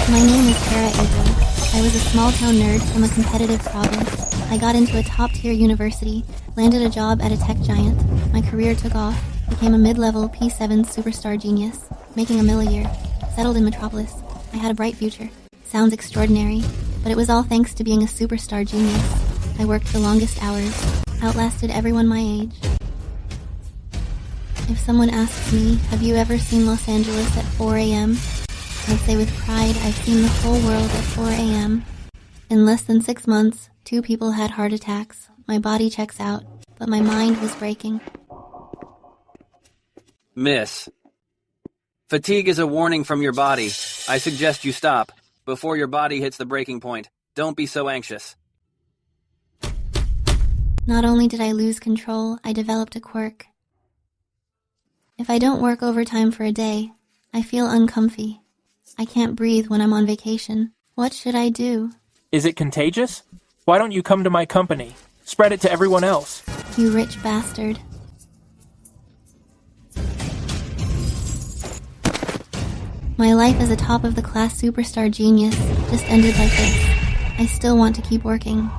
My name is Kara April. I was a small-town nerd from a competitive province. I got into a top-tier university, landed a job at a tech giant. My career took off, became a mid-level P7 superstar genius, making $1 million a year, settled in Metropolis. I had a bright future. Sounds extraordinary, but it was all thanks to being a superstar genius. I worked the longest hours, outlasted everyone my age. If someone asks me, have you ever seen Los Angeles at 4 a.m.? I'd say with pride, I've seen the whole world at 4 a.m. In less than 6 months, 2 people had heart attacks. My body checks out, but my mind was breaking. Miss, fatigue is a warning from your body. I suggest you stop. Before your body hits the breaking point, don't be so anxious. Not only did I lose control, I developed a quirk. If I don't work overtime for a day, I feel uncomfy. I can't breathe when I'm on vacation. What should I do? Is it contagious? Why don't you come to my company? Spread it to everyone else. You rich bastard. My life as a top-of-the-class superstar genius just ended like this. I still want to keep working.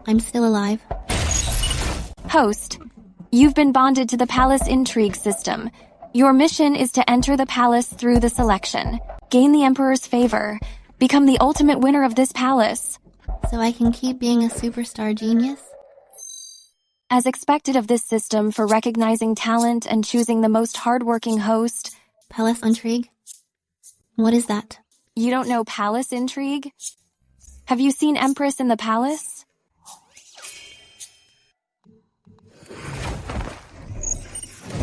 I'm still alive. Host, you've been bonded to the palace intrigue system. Your mission is to enter the palace through the selection, gain the Emperor's favor, become the ultimate winner of this palace. So I can keep being a superstar genius? As expected of this system for recognizing talent and choosing the most hardworking host. Palace intrigue? What is that? You don't know palace intrigue? Have you seen Empress in the Palace?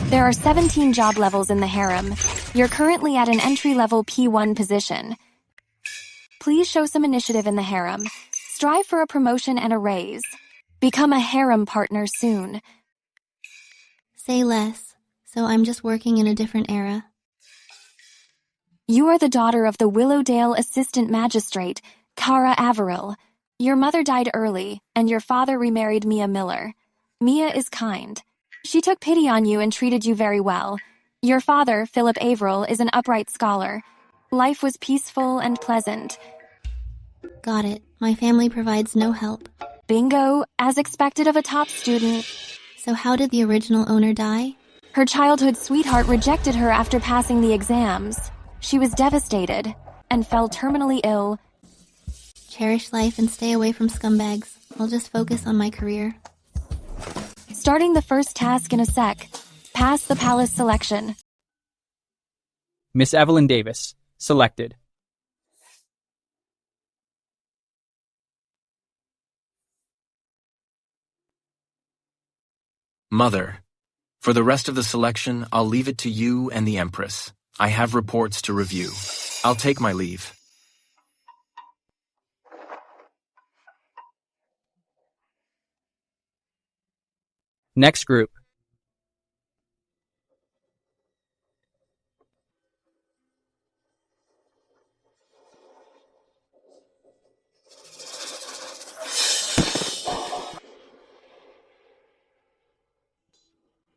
There are 17 job levels in the harem. You're currently at an entry-level P1 position. Please show some initiative in the harem. Strive for a promotion and a raise. Become a harem partner soon. Say less, so I'm just working in a different era. You are the daughter of the Willowdale Assistant Magistrate, Kara Averill. Your mother died early, and your father remarried Mia Miller. Mia is kind. She took pity on you and treated you very well. Your father, Philip Averill, is an upright scholar. Life was peaceful and pleasant. Got it. My family provides no help. Bingo, as expected of a top student. So how did the original owner die? Her childhood sweetheart rejected her after passing the exams. She was devastated and fell terminally ill. Cherish life and stay away from scumbags. I'll just focus on my career. Starting the first task in a sec. Pass the palace selection. Miss Evelyn Davis, selected. Mother, for the rest of the selection, I'll leave it to you and the Empress. I have reports to review. I'll take my leave. Next group.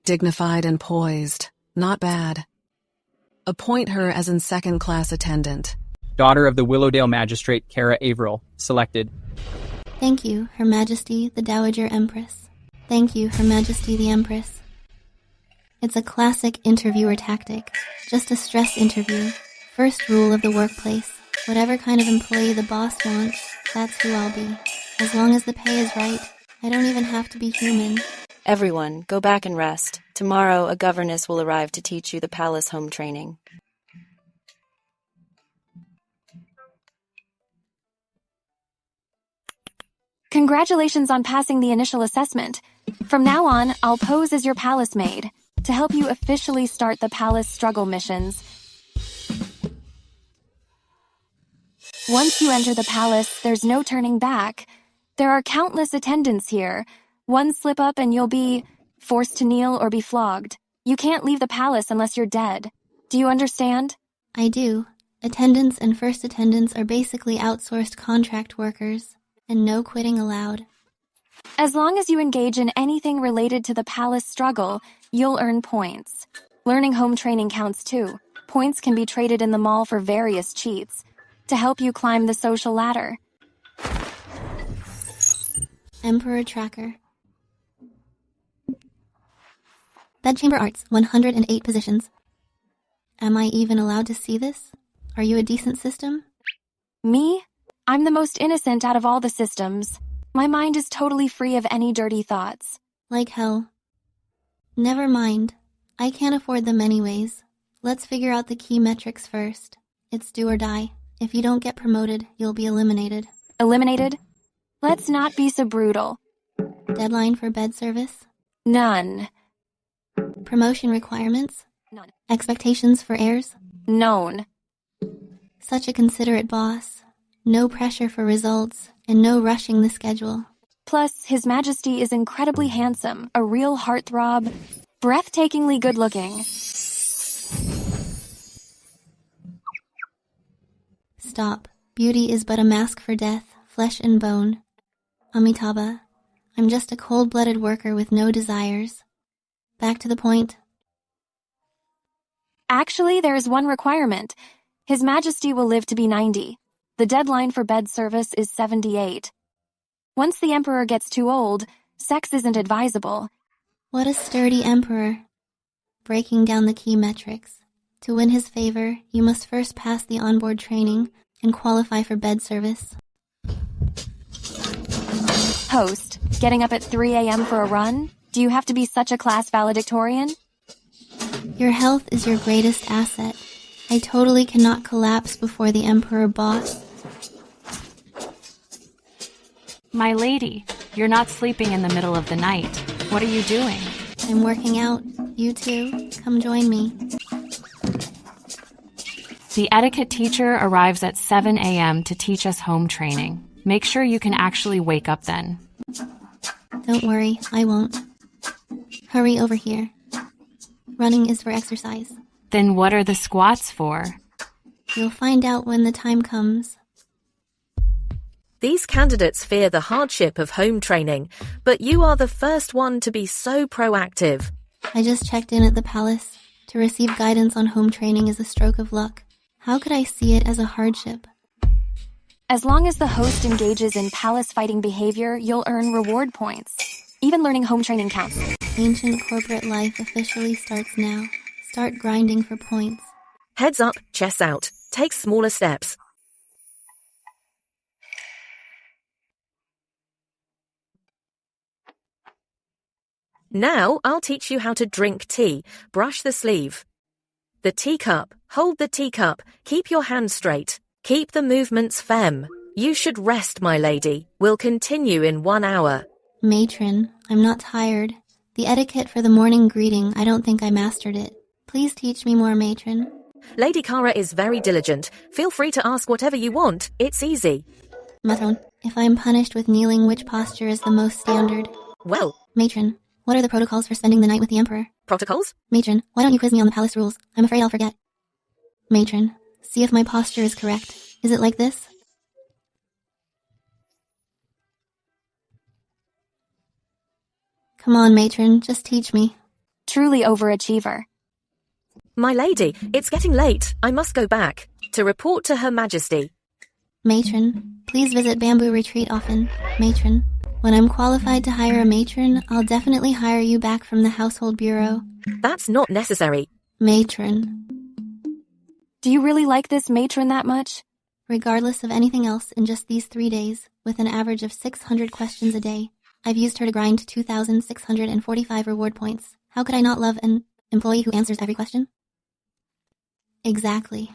Dignified and poised. Not bad. Appoint her as in second-class attendant. Daughter of the Willowdale Magistrate, Kara Averill, selected. Thank you, Her Majesty the Dowager Empress. Thank you, Her Majesty the Empress. It's a classic interviewer tactic. Just a stress interview. First rule of the workplace. Whatever kind of employee the boss wants, that's who I'll be. As long as the pay is right, I don't even have to be human. Everyone, go back and rest. Tomorrow, a governess will arrive to teach you the palace home training. Congratulations on passing the initial assessment. From now on, I'll pose as your palace maid to help you officially start the palace struggle missions. Once you enter the palace, there's no turning back. There are countless attendants here. One slip up and you'll be forced to kneel or be flogged. You can't leave the palace unless you're dead. Do you understand? I do. Attendants and first attendants are basically outsourced contract workers, and no quitting allowed. As long as you engage in anything related to the palace struggle, you'll earn points. Learning home training counts too. Points can be traded in the mall for various cheats to help you climb the social ladder. Emperor Tracker. Bedchamber Arts, 108 positions. Am I even allowed to see this? Are you a decent system? Me? I'm the most innocent out of all the systems. My mind is totally free of any dirty thoughts. Like hell. Never mind. I can't afford them anyways. Let's figure out the key metrics first. It's do or die. If you don't get promoted, you'll be eliminated. Eliminated? Let's not be so brutal. Deadline for bed service? None. Promotion requirements? None. Expectations for heirs? Known. Such a considerate boss. No pressure for results, and no rushing the schedule. Plus, His Majesty is incredibly handsome, a real heartthrob, breathtakingly good-looking. Stop. Beauty is but a mask for death, flesh and bone. Amitabha, I'm just a cold-blooded worker with no desires. Back to the point. Actually, there is one requirement. His Majesty will live to be 90. The deadline for bed service is 78. Once the Emperor gets too old, sex isn't advisable. What a sturdy emperor. Breaking down the key metrics. To win his favor, you must first pass the onboard training and qualify for bed service. Host, getting up at 3 a.m. for a run? Do you have to be such a class valedictorian? Your health is your greatest asset. I totally cannot collapse before the Emperor boss. My lady, you're not sleeping in the middle of the night. What are you doing? I'm working out. You too, come join me. The etiquette teacher arrives at 7 a.m. to teach us home training. Make sure you can actually wake up then. Don't worry, I won't. Hurry over here. Running is for exercise. Then what are the squats for? You'll find out when the time comes. These candidates fear the hardship of home training, but you are the first one to be so proactive. I just checked in at the palace. To receive guidance on home training is a stroke of luck. How could I see it as a hardship? As long as the host engages in palace fighting behavior, you'll earn reward points. Even learning home training counts. Ancient corporate life officially starts now. Start grinding for points. Heads up, chest out. Take smaller steps. Now I'll teach you how to drink tea. Brush the sleeve. The teacup. Hold the teacup. Keep your hands straight. Keep the movements femme. You should rest, my lady. We'll continue in 1 hour. Matron, I'm not tired. The etiquette for the morning greeting, I don't think I mastered it. Please teach me more, matron. Lady Kara is very diligent. Feel free to ask whatever you want. It's easy. Matron, if I am punished with kneeling, which posture is the most standard? Well, Matron, what are the protocols for spending the night with the Emperor? protocols? Matron, why don't you quiz me on the palace rules? I'm afraid I'll forget. Matron, see if my posture is correct. Is it like this? Come on, matron, just teach me. Truly overachiever. My lady, it's getting late. I must go back to report to Her Majesty. Matron, please visit Bamboo Retreat often. Matron, when I'm qualified to hire a matron, I'll definitely hire you back from the Household Bureau. That's not necessary. Matron. Do you really like this matron that much? Regardless of anything else, in just these 3 days, with an average of 600 questions a day, I've used her to grind 2,645 reward points. How could I not love an employee who answers every question? Exactly.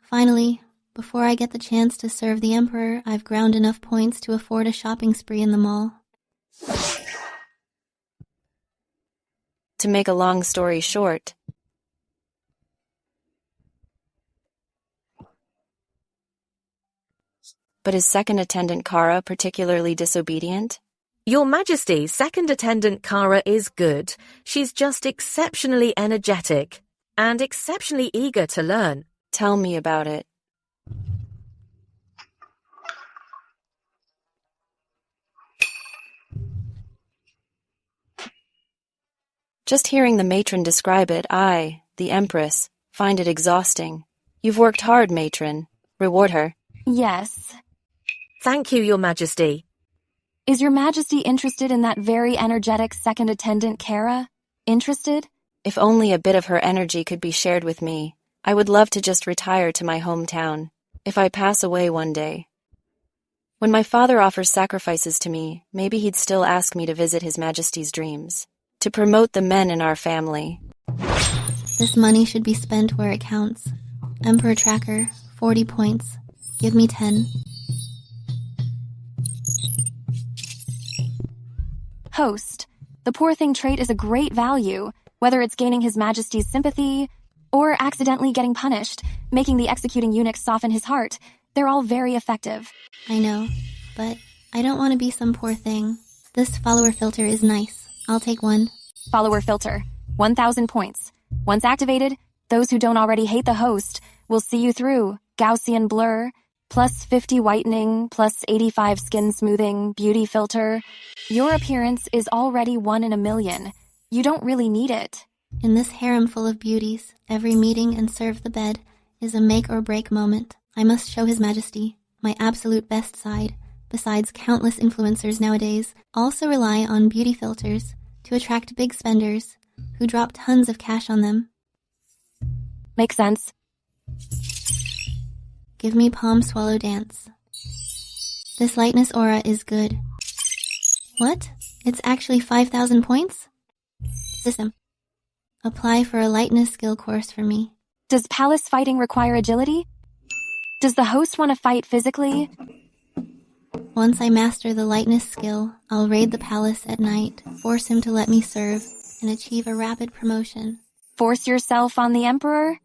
Finally, before I get the chance to serve the Emperor, I've ground enough points to afford a shopping spree in the mall. To make a long story short, but is second attendant Kara particularly disobedient? Your Majesty, second attendant Kara is good. She's just exceptionally energetic and exceptionally eager to learn. Tell me about it. Just hearing the matron describe it, I, the Empress, find it exhausting. You've worked hard, matron. Reward her. Yes. Thank you, Your Majesty. Is Your Majesty interested in that very energetic second attendant, Kara? Interested? If only a bit of her energy could be shared with me. I would love to just retire to my hometown, if I pass away one day. When my father offers sacrifices to me, maybe he'd still ask me to visit His Majesty's dreams, to promote the men in our family. This money should be spent where it counts. Emperor Tracker, 40 points. Give me 10. Host. The poor thing trait is a great value, whether it's gaining His Majesty's sympathy or accidentally getting punished, making the executing eunuch soften his heart. They're all very effective. I know, but I don't want to be some poor thing. This follower filter is nice. I'll take 1. Follower filter. 1,000 points. Once activated, those who don't already hate the host will see you through. Gaussian blur, plus 50 whitening, plus 85 skin smoothing, beauty filter. Your appearance is already 1 in a million. You don't really need it. In this harem full of beauties, every meeting and serve the bed is a make or break moment. I must show His Majesty my absolute best side. Besides, countless influencers nowadays also rely on beauty filters to attract big spenders who drop tons of cash on them. Makes sense. Give me palm swallow dance. This lightness aura is good. What? It's actually 5,000 points? System. Apply for a lightness skill course for me. Does palace fighting require agility? Does the host want to fight physically? Once I master the lightness skill, I'll raid the palace at night, force him to let me serve, and achieve a rapid promotion. Force yourself on the Emperor?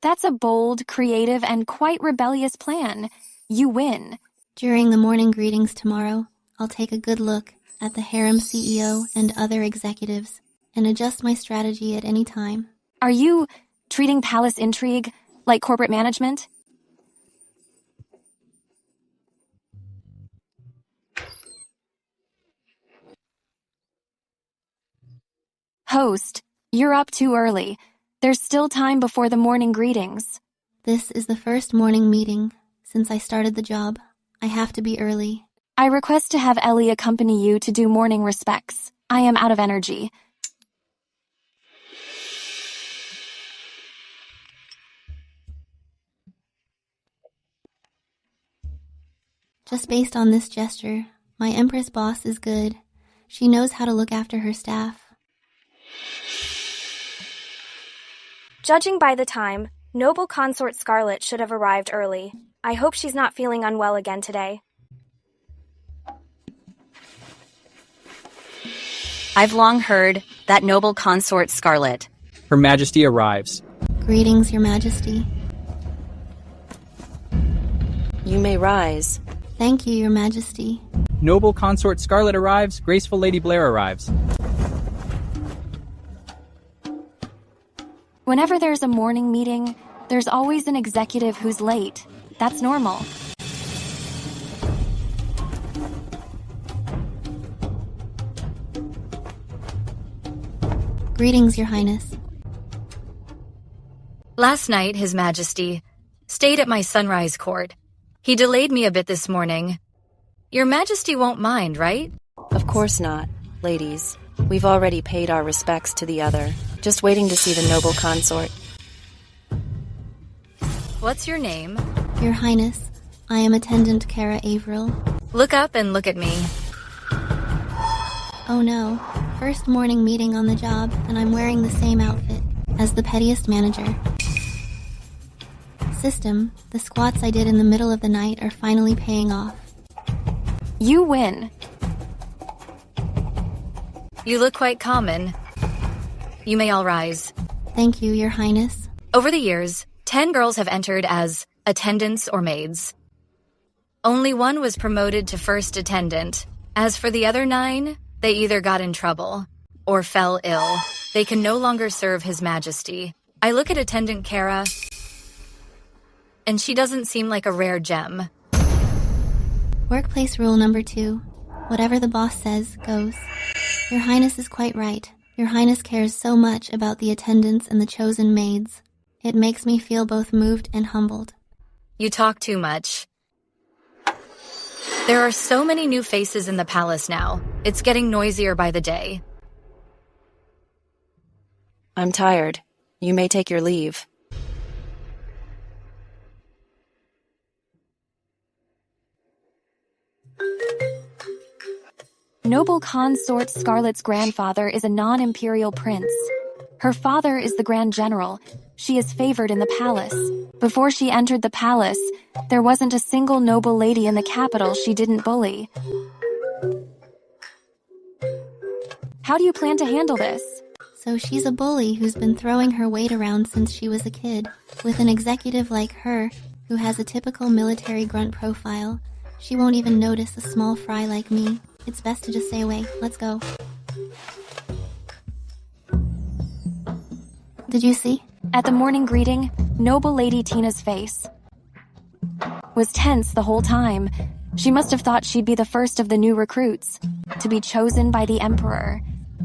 That's a bold, creative, and quite rebellious plan. You win. During the morning greetings tomorrow, I'll take a good look at the harem CEO and other executives and adjust my strategy at any time. Are you treating palace intrigue like corporate management? Host, you're up too early. There's still time before the morning greetings. This is the first morning meeting since I started the job. I have to be early. I request to have Ellie accompany you to do morning respects. I am out of energy. Just based on this gesture, my Empress boss is good. She knows how to look after her staff. Judging by the time, noble consort Scarlet should have arrived early. I hope she's not feeling unwell again today. I've long heard that noble consort Scarlet. Her Majesty arrives. Greetings, Your Majesty. You may rise. Thank you, Your Majesty. Noble consort Scarlet arrives. Graceful Lady Blair arrives. Whenever there's a morning meeting, there's always an executive who's late. That's normal. Greetings, Your Highness. Last night, His Majesty stayed at my sunrise court. He delayed me a bit this morning. Your Majesty won't mind, right? Of course not, ladies. We've already paid our respects to the other. Just waiting to see the noble consort. What's your name? Your Highness, I am Attendant Kara Averill. Look up and look at me. Oh no, first morning meeting on the job, and I'm wearing the same outfit as the pettiest manager. System, the squats I did in the middle of the night are finally paying off. You win. You look quite common. You may all rise. Thank you, Your Highness. Over the years, 10 girls have entered as attendants or maids. Only one was promoted to first attendant. As for the other 9, they either got in trouble or fell ill. They can no longer serve His Majesty. I look at Attendant Kara, and she doesn't seem like a rare gem. Workplace rule number 2. Whatever the boss says, goes. Your Highness is quite right. Your Highness cares so much about the attendants and the chosen maids. It makes me feel both moved and humbled. You talk too much. There are so many new faces in the palace now. It's getting noisier by the day. I'm tired. You may take your leave. Noble consort Scarlet's grandfather is a non-imperial prince. Her father is the Grand General. She is favored in the palace. Before she entered the palace, there wasn't a single noble lady in the capital she didn't bully. How do you plan to handle this? So she's a bully who's been throwing her weight around since she was a kid. With an executive like her, who has a typical military grunt profile, she won't even notice a small fry like me. It's best to just stay away. Let's go. Did you see? At the morning greeting, noble Lady Tina's face was tense the whole time. She must have thought she'd be the first of the new recruits, to be chosen by the Emperor.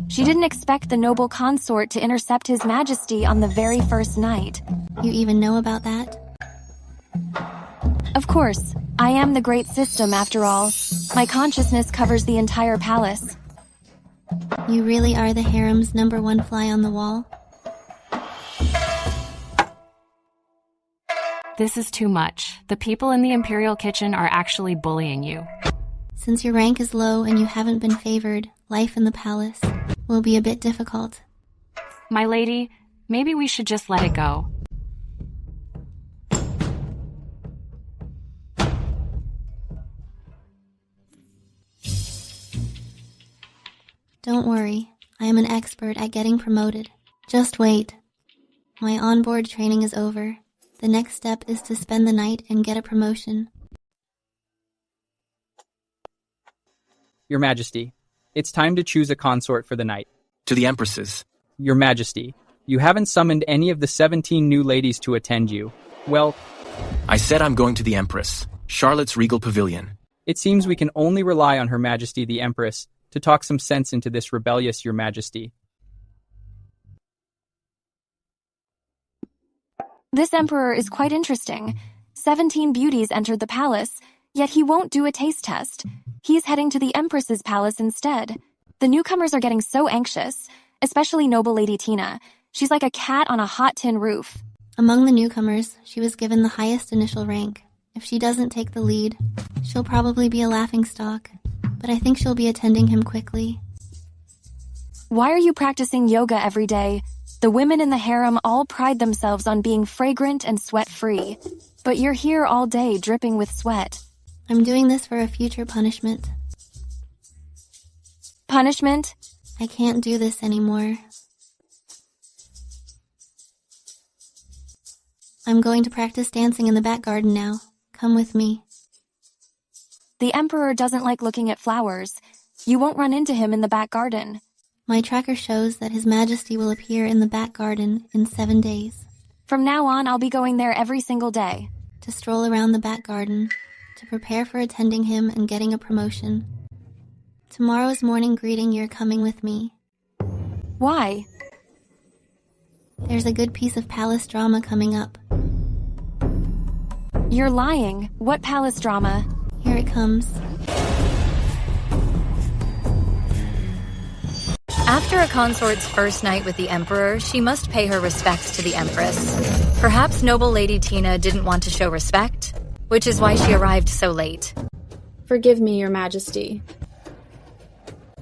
She didn't expect the noble consort to intercept His Majesty on the very first night. You even know about that? Of course, I am the great system after all. My consciousness covers the entire palace. You really are the harem's #1 fly on the wall? This is too much. The people in the Imperial kitchen are actually bullying you. Since your rank is low and you haven't been favored, life in the palace will be a bit difficult. My lady, maybe we should just let it go. Don't worry, I am an expert at getting promoted. Just wait. My onboard training is over. The next step is to spend the night and get a promotion. Your Majesty, it's time to choose a consort for the night. To the Empresses. Your Majesty, you haven't summoned any of the 17 new ladies to attend you. Well, I said I'm going to the Empress, Charlotte's regal pavilion. It seems we can only rely on Her Majesty the Empress to talk some sense into this rebellious Your Majesty. This emperor is quite interesting. 17 beauties entered the palace, yet he won't do a taste test. He's heading to the Empress's palace instead. The newcomers are getting so anxious, especially noble Lady Tina. She's like a cat on a hot tin roof. Among the newcomers, she was given the highest initial rank. If she doesn't take the lead, she'll probably be a laughingstock. But I think she'll be attending him quickly. Why are you practicing yoga every day? The women in the harem all pride themselves on being fragrant and sweat-free. But you're here all day dripping with sweat. I'm doing this for a future punishment. Punishment? I can't do this anymore. I'm going to practice dancing in the back garden now. Come with me. The Emperor doesn't like looking at flowers. You won't run into him in the back garden. My tracker shows that His Majesty will appear in the back garden in 7 days. From now on, I'll be going there every single day. To stroll around the back garden, to prepare for attending him and getting a promotion. Tomorrow's morning greeting, you're coming with me. Why? There's a good piece of palace drama coming up. You're lying. What palace drama? Here it comes. After a consort's first night with the Emperor, she must pay her respects to the Empress. Perhaps noble Lady Tina didn't want to show respect, which is why she arrived so late. Forgive me, Your Majesty.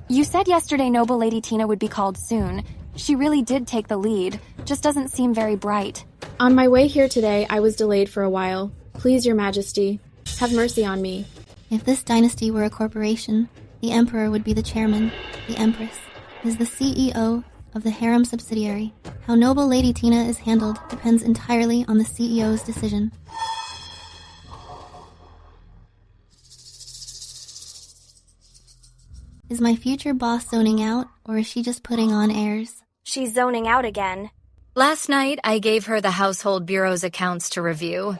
You said yesterday noble Lady Tina would be called soon. She really did take the lead, just doesn't seem very bright. On my way here today, I was delayed for a while. Please, Your Majesty, have mercy on me. If this dynasty were a corporation, the Emperor would be the chairman. The Empress is the CEO of the harem subsidiary. How noble Lady Tina is handled depends entirely on the CEO's decision. Is my future boss zoning out, or is she just putting on airs? She's zoning out again. Last night, I gave her the Household Bureau's accounts to review.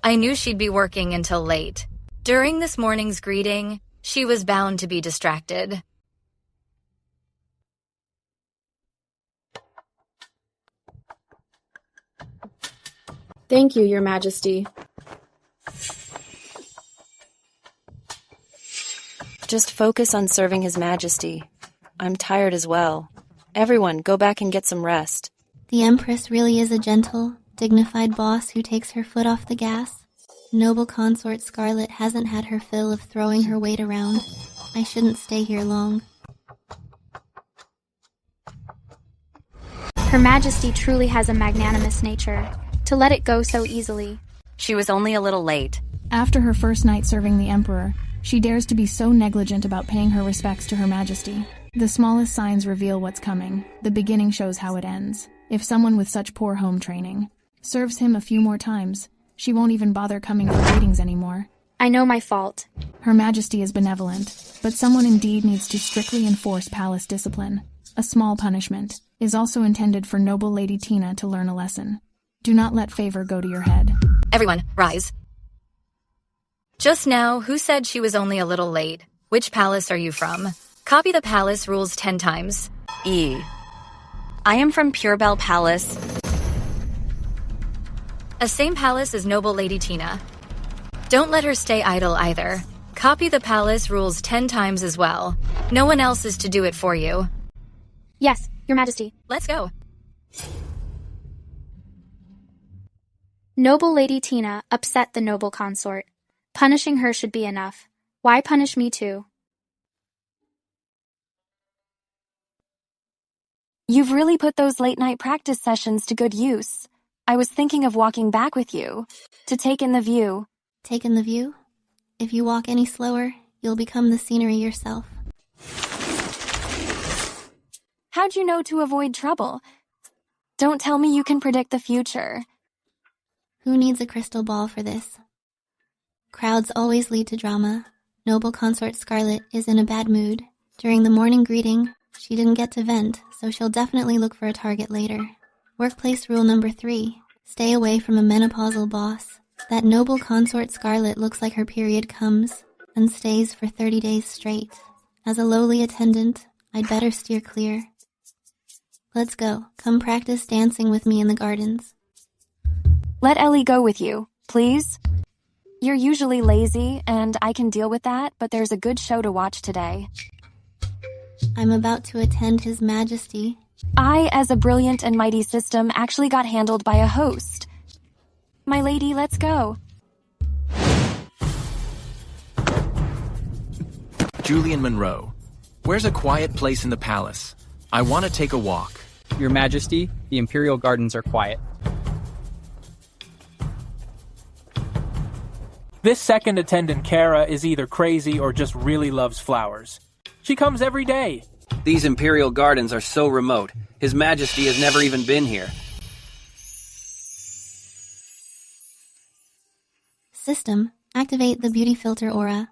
I knew she'd be working until late. During this morning's greeting, she was bound to be distracted. Thank you, Your Majesty. Just focus on serving His Majesty. I'm tired as well. Everyone, go back and get some rest. The Empress really is a gentle, dignified boss who takes her foot off the gas. Noble consort Scarlet hasn't had her fill of throwing her weight around. I shouldn't stay here long. Her Majesty truly has a magnanimous nature. To let it go so easily. She was only a little late. After her first night serving the Emperor, she dares to be so negligent about paying her respects to Her Majesty. The smallest signs reveal what's coming. The beginning shows how it ends. If someone with such poor home training serves him a few more times, she won't even bother coming for greetings anymore. I know my fault. Her Majesty is benevolent, but someone indeed needs to strictly enforce palace discipline. A small punishment is also intended for noble Lady Tina to learn a lesson. Do not let favor go to your head. Everyone, rise. Just now, who said she was only a little late? Which palace are you from? Copy the palace rules 10 times. I am from Purebell Palace. A same palace as noble Lady Tina. Don't let her stay idle either. Copy the palace rules 10 times as well. No one else is to do it for you. Yes, Your Majesty. Let's go. Noble Lady Tina upset the noble consort. Punishing her should be enough. Why punish me too? You've really put those late-night practice sessions to good use. I was thinking of walking back with you, to take in the view. Take in the view? If you walk any slower, you'll become the scenery yourself. How'd you know to avoid trouble? Don't tell me you can predict the future. Who needs a crystal ball for this? Crowds always lead to drama. Noble consort Scarlet is in a bad mood. During the morning greeting, she didn't get to vent, so she'll definitely look for a target later. Workplace rule number 3. Stay away from a menopausal boss. That noble consort Scarlet looks like her period comes and stays for 30 days straight. As a lowly attendant, I'd better steer clear. Let's go. Come practice dancing with me in the gardens. Let Ellie go with you, please. You're usually lazy, and I can deal with that, but there's a good show to watch today. I'm about to attend His Majesty. I, as a brilliant and mighty system, actually got handled by a host. My lady, let's go. Julian Monroe, where's a quiet place in the palace? I want to take a walk. Your Majesty, the Imperial Gardens are quiet. This second attendant, Kara, is either crazy or just really loves flowers. She comes every day. These Imperial Gardens are so remote. His Majesty has never even been here. System, activate the beauty filter aura.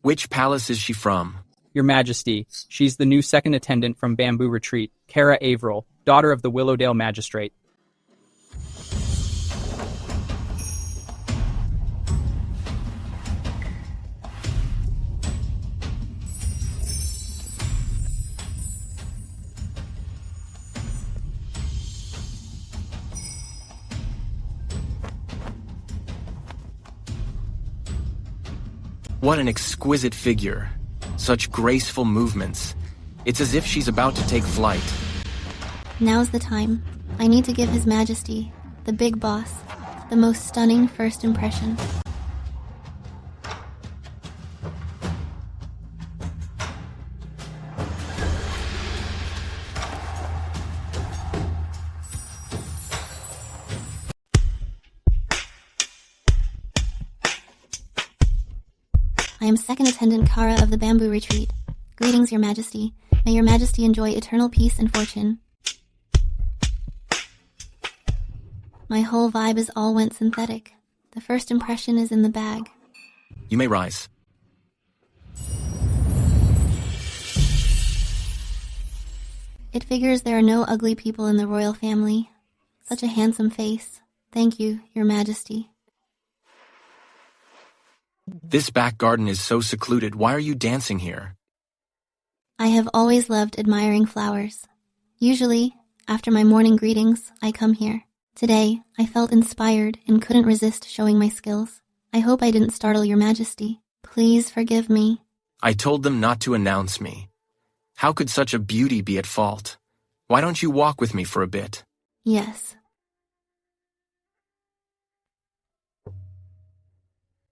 Which palace is she from? Your Majesty, she's the new second attendant from Bamboo Retreat, Kara Averill, daughter of the Willowdale Magistrate. What an exquisite figure. Such graceful movements. It's as if she's about to take flight. Now's the time. I need to give His Majesty, the big boss, the most stunning first impression. I am second attendant Kara of the Bamboo Retreat. Greetings, Your Majesty. May Your Majesty enjoy eternal peace and fortune. My whole vibe is all went synthetic. The first impression is in the bag. You may rise. It figures there are no ugly people in the royal family. Such a handsome face. Thank you, Your Majesty. This back garden is so secluded. Why are you dancing here? I have always loved admiring flowers. Usually, after my morning greetings, I come here. Today, I felt inspired and couldn't resist showing my skills. I hope I didn't startle Your Majesty. Please forgive me. I told them not to announce me. How could such a beauty be at fault? Why don't you walk with me for a bit? Yes.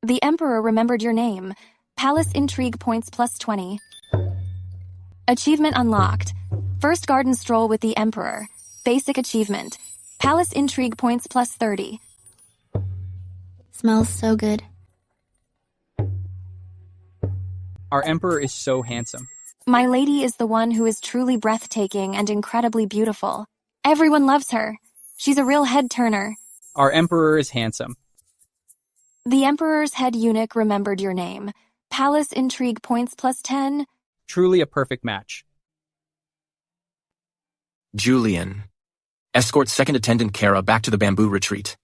The Emperor remembered your name. Palace intrigue points plus 20. Achievement unlocked. First garden stroll with the Emperor. Basic achievement. Palace intrigue points plus 30. Smells so good. Our Emperor is so handsome. My lady is the one who is truly breathtaking and incredibly beautiful. Everyone loves her. She's a real head-turner. Our Emperor is handsome. The Emperor's head eunuch remembered your name. Palace intrigue points plus 10. Truly a perfect match. Julian. Escort second attendant Kara back to the bamboo retreat.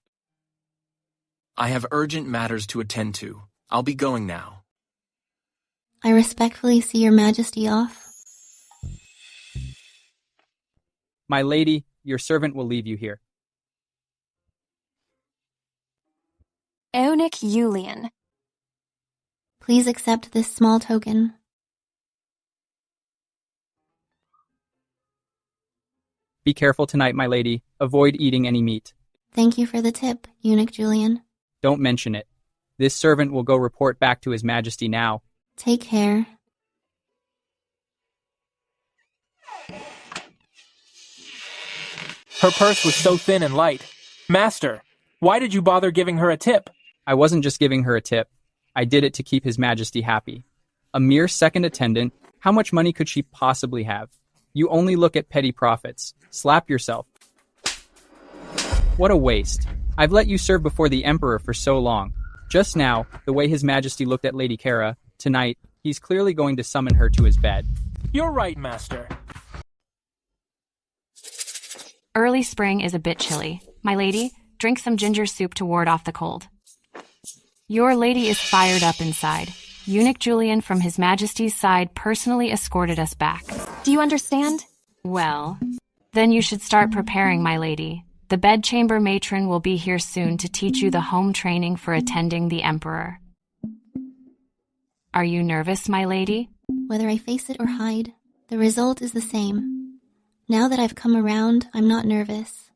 I have urgent matters to attend to. I'll be going now. I respectfully see Your Majesty off. My lady, your servant will leave you here. Eunuch Julian. Please accept this small token. Be careful tonight, my lady. Avoid eating any meat. Thank you for the tip, Eunuch Julian. Don't mention it. This servant will go report back to His Majesty now. Take care. Her purse was so thin and light. Master, why did you bother giving her a tip? I wasn't just giving her a tip. I did it to keep His Majesty happy. A mere second attendant, how much money could she possibly have? You only look at petty profits. Slap yourself. What a waste. I've let you serve before the Emperor for so long. Just now, the way His Majesty looked at Lady Kara, tonight, he's clearly going to summon her to his bed. You're right, Master. Early spring is a bit chilly. My lady, drink some ginger soup to ward off the cold. Your lady is fired up inside. Eunuch Julian from His Majesty's side personally escorted us back. Do you understand? Well, then you should start preparing, my lady. The bedchamber matron will be here soon to teach you the home training for attending the Emperor. Are you nervous, my lady? Whether I face it or hide, the result is the same. Now that I've come around, I'm not nervous.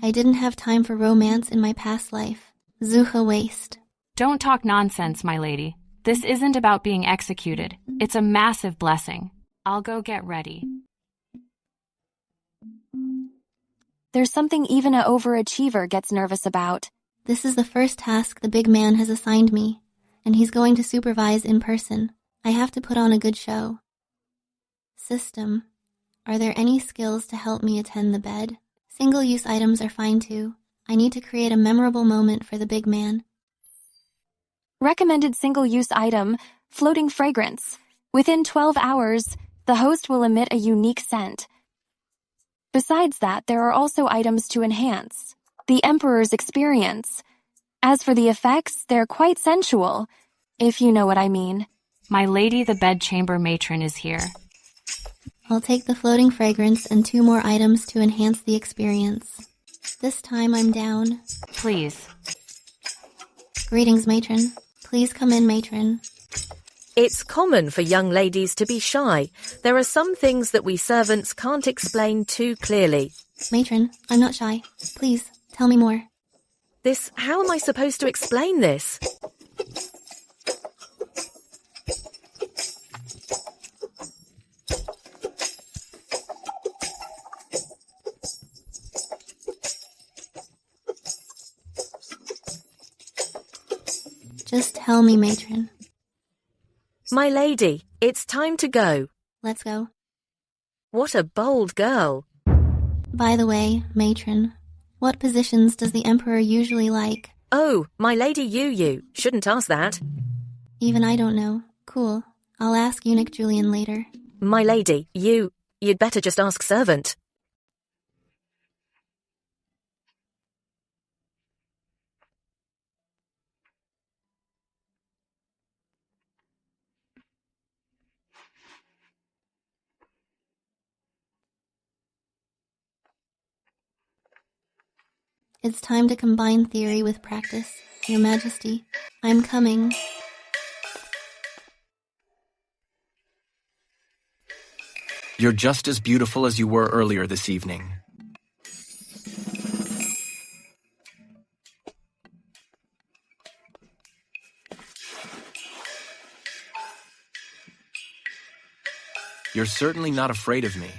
I didn't have time for romance in my past life. Zuha waste. Don't talk nonsense, my lady. This isn't about being executed. It's a massive blessing. I'll go get ready. There's something even an overachiever gets nervous about. This is the first task the big man has assigned me, and he's going to supervise in person. I have to put on a good show. System. Are there any skills to help me attend the bed? Single-use items are fine too. I need to create a memorable moment for the big man. Recommended single-use item, floating fragrance. Within 12 hours, the host will emit a unique scent. Besides that, there are also items to enhance the Emperor's experience. As for the effects, they're quite sensual, if you know what I mean. My lady, the bedchamber matron is here. I'll take the floating fragrance and 2 more items to enhance the experience. This time I'm down. Please. Greetings, matron. Please come in, matron. It's common for young ladies to be shy. There are some things that we servants can't explain too clearly. Matron, I'm not shy. Please, tell me more. How am I supposed to explain this? Just tell me, matron. My lady, it's time to go. Let's go. What a bold girl. By the way, matron, what positions does the Emperor usually like? Oh, my lady you shouldn't ask that. Even I don't know. Cool. I'll ask Eunuch Julian later. My lady, you'd better just ask servant. It's time to combine theory with practice. Your Majesty, I'm coming. You're just as beautiful as you were earlier this evening. You're certainly not afraid of me.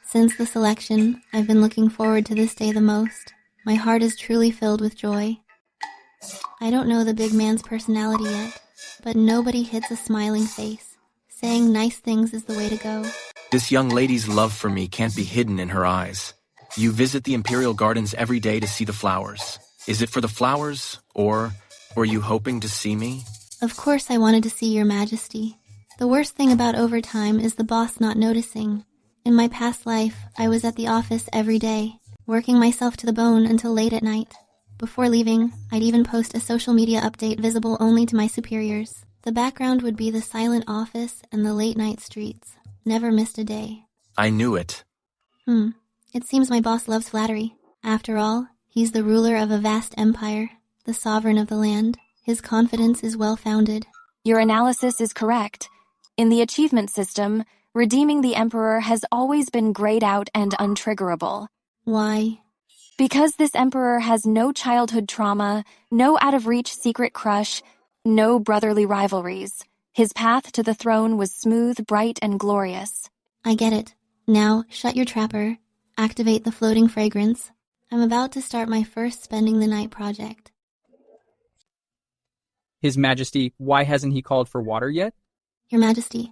Since the selection, I've been looking forward to this day the most. My heart is truly filled with joy. I don't know the big man's personality yet, but nobody hits a smiling face. Saying nice things is the way to go. This young lady's love for me can't be hidden in her eyes. You visit the Imperial Gardens every day to see the flowers. Is it for the flowers, or were you hoping to see me? Of course I wanted to see Your Majesty. The worst thing about overtime is the boss not noticing. In my past life, I was at the office every day, working myself to the bone until late at night. Before leaving, I'd even post a social media update visible only to my superiors. The background would be the silent office and the late-night streets. Never missed a day. I knew it. It seems my boss loves flattery. After all, he's the ruler of a vast empire, the sovereign of the land. His confidence is well-founded. Your analysis is correct. In the achievement system, redeeming the Emperor has always been grayed out and untriggerable. Why? Because this Emperor has no childhood trauma, no out-of-reach secret crush, no brotherly rivalries. His path to the throne was smooth, bright, and glorious. I get it. Now, shut your trapper. Activate the floating fragrance. I'm about to start my first spending the night project. His Majesty, why hasn't he called for water yet? Your Majesty.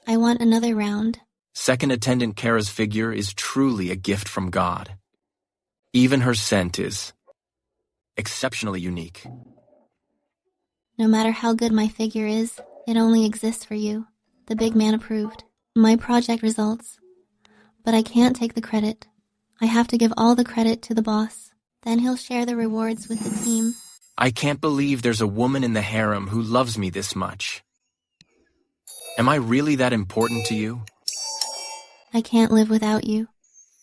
I want another round. Second Attendant Kara's figure is truly a gift from God. Even her scent is exceptionally unique. No matter how good my figure is, it only exists for you. The big man approved. My project results. But I can't take the credit. I have to give all the credit to the boss. Then he'll share the rewards with the team. I can't believe there's a woman in the harem who loves me this much. Am I really that important to you? I can't live without you.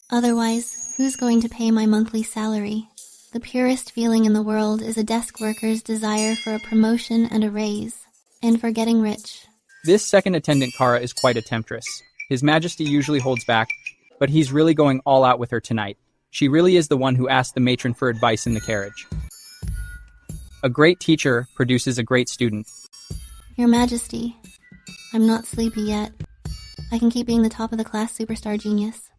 Otherwise, who's going to pay my monthly salary? The purest feeling in the world is a desk worker's desire for a promotion and a raise, and for getting rich. This second attendant Kara is quite a temptress. His Majesty usually holds back, but he's really going all out with her tonight. She really is the one who asked the matron for advice in the carriage. A great teacher produces a great student. Your Majesty, I'm not sleepy yet. I can keep being the top of the class superstar genius.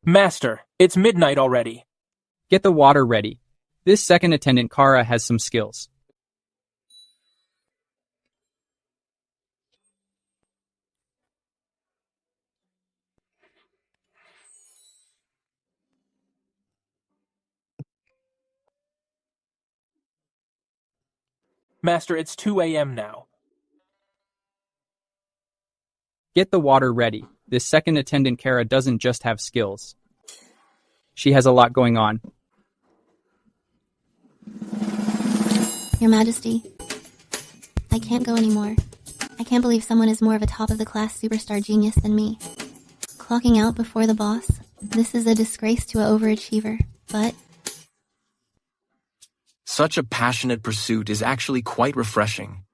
Master, it's midnight already. Get the water ready. This second attendant Kara has some skills. Master, it's 2 a.m. now. Get the water ready. This second attendant Kara doesn't just have skills. She has a lot going on. Your Majesty, I can't go anymore. I can't believe someone is more of a top-of-the-class superstar genius than me. Clocking out before the boss, this is a disgrace to an overachiever, but... Such a passionate pursuit is actually quite refreshing.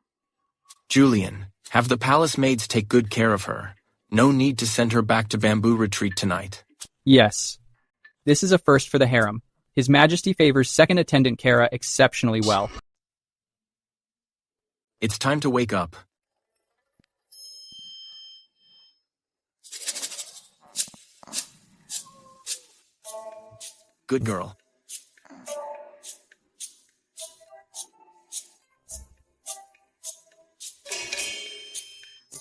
Julian, have the palace maids take good care of her. No need to send her back to Bamboo Retreat tonight. Yes. This is a first for the harem. His Majesty favors second attendant Kara exceptionally well. It's time to wake up. Good girl.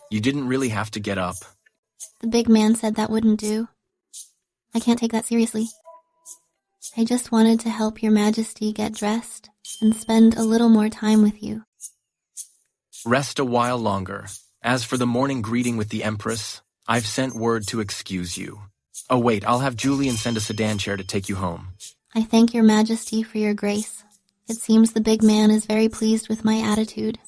You didn't really have to get up. The big man said that wouldn't do. I can't take that seriously. I just wanted to help Your Majesty get dressed and spend a little more time with you. Rest a while longer. As for the morning greeting with the Empress, I've sent word to excuse you. Oh wait, I'll have Julian send a sedan chair to take you home. I thank Your Majesty for your grace. It seems the big man is very pleased with my attitude.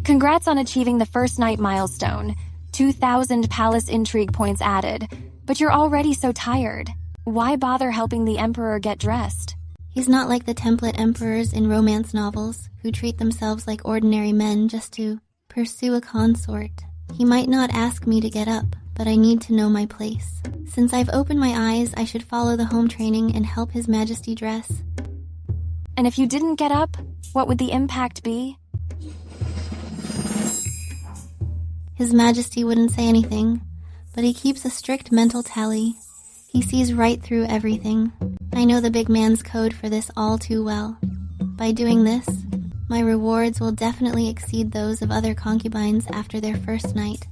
Congrats on achieving the first night milestone. 2,000 palace intrigue points added. But you're already so tired. Why bother helping the emperor get dressed? He's not like the template emperors in romance novels, who treat themselves like ordinary men just to pursue a consort. He might not ask me to get up, but I need to know my place. Since I've opened my eyes, I should follow the home training and help His Majesty dress. And if you didn't get up, what would the impact be? His Majesty wouldn't say anything, but he keeps a strict mental tally. He sees right through everything. I know the big man's code for this all too well. By doing this, my rewards will definitely exceed those of other concubines after their first night.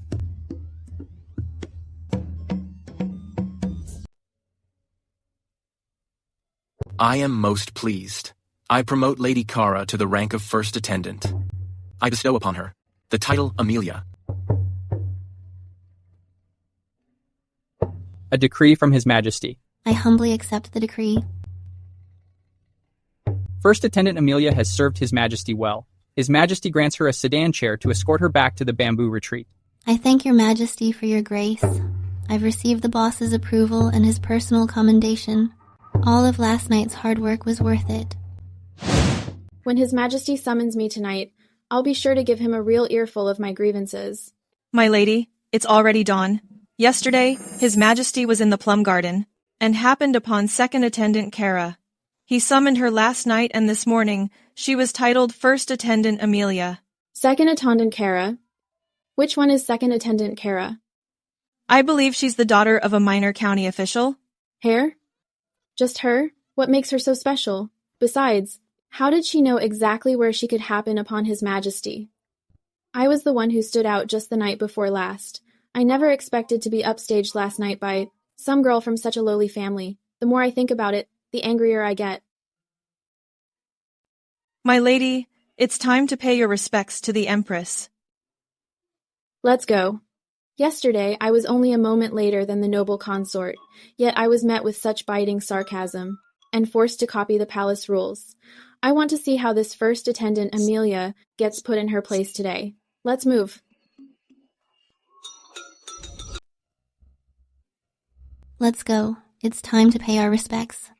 I am most pleased. I promote Lady Kara to the rank of first attendant. I bestow upon her the title Amelia. A decree from His Majesty. I humbly accept the decree. First Attendant Amelia has served His Majesty well. His Majesty grants her a sedan chair to escort her back to the bamboo retreat. I thank your Majesty for your grace. I've received the boss's approval and his personal commendation. All of last night's hard work was worth it. When His Majesty summons me tonight, I'll be sure to give him a real earful of my grievances. My lady, it's already dawn. Yesterday, His Majesty was in the plum garden, and happened upon Second Attendant Kara. He summoned her last night, and this morning, she was titled First Attendant Amelia. Second Attendant Kara? Which one is Second Attendant Kara? I believe she's the daughter of a minor county official. Hair? Just her? What makes her so special? Besides, how did she know exactly where she could happen upon His Majesty? I was the one who stood out just the night before last. I never expected to be upstaged last night by some girl from such a lowly family. The more I think about it, the angrier I get. My lady, it's time to pay your respects to the Empress. Let's go. Yesterday, I was only a moment later than the noble consort, yet I was met with such biting sarcasm, and forced to copy the palace rules. I want to see how this first attendant, Amelia, gets put in her place today. Let's move. Let's go. It's time to pay our respects.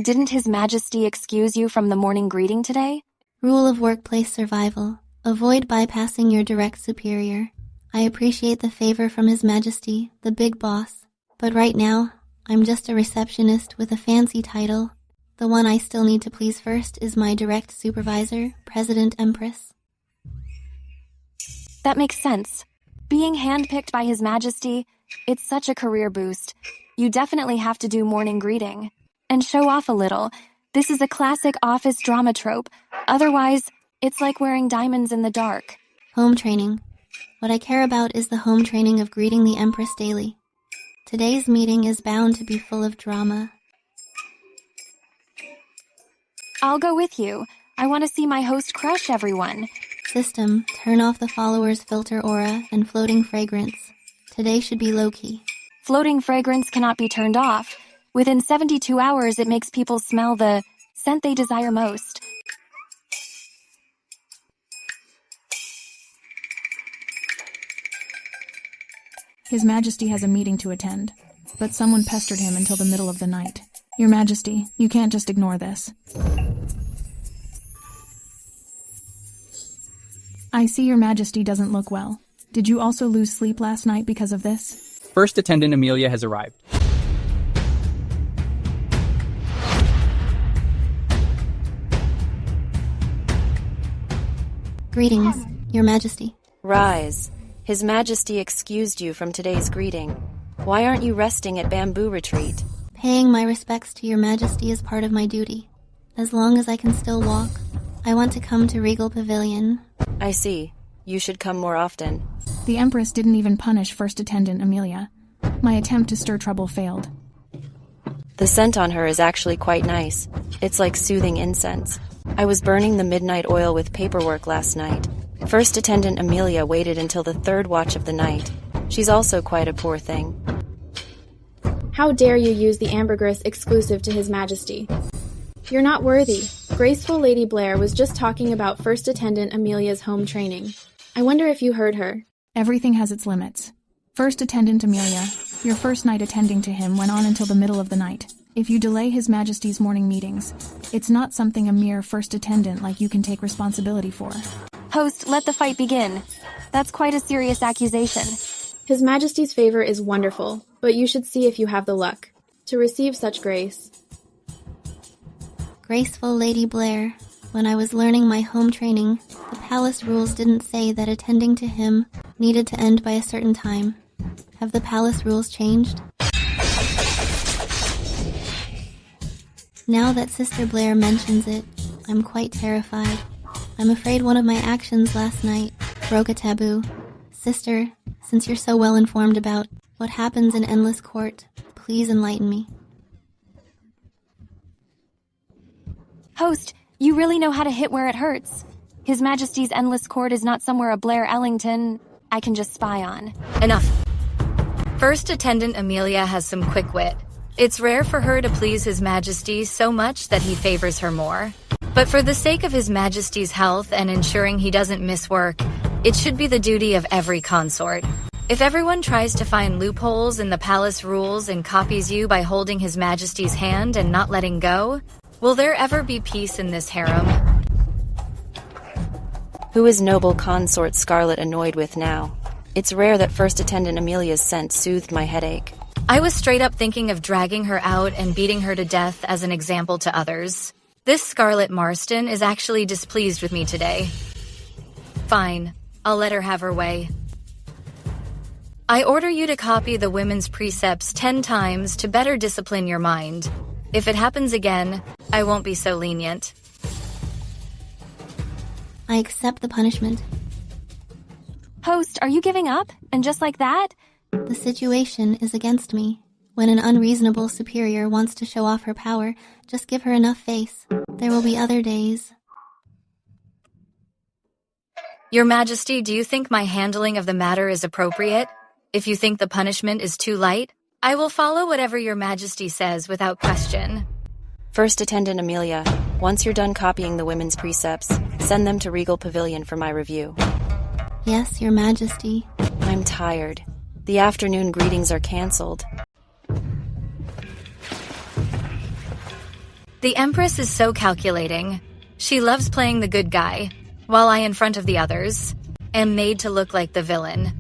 Didn't His Majesty excuse you from the morning greeting today? Rule of workplace survival. Avoid bypassing your direct superior. I appreciate the favor from His Majesty, the big boss. But right now, I'm just a receptionist with a fancy title. The one I still need to please first is my direct supervisor, President Empress. That makes sense. Being handpicked by His Majesty, it's such a career boost. You definitely have to do morning greeting. And show off a little. This is a classic office drama trope. Otherwise, it's like wearing diamonds in the dark. Home training. What I care about is the home training of greeting the Empress daily. Today's meeting is bound to be full of drama. I'll go with you. I want to see my host crush everyone. System, turn off the followers' filter aura and floating fragrance. Today should be low-key. Floating fragrance cannot be turned off. Within 72 hours, it makes people smell the scent they desire most. His Majesty has a meeting to attend, but someone pestered him until the middle of the night. Your Majesty, you can't just ignore this. I see Your Majesty doesn't look well. Did you also lose sleep last night because of this? First Attendant Amelia has arrived. Greetings, Your Majesty. Rise. His Majesty excused you from today's greeting. Why aren't you resting at Bamboo Retreat? Paying my respects to Your Majesty is part of my duty. As long as I can still walk, I want to come to Regal Pavilion. I see. You should come more often. The Empress didn't even punish First Attendant Amelia. My attempt to stir trouble failed. The scent on her is actually quite nice. It's like soothing incense. I was burning the midnight oil with paperwork last night. First attendant Amelia waited until the third watch of the night. She's also quite a poor thing. How dare you use the ambergris exclusive to His Majesty? You're not worthy. Graceful Lady Blair was just talking about First Attendant Amelia's home training. I wonder if you heard her. Everything has its limits. First Attendant Amelia, your first night attending to him went on until the middle of the night. If you delay His Majesty's morning meetings, it's not something a mere first attendant like you can take responsibility for. Host, let the fight begin. That's quite a serious accusation. His Majesty's favor is wonderful, but you should see if you have the luck to receive such grace. Graceful Lady Blair, when I was learning my home training, the palace rules didn't say that attending to him needed to end by a certain time. Have the palace rules changed? Now that Sister Blair mentions it, I'm quite terrified. I'm afraid one of my actions last night broke a taboo. Sister, since you're so well informed about what happens in Endless Court, please enlighten me. Host, you really know how to hit where it hurts. His Majesty's Endless Court is not somewhere a Blair Ellington I can just spy on. Enough. First Attendant Amelia has some quick wit. It's rare for her to please His Majesty so much that he favors her more. But for the sake of His Majesty's health and ensuring he doesn't miss work, it should be the duty of every consort. If everyone tries to find loopholes in the palace rules and copies you by holding His Majesty's hand and not letting go, will there ever be peace in this harem? Who is noble consort Scarlet annoyed with now? It's rare that First Attendant Amelia's scent soothed my headache. I was straight up thinking of dragging her out and beating her to death as an example to others. This Scarlet Marston is actually displeased with me today. Fine, I'll let her have her way. I order you to copy the women's precepts 10 times to better discipline your mind. If it happens again, I won't be so lenient. I accept the punishment. Host, are you giving up? And just like that? The situation is against me. When an unreasonable superior wants to show off her power, just give her enough face. There will be other days. Your Majesty, do you think my handling of the matter is appropriate? If you think the punishment is too light, I will follow whatever Your Majesty says without question. First Attendant Amelia, once you're done copying the women's precepts, send them to Regal Pavilion for my review. Yes, Your Majesty. I'm tired. The afternoon greetings are cancelled. The Empress is so calculating. She loves playing the good guy, while I, in front of the others, am made to look like the villain.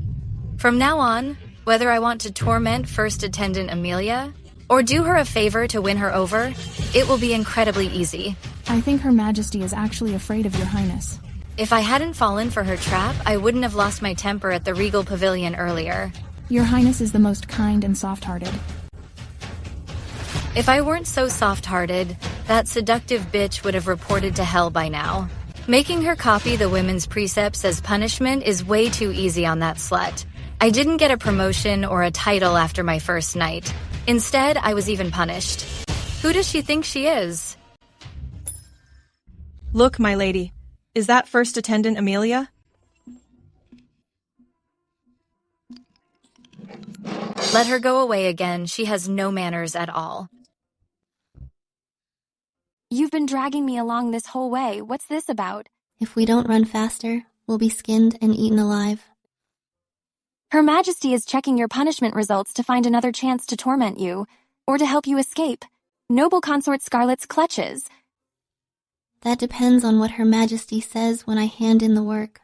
From now on, whether I want to torment First Attendant Amelia, or do her a favor to win her over, it will be incredibly easy. I think Her Majesty is actually afraid of Your Highness. If I hadn't fallen for her trap, I wouldn't have lost my temper at the Regal Pavilion earlier. Your Highness is the most kind and soft-hearted. If I weren't so soft-hearted, that seductive bitch would have reported to hell by now. Making her copy the women's precepts as punishment is way too easy on that slut. I didn't get a promotion or a title after my first night. Instead, I was even punished. Who does she think she is? Look, my lady. Is that First Attendant Amelia? Let her go away again. She has no manners at all. You've been dragging me along this whole way. What's this about? If we don't run faster, we'll be skinned and eaten alive. Her Majesty is checking your punishment results to find another chance to torment you, or to help you escape. Noble Consort Scarlet's clutches. That depends on what Her Majesty says when I hand in the work.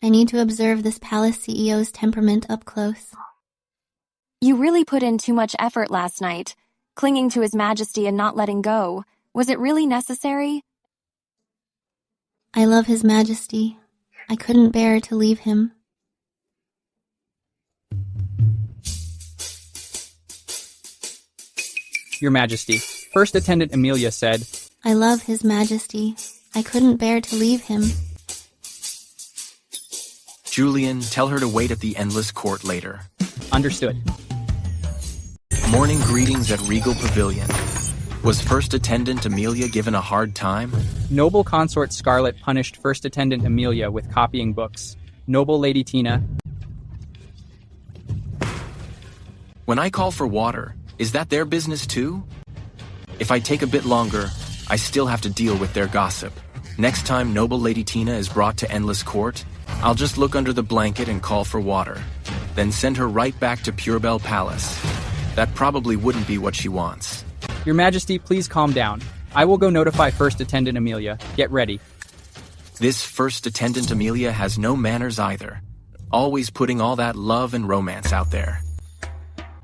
I need to observe this palace CEO's temperament up close. You really put in too much effort last night, clinging to His Majesty and not letting go. Was it really necessary? I love His Majesty. I couldn't bear to leave him. Your Majesty, First Attendant Amelia said, I love His Majesty. I couldn't bear to leave him. Julian, tell her to wait at the Endless Court later. Understood. Morning greetings at Regal Pavilion. Was First Attendant Amelia given a hard time? Noble Consort Scarlet punished First Attendant Amelia with copying books. Noble Lady Tina. When I call for water, is that their business too? If I take a bit longer, I still have to deal with their gossip. Next time Noble Lady Tina is brought to Endless Court, I'll just look under the blanket and call for water, then send her right back to Purebell Palace. That probably wouldn't be what she wants. Your Majesty, please calm down. I will go notify First Attendant Amelia. Get ready. This First Attendant Amelia has no manners either. Always putting all that love and romance out there.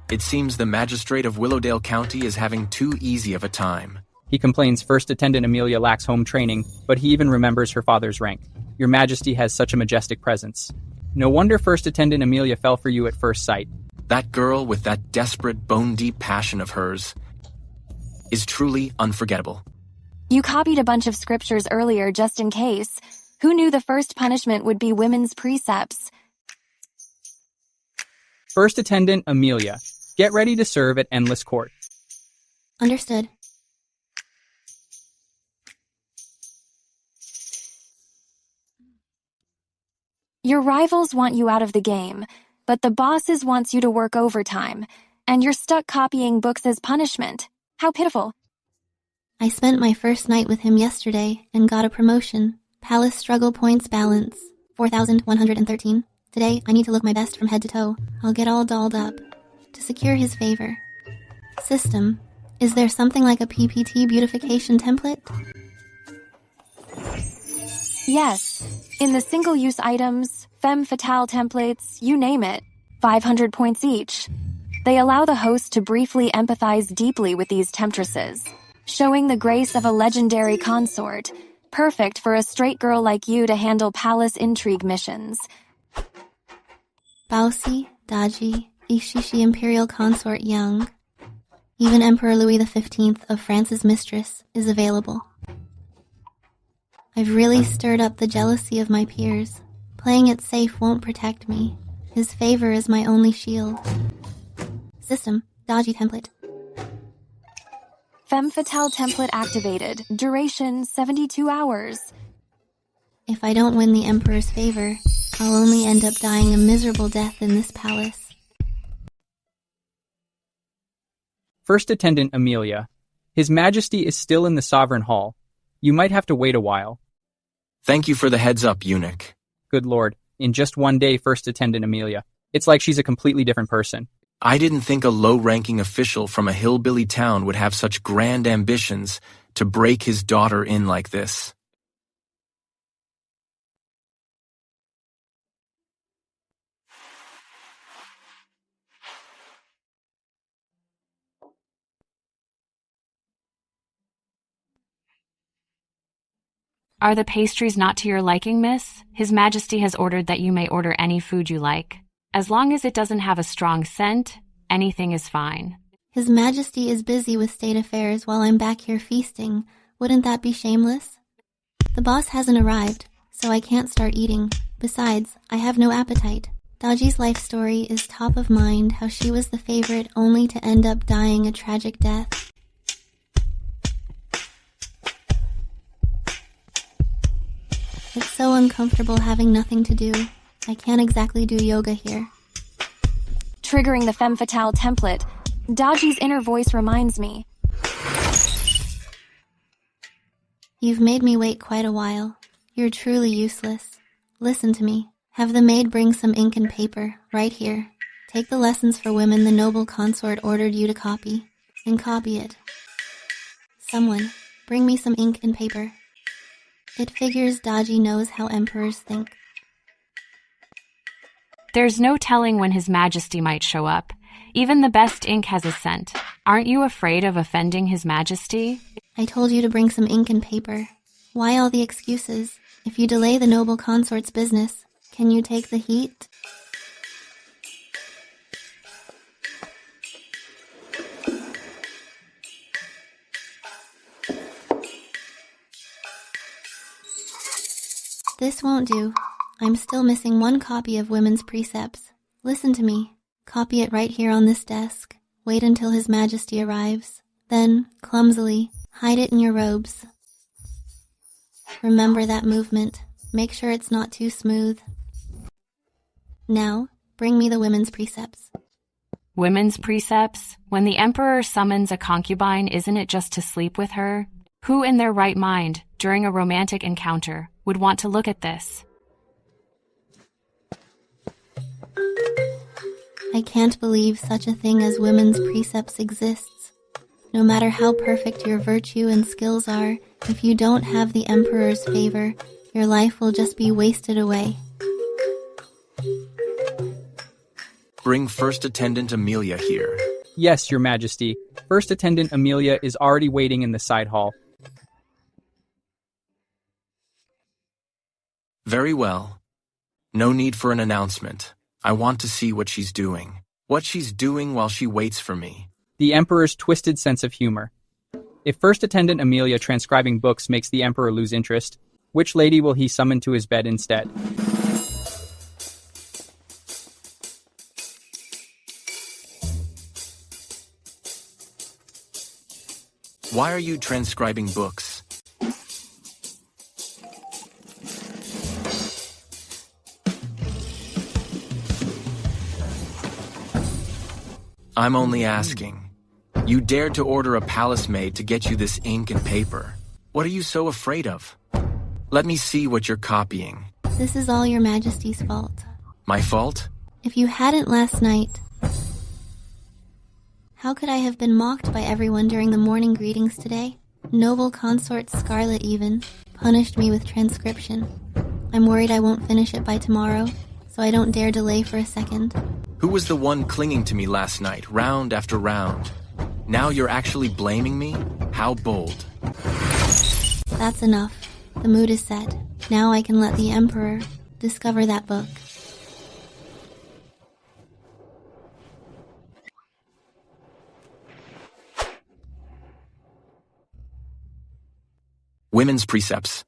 It seems the Magistrate of Willowdale County is having too easy of a time. He complains First Attendant Amelia lacks home training, but he even remembers her father's rank. Your Majesty has such a majestic presence. No wonder First Attendant Amelia fell for you at first sight. That girl with that desperate, bone-deep passion of hers is truly unforgettable. You copied a bunch of scriptures earlier just in case. Who knew the first punishment would be women's precepts? First Attendant Amelia, get ready to serve at Endless Court. Understood. Your rivals want you out of the game, but the bosses wants you to work overtime, and you're stuck copying books as punishment. How pitiful. I spent my first night with him yesterday and got a promotion. Palace struggle points balance, 4,113. Today, I need to look my best from head to toe. I'll get all dolled up to secure his favor. System, is there something like a PPT beautification template? Yes. In the single-use items, femme fatale templates, you name it, 500 points each. They allow the host to briefly empathize deeply with these temptresses, showing the grace of a legendary consort, perfect for a straight girl like you to handle palace intrigue missions. Bausi, Daji, Ishishi Imperial Consort Young. Even Emperor Louis XV of France's mistress is available. I've really stirred up the jealousy of my peers. Playing it safe won't protect me. His favor is my only shield. System, Daji template. Femme fatale template activated. Duration 72 hours. If I don't win the Emperor's favor, I'll only end up dying a miserable death in this palace. First Attendant Amelia, His Majesty is still in the Sovereign Hall. You might have to wait a while. Thank you for the heads up, eunuch. Good lord, in just one day, First Attendant Amelia. It's like she's a completely different person. I didn't think a low-ranking official from a hillbilly town would have such grand ambitions to break his daughter in like this. Are the pastries not to your liking, miss? His Majesty has ordered that you may order any food you like. As long as it doesn't have a strong scent, anything is fine. His Majesty is busy with state affairs while I'm back here feasting. Wouldn't that be shameless? The boss hasn't arrived, so I can't start eating. Besides, I have no appetite. Daji's life story is top of mind, how she was the favorite only to end up dying a tragic death. It's so uncomfortable having nothing to do. I can't exactly do yoga here. Triggering the femme fatale template, Daji's inner voice reminds me. You've made me wait quite a while. You're truly useless. Listen to me. Have the maid bring some ink and paper, right here. Take the lessons for women the noble consort ordered you to copy, and copy it. Someone, bring me some ink and paper. It figures Daji knows how emperors think. There's no telling when His Majesty might show up. Even the best ink has a scent. Aren't you afraid of offending His Majesty? I told you to bring some ink and paper. Why all the excuses? If you delay the noble consort's business, can you take the heat? This won't do. I'm still missing one copy of Women's Precepts. Listen to me. Copy it right here on this desk. Wait until His Majesty arrives. Then, clumsily, hide it in your robes. Remember that movement. Make sure it's not too smooth. Now, bring me the women's precepts. Women's precepts? When the emperor summons a concubine, isn't it just to sleep with her? Who in their right mind, during a romantic encounter, would want to look at this? I can't believe such a thing as women's precepts exists. No matter how perfect your virtue and skills are, if you don't have the emperor's favor, your life will just be wasted away. Bring First Attendant Amelia here. Yes, Your Majesty. First Attendant Amelia is already waiting in the side hall. Very well. No need for an announcement. I want to see what she's doing. What she's doing while she waits for me. The Emperor's twisted sense of humor. If First Attendant Amelia transcribing books makes the Emperor lose interest, which lady will he summon to his bed instead? Why are you transcribing books? I'm only asking. You dared to order a palace maid to get you this ink and paper. What are you so afraid of? Let me see what you're copying. This is all Your Majesty's fault. My fault? If you hadn't last night, how could I have been mocked by everyone during the morning greetings today? Noble consort Scarlet even punished me with transcription. I'm worried I won't finish it by tomorrow, so I don't dare delay for a second. Who was the one clinging to me last night, round after round? Now you're actually blaming me? How bold. That's enough. The mood is set. Now I can let the Emperor discover that book. Women's precepts.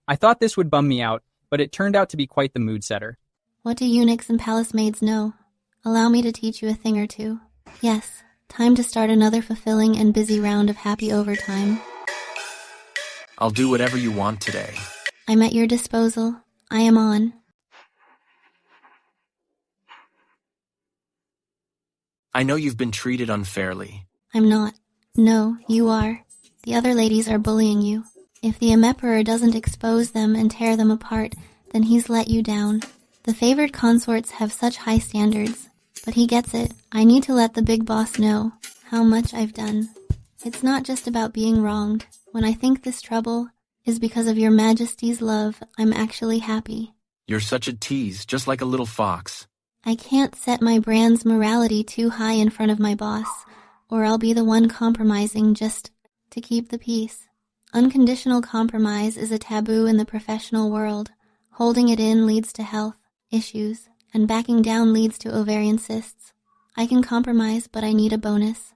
I thought this would bum me out, but it turned out to be quite the mood setter. What do eunuchs and palace maids know? Allow me to teach you a thing or two. Yes, time to start another fulfilling and busy round of happy overtime. I'll do whatever you want today. I'm at your disposal. I am on. I know you've been treated unfairly. I'm not. No, you are. The other ladies are bullying you. If the Emperor doesn't expose them and tear them apart, then he's let you down. The favored consorts have such high standards. But he gets it. I need to let the big boss know how much I've done. It's not just about being wronged. When I think this trouble is because of Your Majesty's love, I'm actually happy. You're such a tease, just like a little fox. I can't set my brand's morality too high in front of my boss, or I'll be the one compromising just to keep the peace. Unconditional compromise is a taboo in the professional world. Holding it in leads to health issues, and backing down leads to ovarian cysts. I can compromise, but I need a bonus.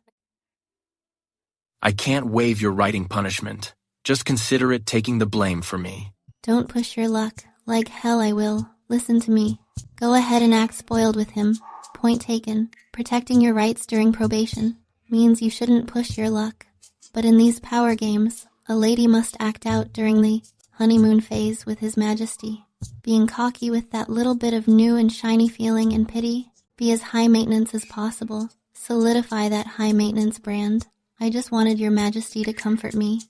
I can't waive your writing punishment. Just consider it taking the blame for me. Don't push your luck. Like hell I will. Listen to me. Go ahead and act spoiled with him. Point taken. Protecting your rights during probation means you shouldn't push your luck. But in these power games, a lady must act out during the honeymoon phase with His Majesty. Being cocky with that little bit of new and shiny feeling and pity. Be as high maintenance as possible. Solidify that high maintenance brand. I just wanted Your Majesty to comfort me.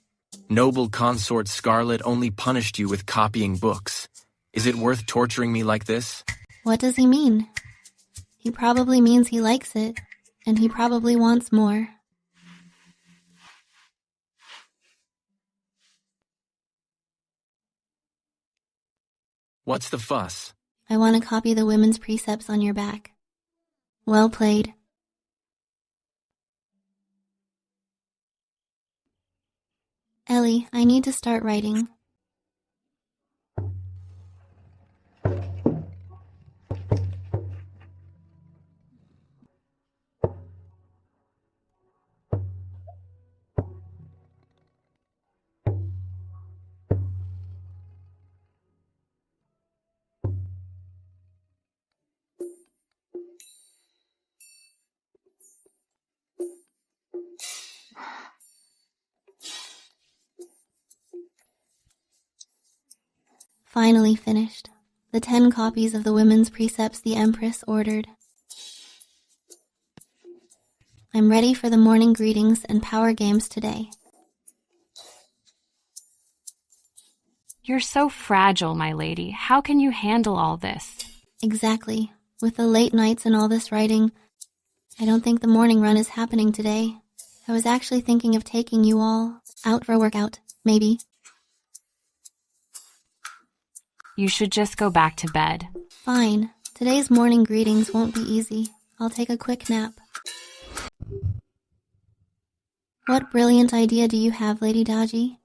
Noble consort Scarlet only punished you with copying books. Is it worth torturing me like this? What does he mean? He probably means he likes it, and he probably wants more. What's the fuss? I want to copy the women's precepts on your back. Well played. Ellie, I need to start writing. Finally finished. The 10 copies of the women's precepts the Empress ordered. I'm ready for the morning greetings and power games today. You're so fragile, my lady. How can you handle all this? Exactly. With the late nights and all this writing, I don't think the morning run is happening today. I was actually thinking of taking you all out for a workout, maybe. You should just go back to bed. Fine. Today's morning greetings won't be easy. I'll take a quick nap. What brilliant idea do you have, Lady Daji?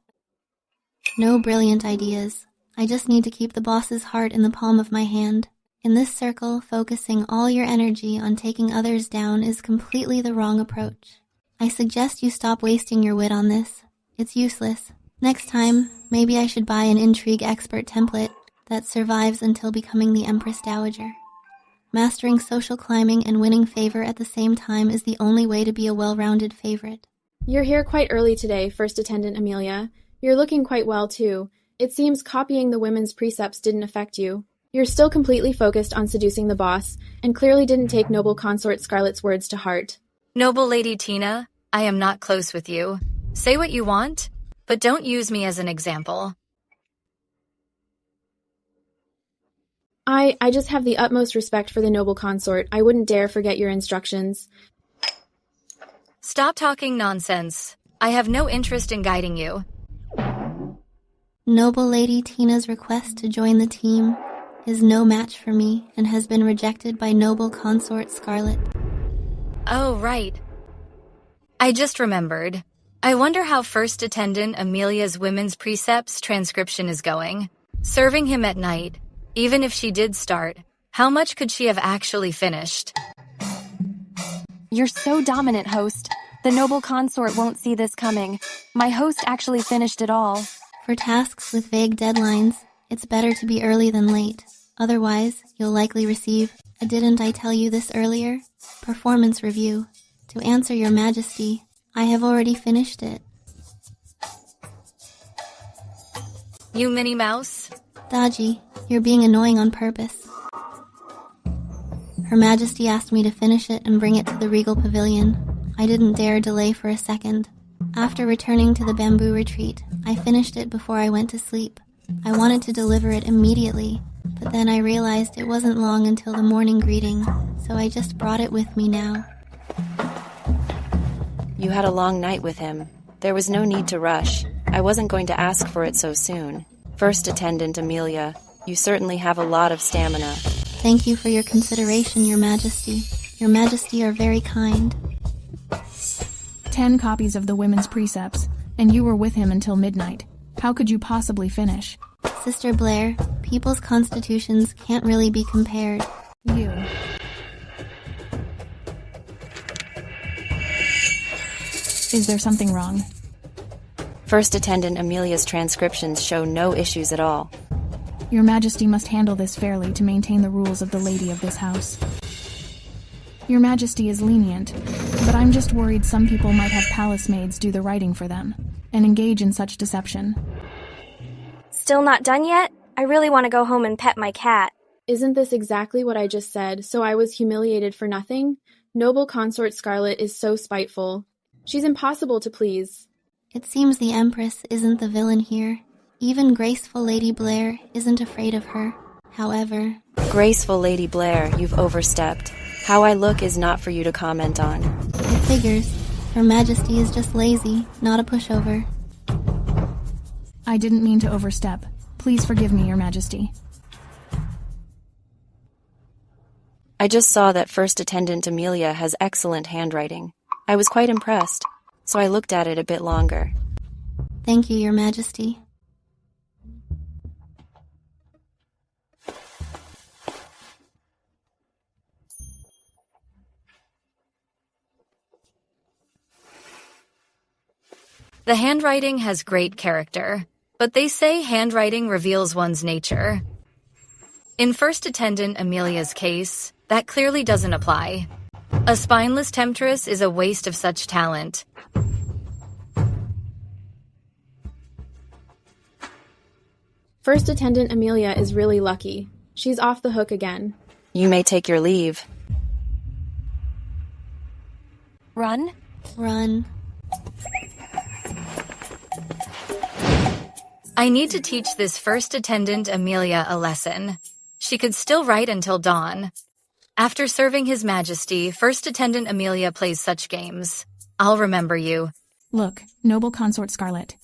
No brilliant ideas. I just need to keep the boss's heart in the palm of my hand. In this circle, focusing all your energy on taking others down is completely the wrong approach. I suggest you stop wasting your wit on this. It's useless. Next time, maybe I should buy an intrigue expert template that survives until becoming the Empress Dowager. Mastering social climbing and winning favor at the same time is the only way to be a well-rounded favorite. You're here quite early today, First Attendant Amelia. You're looking quite well, too. It seems copying the women's precepts didn't affect you. You're still completely focused on seducing the boss, and clearly didn't take Noble Consort Scarlet's words to heart. Noble Lady Tina, I am not close with you. Say what you want, but don't use me as an example. I just have the utmost respect for the Noble Consort. I wouldn't dare forget your instructions. Stop talking nonsense. I have no interest in guiding you. Noble Lady Tina's request to join the team is no match for me and has been rejected by Noble Consort Scarlet. Oh, right. I just remembered. I wonder how First Attendant Amelia's women's precepts transcription is going. Serving him at night, even if she did start, how much could she have actually finished? You're so dominant, host. The noble consort won't see this coming. My host actually finished it all. For tasks with vague deadlines, it's better to be early than late. Otherwise, you'll likely receive a "didn't I tell you this earlier?" performance review. To answer your majesty, I have already finished it. You Minnie Mouse? Daji, you're being annoying on purpose. Her Majesty asked me to finish it and bring it to the Regal Pavilion. I didn't dare delay for a second. After returning to the bamboo retreat, I finished it before I went to sleep. I wanted to deliver it immediately, but then I realized it wasn't long until the morning greeting, so I just brought it with me now. You had a long night with him. There was no need to rush. I wasn't going to ask for it so soon. First Attendant Amelia, you certainly have a lot of stamina. Thank you for your consideration, Your Majesty. Your Majesty are very kind. 10 copies of the women's precepts, and you were with him until midnight. How could you possibly finish? Sister Blair, people's constitutions can't really be compared. You. Is there something wrong? First Attendant Amelia's transcriptions show no issues at all. Your Majesty must handle this fairly to maintain the rules of the lady of this house. Your Majesty is lenient, but I'm just worried some people might have palace maids do the writing for them, and engage in such deception. Still not done yet? I really want to go home and pet my cat. Isn't this exactly what I just said, so I was humiliated for nothing? Noble Consort Scarlet is so spiteful. She's impossible to please. It seems the Empress isn't the villain here. Even graceful Lady Blair isn't afraid of her. However... Graceful Lady Blair, you've overstepped. How I look is not for you to comment on. It figures. Her Majesty is just lazy, not a pushover. I didn't mean to overstep. Please forgive me, Your Majesty. I just saw that First Attendant Amelia has excellent handwriting. I was quite impressed, so I looked at it a bit longer. Thank you, Your Majesty. The handwriting has great character, but they say handwriting reveals one's nature. In First Attendant Amelia's case, that clearly doesn't apply. A spineless temptress is a waste of such talent. First Attendant Amelia is really lucky. She's off the hook again. You may take your leave. Run? Run. I need to teach this first attendant Amelia a lesson. She could still write until dawn. After serving His Majesty, First Attendant Amelia plays such games. I'll remember you. Look, noble consort Scarlet.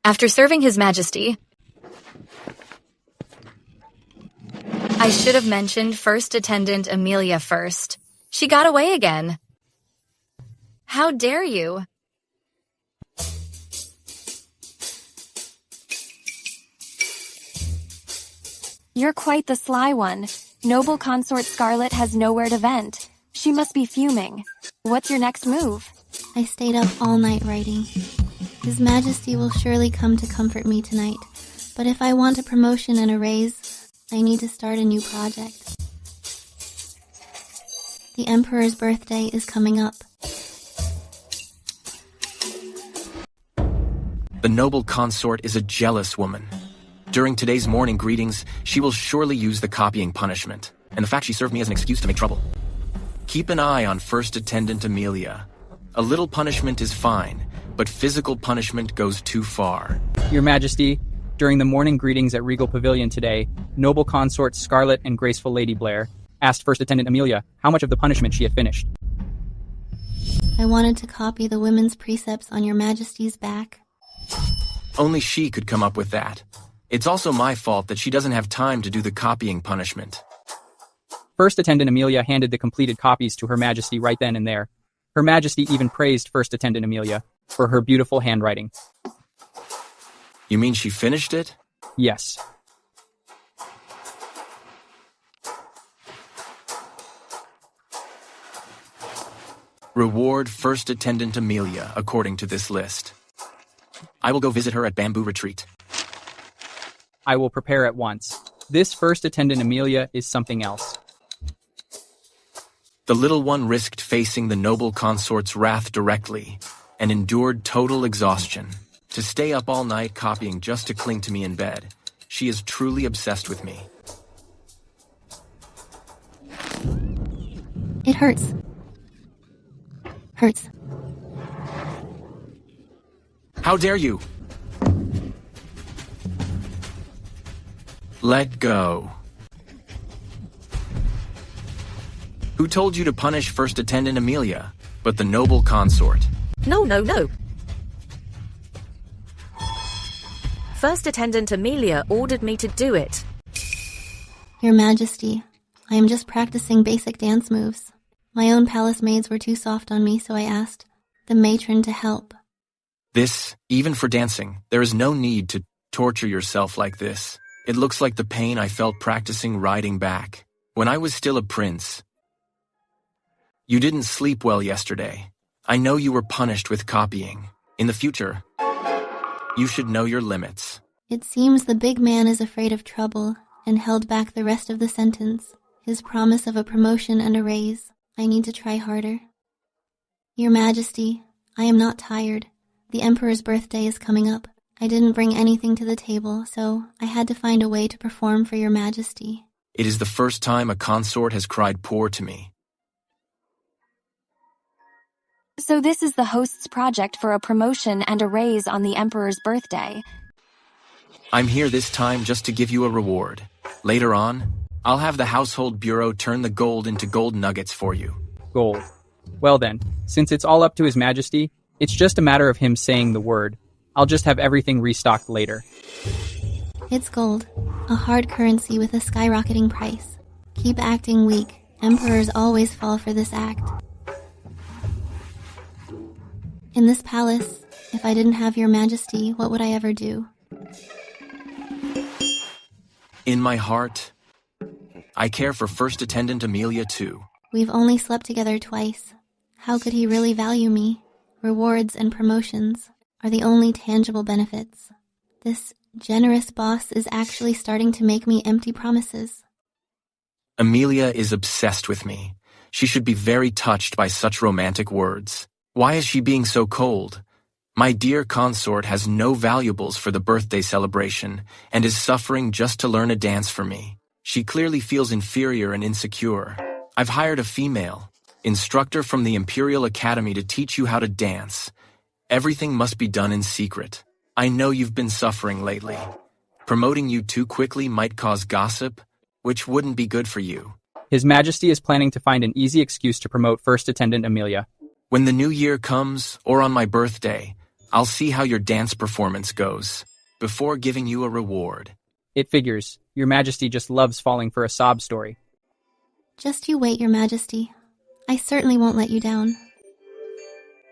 After serving His Majesty, I should have mentioned First Attendant Amelia first. She got away again. How dare you? You're quite the sly one. Noble consort Scarlet has nowhere to vent. She must be fuming. What's your next move? I stayed up all night writing. His Majesty will surely come to comfort me tonight, but if I want a promotion and a raise, I need to start a new project. The Emperor's birthday is coming up. The noble consort is a jealous woman. During today's morning greetings, she will surely use the copying punishment, and the fact she served me as an excuse to make trouble. Keep an eye on First Attendant Amelia. A little punishment is fine, but physical punishment goes too far. Your Majesty, during the morning greetings at Regal Pavilion today, noble consort Scarlet and graceful Lady Blair asked First Attendant Amelia how much of the punishment she had finished. I wanted to copy the women's precepts on Your Majesty's back. Only she could come up with that. It's also my fault that she doesn't have time to do the copying punishment. First Attendant Amelia handed the completed copies to Her Majesty right then and there. Her Majesty even praised First Attendant Amelia for her beautiful handwriting. You mean she finished it? Yes. Reward First Attendant Amelia according to this list. I will go visit her at Bamboo Retreat. I will prepare at once. This First Attendant Amelia is something else. The little one risked facing the noble consort's wrath directly and endured total exhaustion. To stay up all night copying just to cling to me in bed. She is truly obsessed with me. It hurts. Hurts. How dare you? Let go. Who told you to punish First Attendant Amelia, but the noble consort? No, no, no. First Attendant Amelia ordered me to do it. Your Majesty, I am just practicing basic dance moves. My own palace maids were too soft on me, so I asked the matron to help. This, even for dancing, there is no need to torture yourself like this. It looks like the pain I felt practicing riding back when I was still a prince. You didn't sleep well yesterday. I know you were punished with copying. In the future, you should know your limits. It seems the big man is afraid of trouble and held back the rest of the sentence. His promise of a promotion and a raise. I need to try harder. Your Majesty, I am not tired. The Emperor's birthday is coming up. I didn't bring anything to the table, so I had to find a way to perform for Your Majesty. It is the first time a consort has cried poor to me. So this is the host's project for a promotion and a raise on the Emperor's birthday. I'm here this time just to give you a reward. Later on, I'll have the household bureau turn the gold into gold nuggets for you. Gold. Well then, since it's all up to His Majesty, it's just a matter of him saying the word. I'll just have everything restocked later. It's gold, a hard currency with a skyrocketing price. Keep acting weak. Emperors always fall for this act. In this palace, if I didn't have Your Majesty, what would I ever do? In my heart, I care for First Attendant Amelia too. We've only slept together twice. How could he really value me? Rewards and promotions are the only tangible benefits. This generous boss is actually starting to make me empty promises. Amelia is obsessed with me. She should be very touched by such romantic words. Why is she being so cold? My dear consort has no valuables for the birthday celebration and is suffering just to learn a dance for me. She clearly feels inferior and insecure. I've hired a female instructor from the Imperial Academy to teach you how to dance. Everything must be done in secret. I know you've been suffering lately. Promoting you too quickly might cause gossip, which wouldn't be good for you. His Majesty is planning to find an easy excuse to promote First Attendant Amelia. When the new year comes, or on my birthday, I'll see how your dance performance goes, before giving you a reward. It figures. Your Majesty just loves falling for a sob story. Just you wait, Your Majesty. I certainly won't let you down.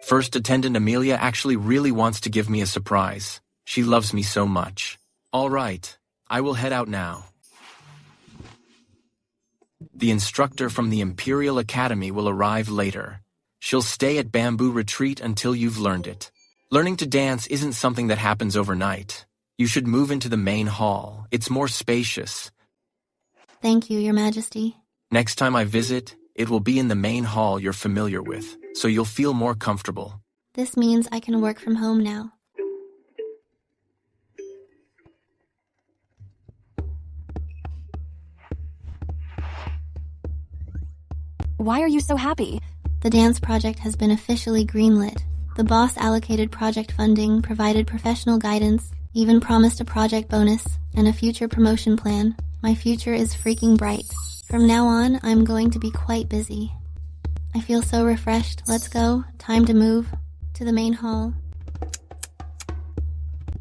First Attendant Amelia actually really wants to give me a surprise. She loves me so much. All right, I will head out now. The instructor from the Imperial Academy will arrive later. She'll stay at Bamboo Retreat until you've learned it. Learning to dance isn't something that happens overnight. You should move into the main hall. It's more spacious. Thank you, Your Majesty. Next time I visit, it will be in the main hall you're familiar with, so you'll feel more comfortable. This means I can work from home now. Why are you so happy? The dance project has been officially greenlit. The boss allocated project funding, provided professional guidance, even promised a project bonus, and a future promotion plan. My future is freaking bright. From now on, I'm going to be quite busy. I feel so refreshed. Let's go. Time to move to the main hall.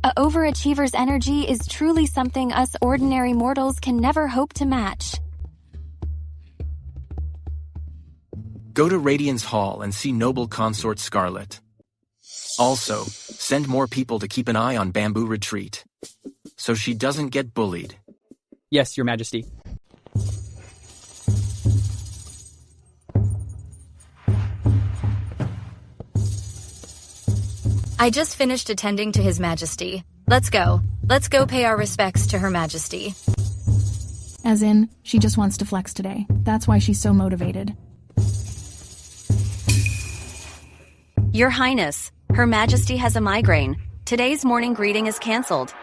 A overachiever's energy is truly something us ordinary mortals can never hope to match. Go to Radiance Hall and see Noble Consort Scarlet. Also, send more people to keep an eye on Bamboo Retreat, so she doesn't get bullied. Yes, Your Majesty. I just finished attending to His Majesty. Let's go. Let's go pay our respects to Her Majesty. As in, she just wants to flex today. That's why she's so motivated. Your Highness, Her Majesty has a migraine. Today's morning greeting is cancelled.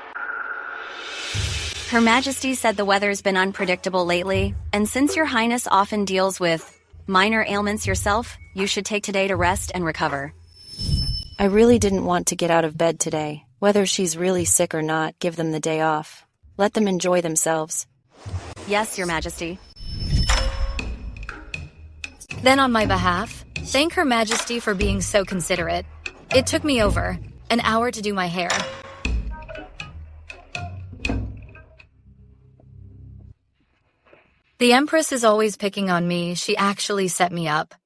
Her Majesty said the weather's been unpredictable lately, and since Your Highness often deals with minor ailments yourself, you should take today to rest and recover. I really didn't want to get out of bed today. Whether she's really sick or not, give them the day off. Let them enjoy themselves. Yes, Your Majesty. Then on my behalf, thank Her Majesty for being so considerate. It took me over an hour to do my hair. The Empress is always picking on me. She actually set me up.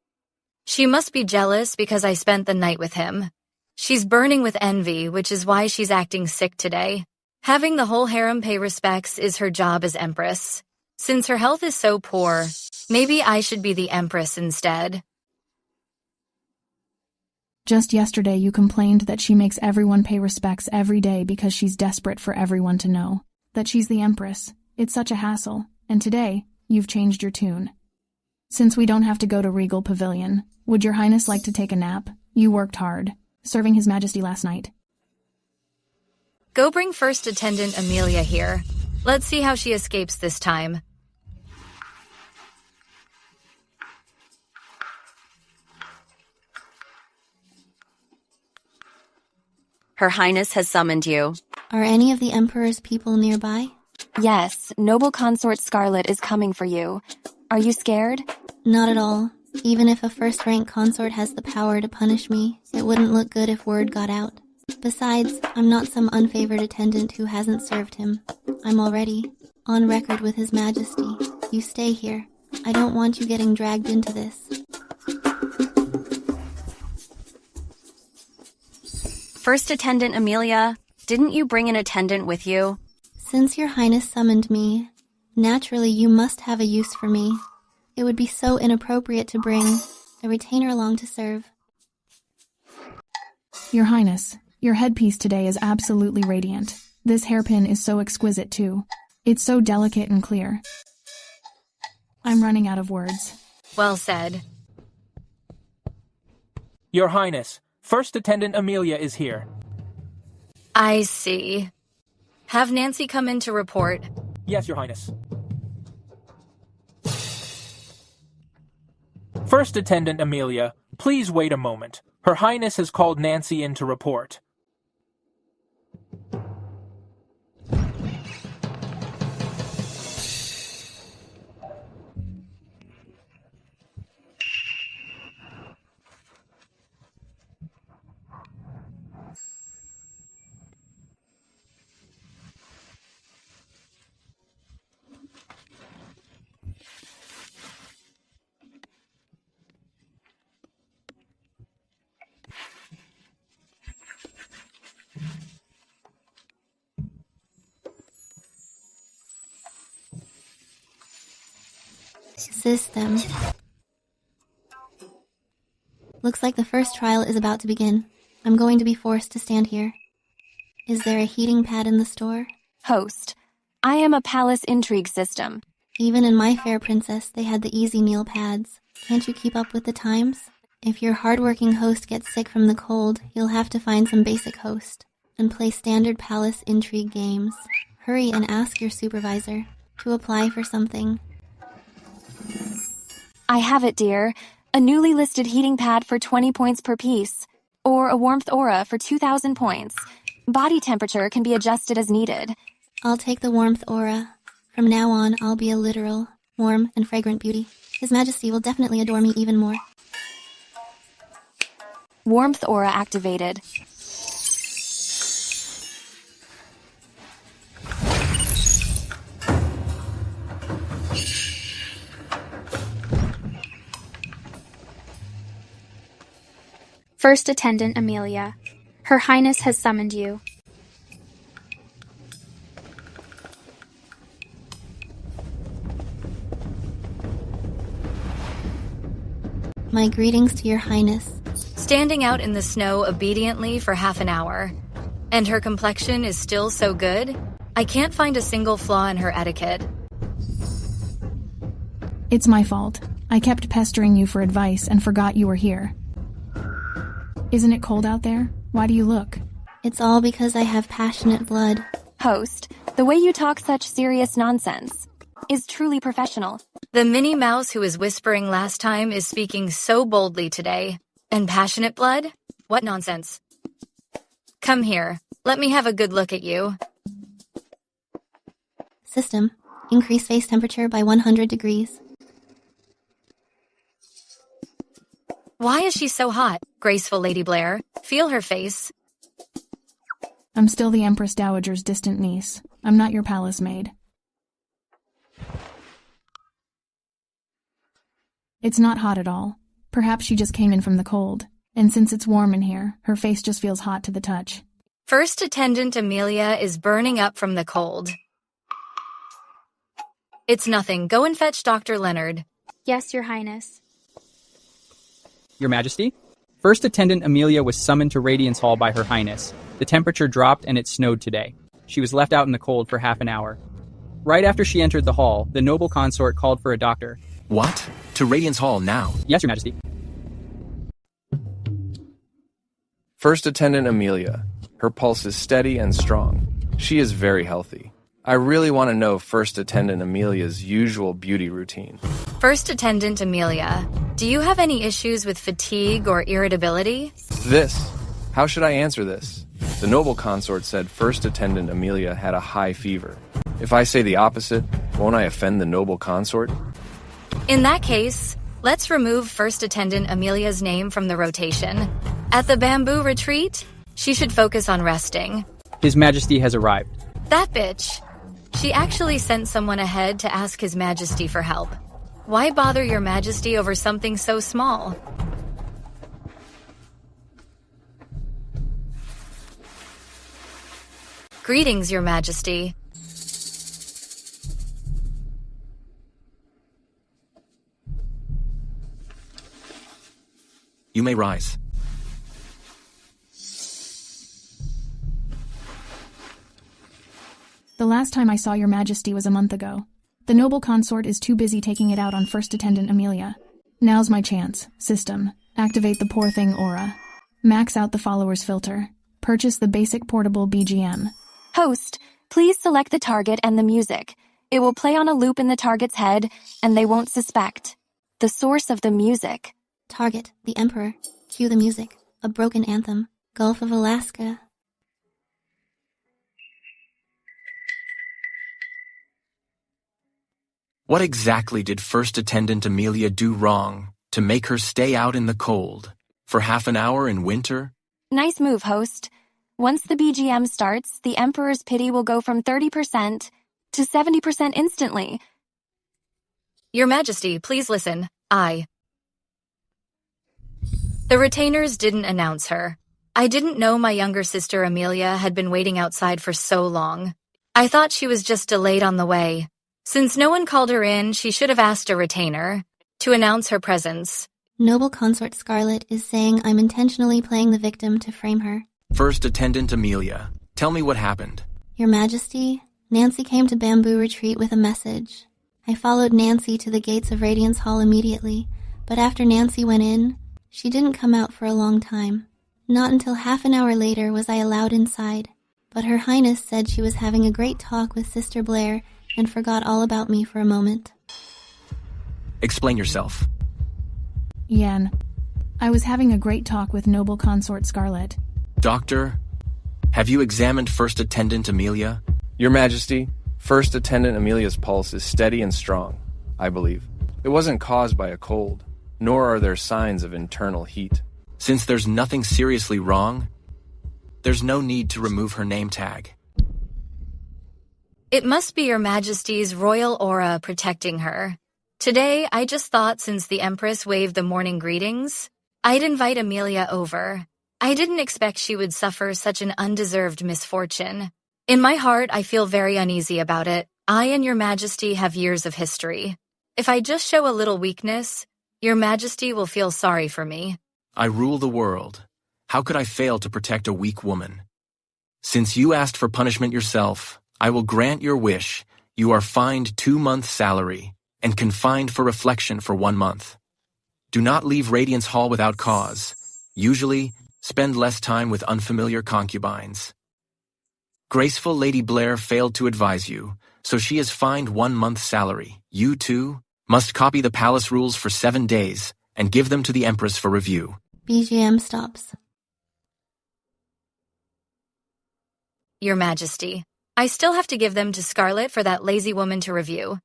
She must be jealous because I spent the night with him. She's burning with envy, which is why she's acting sick today. Having the whole harem pay respects is her job as Empress. Since her health is so poor, maybe I should be the Empress instead. Just yesterday you complained that she makes everyone pay respects every day because she's desperate for everyone to know that she's the Empress. It's such a hassle. And today, you've changed your tune. Since we don't have to go to Regal Pavilion, would Your Highness like to take a nap? You worked hard, serving His Majesty last night. Go bring First Attendant Amelia here. Let's see how she escapes this time. Her Highness has summoned you. Are any of the Emperor's people nearby? Yes, Noble Consort Scarlet is coming for you. Are you scared? Not at all. Even if a first-rank consort has the power to punish me, it wouldn't look good if word got out. Besides, I'm not some unfavored attendant who hasn't served him. I'm already on record with His Majesty. You stay here. I don't want you getting dragged into this. First Attendant Amelia, didn't you bring an attendant with you? Since Your Highness summoned me, naturally you must have a use for me. It would be so inappropriate to bring a retainer along to serve. Your Highness, your headpiece today is absolutely radiant. This hairpin is so exquisite too. It's so delicate and clear. I'm running out of words. Well said. Your Highness, First Attendant Amelia is here. I see. Have Nancy come in to report. Yes, Your Highness. First Attendant Amelia, please wait a moment. Her Highness has called Nancy in to report. System. Looks like the first trial is about to begin. I'm going to be forced to stand here. Is there a heating pad in the store? Host. I am a palace intrigue system. Even in My Fair Princess, they had the easy kneel pads. Can't you keep up with the times? If your hardworking host gets sick from the cold, you'll have to find some basic host and play standard palace intrigue games. Hurry and ask your supervisor to apply for something. I have it, dear. A newly listed heating pad for 20 points per piece. Or a warmth aura for 2,000 points. Body temperature can be adjusted as needed. I'll take the warmth aura. From now on, I'll be a literal, warm, and fragrant beauty. His Majesty will definitely adore me even more. Warmth aura activated. First Attendant Amelia. Her Highness has summoned you. My greetings to your Highness. Standing out in the snow obediently for half an hour. And her complexion is still so good? I can't find a single flaw in her etiquette. It's my fault. I kept pestering you for advice and forgot you were here. Isn't it cold out there? Why do you look? It's all because I have passionate blood. Host, the way you talk such serious nonsense is truly professional. The Minnie Mouse who was whispering last time is speaking so boldly today. And passionate blood? What nonsense. Come here. Let me have a good look at you. System. Increase face temperature by 100 degrees. Why is she so hot? Graceful Lady Blair. Feel her face. I'm still the Empress Dowager's distant niece. I'm not your palace maid. It's not hot at all. Perhaps she just came in from the cold. And since it's warm in here, her face just feels hot to the touch. First Attendant Amelia is burning up from the cold. It's nothing. Go and fetch Dr. Leonard. Yes, Your Highness. Your Majesty? First Attendant Amelia was summoned to Radiance Hall by Her Highness. The temperature dropped and it snowed today. She was left out in the cold for half an hour. Right after she entered the hall, the noble consort called for a doctor. What? To Radiance Hall now? Yes, Your Majesty. First Attendant Amelia. Her pulse is steady and strong. She is very healthy. I really want to know First Attendant Amelia's usual beauty routine. First Attendant Amelia, do you have any issues with fatigue or irritability? This. How should I answer this? The noble consort said First Attendant Amelia had a high fever. If I say the opposite, won't I offend the noble consort? In that case, let's remove First Attendant Amelia's name from the rotation. At the bamboo retreat, she should focus on resting. His Majesty has arrived. That bitch. She actually sent someone ahead to ask His Majesty for help. Why bother Your Majesty over something so small? Greetings, Your Majesty. You may rise. The last time I saw Your Majesty was a month ago. The noble consort is too busy taking it out on First Attendant Amelia. Now's my chance. System. Activate the poor thing aura. Max out the followers filter. Purchase the basic portable BGM. Host, please select the target and the music. It will play on a loop in the target's head, and they won't suspect. The source of the music. Target, the Emperor. Cue the music. A broken anthem. Gulf of Alaska. What exactly did First Attendant Amelia do wrong to make her stay out in the cold for half an hour in winter? Nice move, host. Once the BGM starts, the Emperor's pity will go from 30% to 70% instantly. Your Majesty, please listen. The retainers didn't announce her. I didn't know my younger sister Amelia had been waiting outside for so long. I thought she was just delayed on the way. Since no one called her in, she should have asked a retainer to announce her presence. Noble Consort Scarlet is saying I'm intentionally playing the victim to frame her. First Attendant Amelia, tell me what happened. Your Majesty, Nancy came to Bamboo Retreat with a message. I followed Nancy to the gates of Radiance Hall immediately, but after Nancy went in, she didn't come out for a long time. Not until half an hour later was I allowed inside, but Her Highness said she was having a great talk with Sister Blair and forgot all about me for a moment. Explain yourself. Yen, I was having a great talk with Noble Consort Scarlet. Doctor, have you examined First Attendant Amelia? Your Majesty, First Attendant Amelia's pulse is steady and strong, I believe. It wasn't caused by a cold, nor are there signs of internal heat. Since there's nothing seriously wrong, there's no need to remove her name tag. It must be Your Majesty's royal aura protecting her. Today, I just thought since the Empress waved the morning greetings, I'd invite Amelia over. I didn't expect she would suffer such an undeserved misfortune. In my heart, I feel very uneasy about it. I and Your Majesty have years of history. If I just show a little weakness, Your Majesty will feel sorry for me. I rule the world. How could I fail to protect a weak woman? Since you asked for punishment yourself, I will grant your wish. You are fined 2 months' salary and confined for reflection for 1 month. Do not leave Radiance Hall without cause. Usually, spend less time with unfamiliar concubines. Graceful Lady Blair failed to advise you, so she is fined 1 month's salary. You, too, must copy the palace rules for 7 days and give them to the Empress for review. BGM stops. Your Majesty, I still have to give them to Scarlet for that lazy woman to review.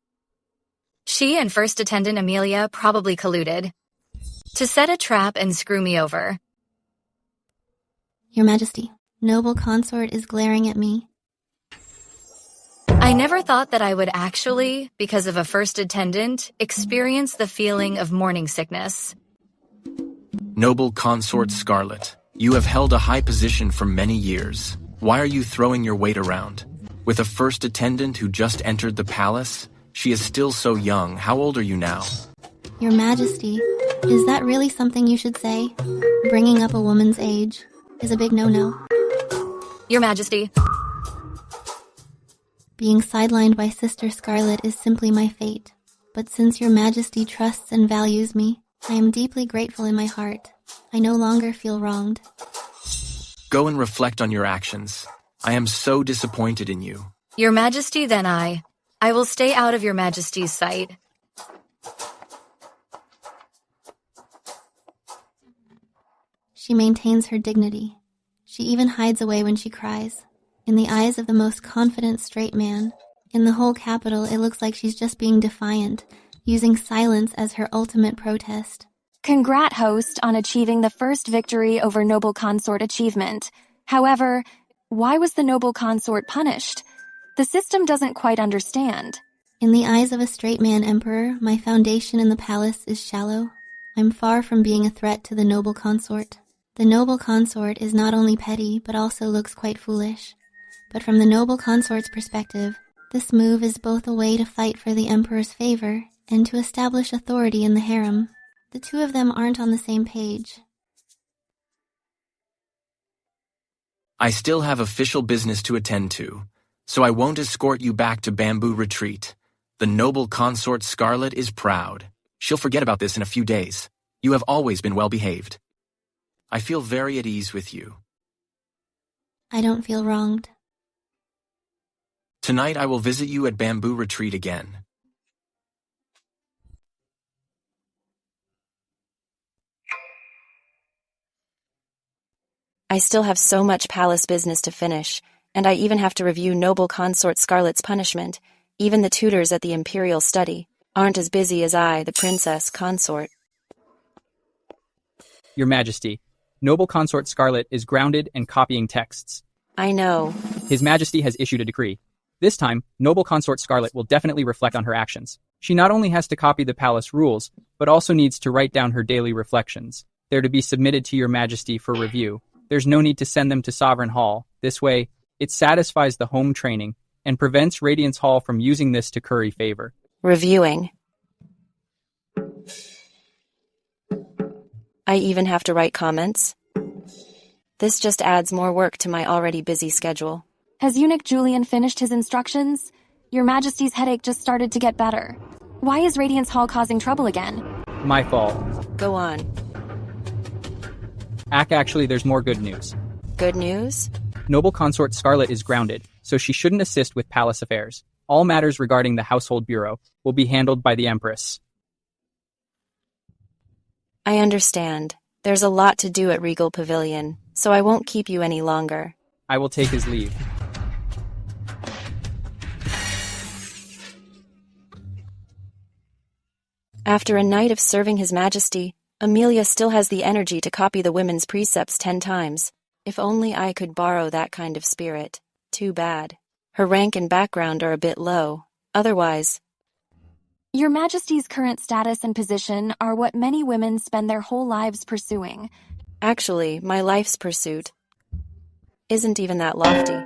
She and First Attendant Amelia probably colluded to set a trap and screw me over. Your Majesty, Noble Consort is glaring at me. I never thought that I would actually, because of a First Attendant, experience the feeling of morning sickness. Noble Consort Scarlet, you have held a high position for many years. Why are you throwing your weight around? With a First Attendant who just entered the palace? She is still so young. How old are you now? Your Majesty, is that really something you should say? Bringing up a woman's age is a big no-no. Your Majesty. Being sidelined by Sister Scarlet is simply my fate. But since Your Majesty trusts and values me, I am deeply grateful in my heart. I no longer feel wronged. Go and reflect on your actions. I am so disappointed in you. Your Majesty, then I will stay out of Your Majesty's sight. She maintains her dignity. She even hides away when she cries. In the eyes of the most confident straight man, in the whole capital, it looks like she's just being defiant, using silence as her ultimate protest. Congrat, host, on achieving the first victory over Noble Consort achievement. However, why was the Noble Consort punished? The system doesn't quite understand. In the eyes of a straight man emperor, my foundation in the palace is shallow. I'm far from being a threat to the Noble Consort. The Noble Consort is not only petty, but also looks quite foolish. But from the Noble Consort's perspective, this move is both a way to fight for the Emperor's favor and to establish authority in the harem. The two of them aren't on the same page. I still have official business to attend to, so I won't escort you back to Bamboo Retreat. The Noble Consort Scarlet is proud. She'll forget about this in a few days. You have always been well behaved. I feel very at ease with you. I don't feel wronged. Tonight I will visit you at Bamboo Retreat again. I still have so much palace business to finish, and I even have to review noble consort Scarlet's punishment. Even the tutors at the imperial study aren't as busy as I, the princess consort. Your Majesty, noble consort Scarlet is grounded and copying texts. I know. His Majesty has issued a decree. This time, noble consort Scarlet will definitely reflect on her actions. She not only has to copy the palace rules, but also needs to write down her daily reflections. They're to be submitted to your Majesty for review. There's no need to send them to Sovereign Hall. This way, it satisfies the home training and prevents Radiance Hall from using this to curry favor. Reviewing. I even have to write comments. This just adds more work to my already busy schedule. Has Eunuch Julian finished his instructions? Your Majesty's headache just started to get better. Why is Radiance Hall causing trouble again? My fault. Go on. Actually, there's more good news. Good news? Noble consort Scarlet is grounded, so she shouldn't assist with palace affairs. All matters regarding the household bureau will be handled by the Empress. I understand. There's a lot to do at Regal Pavilion, so I won't keep you any longer. I will take his leave. After a night of serving His Majesty, Amelia still has the energy to copy the women's precepts 10 times. If only I could borrow that kind of spirit. Too bad. Her rank and background are a bit low. Otherwise... Your Majesty's current status and position are what many women spend their whole lives pursuing. Actually, my life's pursuit isn't even that lofty.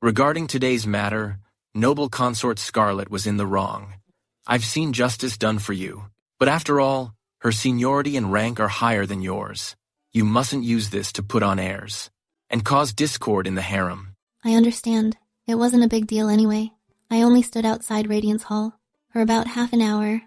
Regarding today's matter, noble consort Scarlet was in the wrong. I've seen justice done for you, but after all, her seniority and rank are higher than yours. You mustn't use this to put on airs and cause discord in the harem. I understand. It wasn't a big deal anyway. I only stood outside Radiance Hall for about half an hour.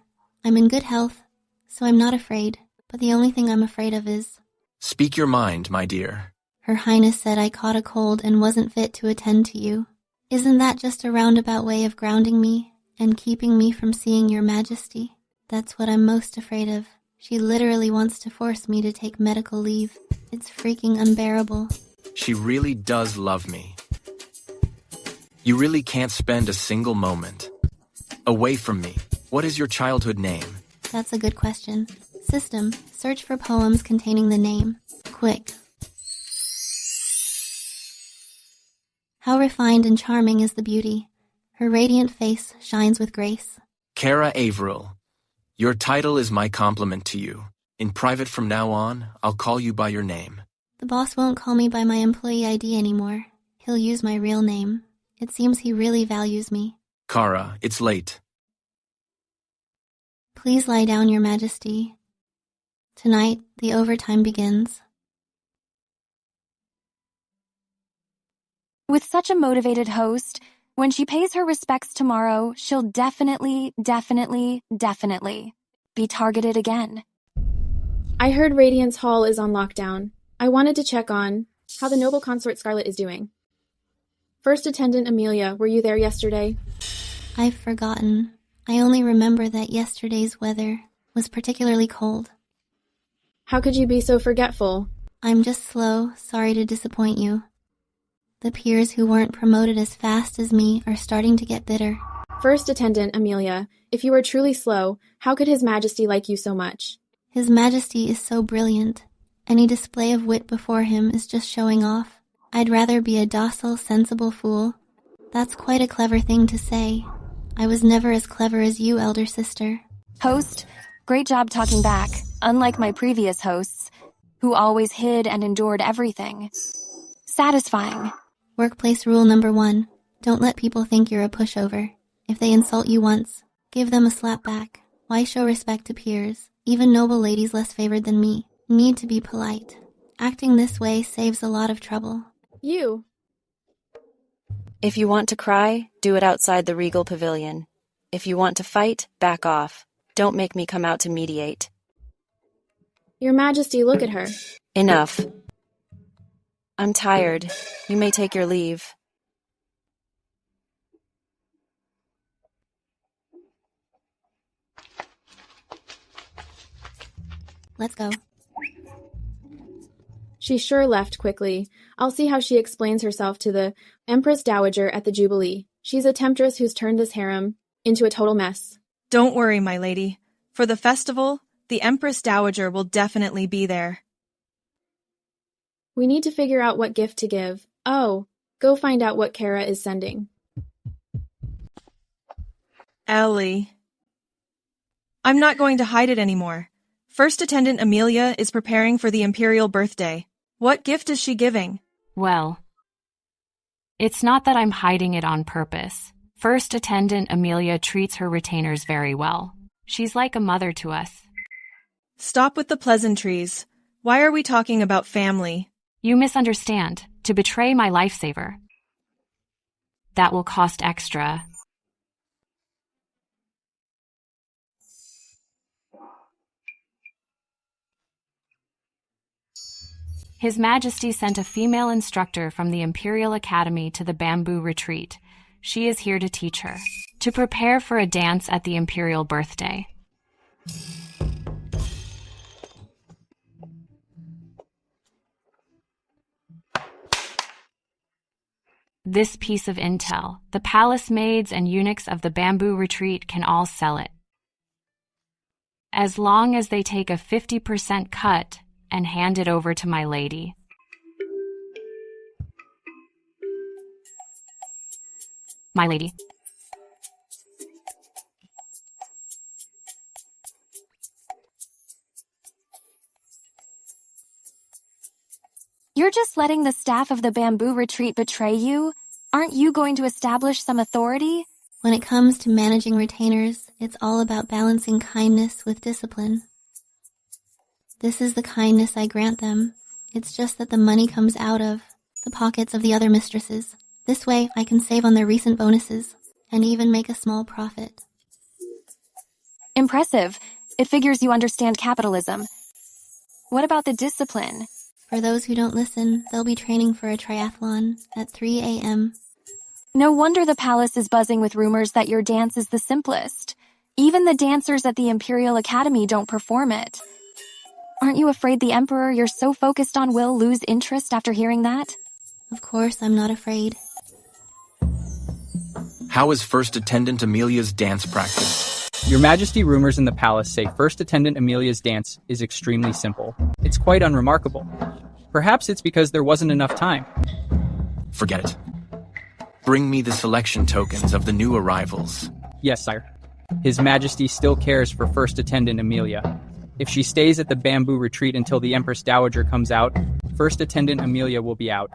I'm in good health, so I'm not afraid, but the only thing I'm afraid of is... Speak your mind, my dear. Her Highness said I caught a cold and wasn't fit to attend to you. Isn't that just a roundabout way of grounding me and keeping me from seeing your Majesty? That's what I'm most afraid of. She literally wants to force me to take medical leave. It's freaking unbearable. She really does love me. You really can't spend a single moment away from me. What is your childhood name? That's a good question. System, search for poems containing the name. Quick. How refined and charming is the beauty. Her radiant face shines with grace. Kara Averill. Your title is my compliment to you. In private from now on, I'll call you by your name. The boss won't call me by my employee ID anymore. He'll use my real name. It seems he really values me. Kara, it's late. Please lie down, Your Majesty. Tonight, the overtime begins. With such a motivated host, when she pays her respects tomorrow, she'll definitely be targeted again. I heard Radiance Hall is on lockdown. I wanted to check on how the noble consort Scarlet is doing. First Attendant Amelia, were you there yesterday? I've forgotten. I only remember that yesterday's weather was particularly cold. How could you be so forgetful? I'm just slow, sorry to disappoint you. The peers who weren't promoted as fast as me are starting to get bitter. First Attendant Amelia, if you are truly slow, how could His Majesty like you so much? His Majesty is so brilliant. Any display of wit before him is just showing off. I'd rather be a docile, sensible fool. That's quite a clever thing to say. I was never as clever as you, elder sister. Host, great job talking back, unlike my previous hosts, who always hid and endured everything. Satisfying. Workplace rule number 1. Don't let people think you're a pushover. If they insult you once, give them a slap back. Why show respect to peers? Even noble ladies less favored than me need to be polite. Acting this way saves a lot of trouble. You. If you want to cry, do it outside the Regal Pavilion. If you want to fight, back off. Don't make me come out to mediate. Your Majesty, look at her. Enough. I'm tired. You may take your leave. Let's go. She sure left quickly. I'll see how she explains herself to the Empress Dowager at the Jubilee. She's a temptress who's turned this harem into a total mess. Don't worry, my lady. For the festival, the Empress Dowager will definitely be there. We need to figure out what gift to give. Oh, go find out what Kara is sending. Ellie. I'm not going to hide it anymore. First Attendant Amelia is preparing for the Imperial birthday. What gift is she giving? Well, it's not that I'm hiding it on purpose. First Attendant Amelia treats her retainers very well. She's like a mother to us. Stop with the pleasantries. Why are we talking about family? You misunderstand. To betray my lifesaver. That will cost extra. His Majesty sent a female instructor from the Imperial Academy to the Bamboo Retreat. She is here to teach her, to prepare for a dance at the Imperial birthday. This piece of intel, the palace maids and eunuchs of the Bamboo Retreat can all sell it. As long as they take a 50% cut and hand it over to my lady. My lady. You're just letting the staff of the Bamboo Retreat betray you? Aren't you going to establish some authority? When it comes to managing retainers, it's all about balancing kindness with discipline. This is the kindness I grant them. It's just that the money comes out of the pockets of the other mistresses. This way, I can save on their recent bonuses and even make a small profit. Impressive. It figures you understand capitalism. What about the discipline? For those who don't listen, they'll be training for a triathlon at 3 a.m. No wonder the palace is buzzing with rumors that your dance is the simplest. Even the dancers at the Imperial Academy don't perform it. Aren't you afraid the Emperor you're so focused on will lose interest after hearing that? Of course, I'm not afraid. How is First Attendant Amelia's dance practice? Your Majesty, rumors in the palace say First Attendant Amelia's dance is extremely simple. It's quite unremarkable. Perhaps it's because there wasn't enough time. Forget it. Bring me the selection tokens of the new arrivals. Yes, sire. His Majesty still cares for First Attendant Amelia. If she stays at the Bamboo Retreat until the Empress Dowager comes out, First Attendant Amelia will be out.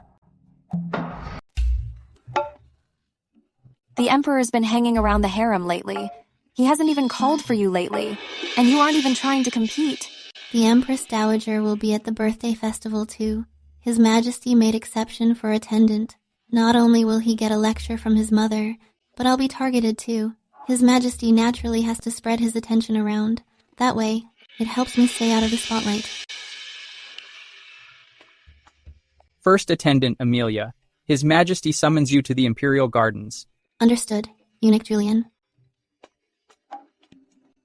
The Emperor's been hanging around the harem lately. He hasn't even called for you lately, and you aren't even trying to compete. The Empress Dowager will be at the birthday festival too. His Majesty made exception for attendant. Not only will he get a lecture from his mother, but I'll be targeted too. His Majesty naturally has to spread his attention around. That way, it helps me stay out of the spotlight. First Attendant Amelia, His Majesty summons you to the Imperial Gardens. Understood, Eunuch Julian.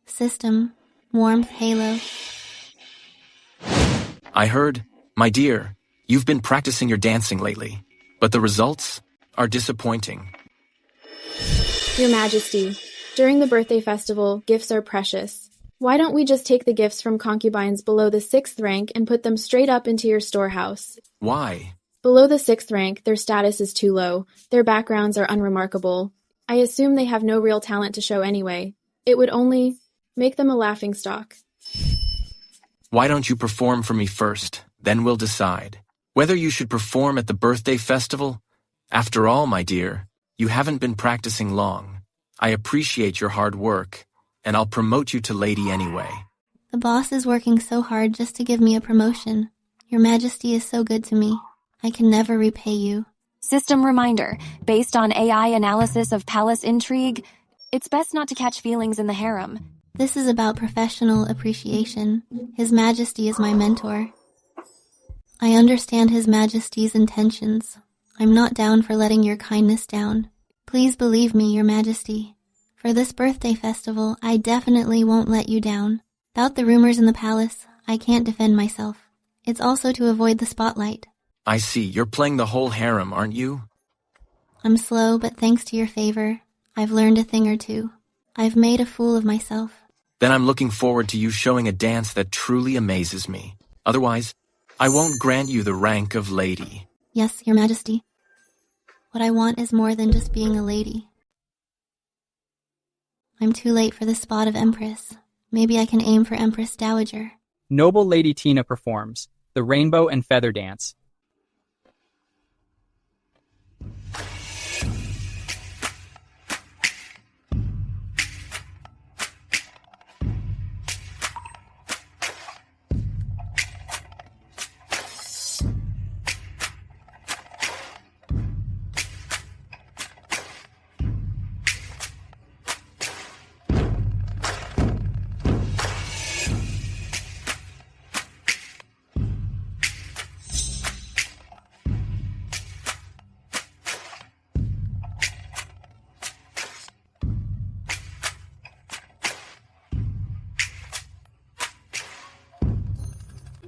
System, warmth halo. I heard, my dear, you've been practicing your dancing lately, but the results are disappointing. Your Majesty, during the birthday festival, gifts are precious. Why don't we just take the gifts from concubines below the 6th rank and put them straight up into your storehouse? Why? Below the 6th rank, their status is too low. Their backgrounds are unremarkable. I assume they have no real talent to show anyway. It would only make them a laughingstock. Why don't you perform for me first? Then we'll decide whether you should perform at the birthday festival. After all, my dear, you haven't been practicing long. I appreciate your hard work, and I'll promote you to lady anyway. The boss is working so hard just to give me a promotion. Your Majesty is so good to me. I can never repay you. System reminder, based on AI analysis of palace intrigue, it's best not to catch feelings in the harem. This is about professional appreciation. His Majesty is my mentor. I understand His Majesty's intentions. I'm not down for letting your kindness down. Please believe me, Your Majesty. For this birthday festival, I definitely won't let you down. About the rumors in the palace, I can't defend myself. It's also to avoid the spotlight. I see, you're playing the whole harem, aren't you? I'm slow, but thanks to your favor, I've learned a thing or two. I've made a fool of myself. Then I'm looking forward to you showing a dance that truly amazes me. Otherwise, I won't grant you the rank of lady. Yes, Your Majesty. What I want is more than just being a lady. I'm too late for the spot of Empress. Maybe I can aim for Empress Dowager. Noble Lady Tina performs the Rainbow and Feather Dance.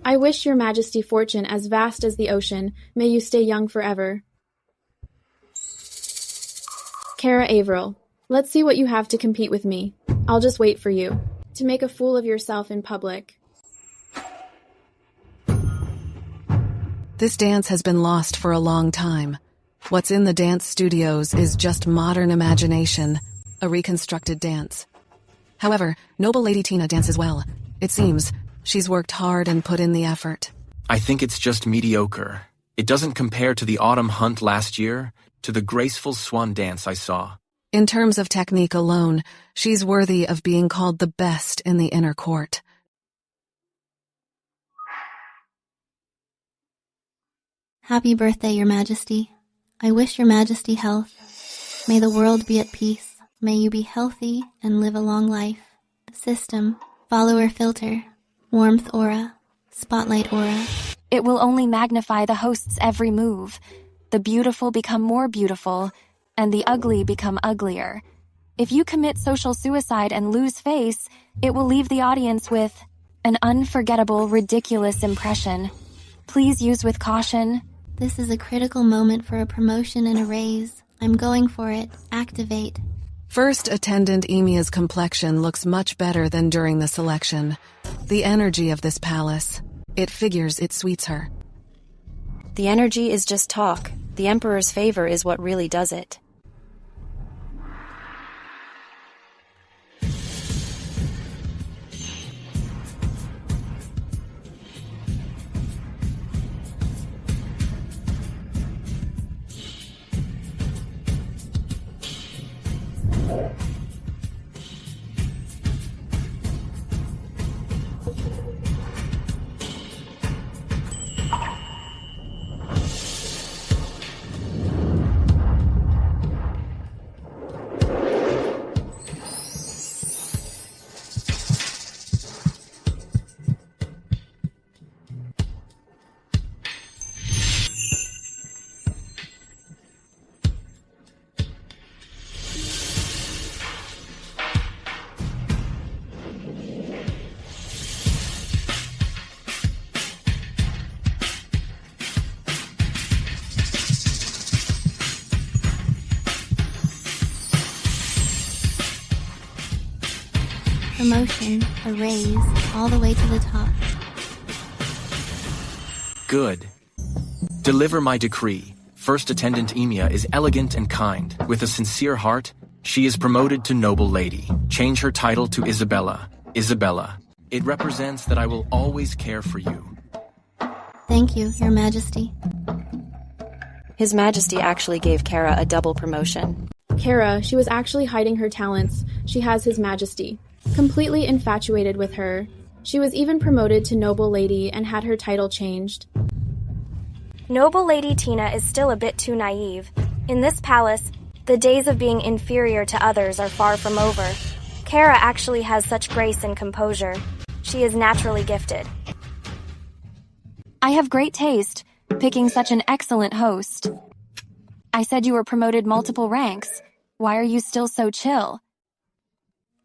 I wish Your Majesty fortune as vast as the ocean. May you stay young forever. Kara Averill, let's see what you have to compete with me. I'll just wait for you. To make a fool of yourself in public. This dance has been lost for a long time. What's in the dance studios is just modern imagination, a reconstructed dance. However, Noble Lady Tina dances well. It seems she's worked hard and put in the effort. I think it's just mediocre. It doesn't compare to the autumn hunt last year, to the graceful swan dance I saw. In terms of technique alone, she's worthy of being called the best in the inner court. Happy birthday, Your Majesty. I wish Your Majesty health. May the world be at peace. May you be healthy and live a long life. System, follower filter, warmth aura, spotlight aura. It will only magnify the host's every move. The beautiful become more beautiful, and the ugly become uglier. If you commit social suicide and lose face, it will leave the audience with an unforgettable, ridiculous impression. Please use with caution. This is a critical moment for a promotion and a raise. I'm going for it. Activate. First attendant Emia's complexion looks much better than during the selection. The energy of this palace, it figures it suits her. The energy is just talk. The Emperor's favor is what really does it. Promotion, a raise, all the way to the top. Good. Deliver my decree. First attendant Emia is elegant and kind. With a sincere heart, she is promoted to noble lady. Change her title to Isabella. Isabella. It represents that I will always care for you. Thank you, Your Majesty. His Majesty actually gave Kara a double promotion. Kara, she was actually hiding her talents. She has His Majesty. Completely infatuated with her. She was even promoted to Noble Lady and had her title changed. Noble Lady Tina is still a bit too naive. In this palace, the days of being inferior to others are far from over. Kara actually has such grace and composure. She is naturally gifted. I have great taste, picking such an excellent host. I said you were promoted multiple ranks. Why are you still so chill?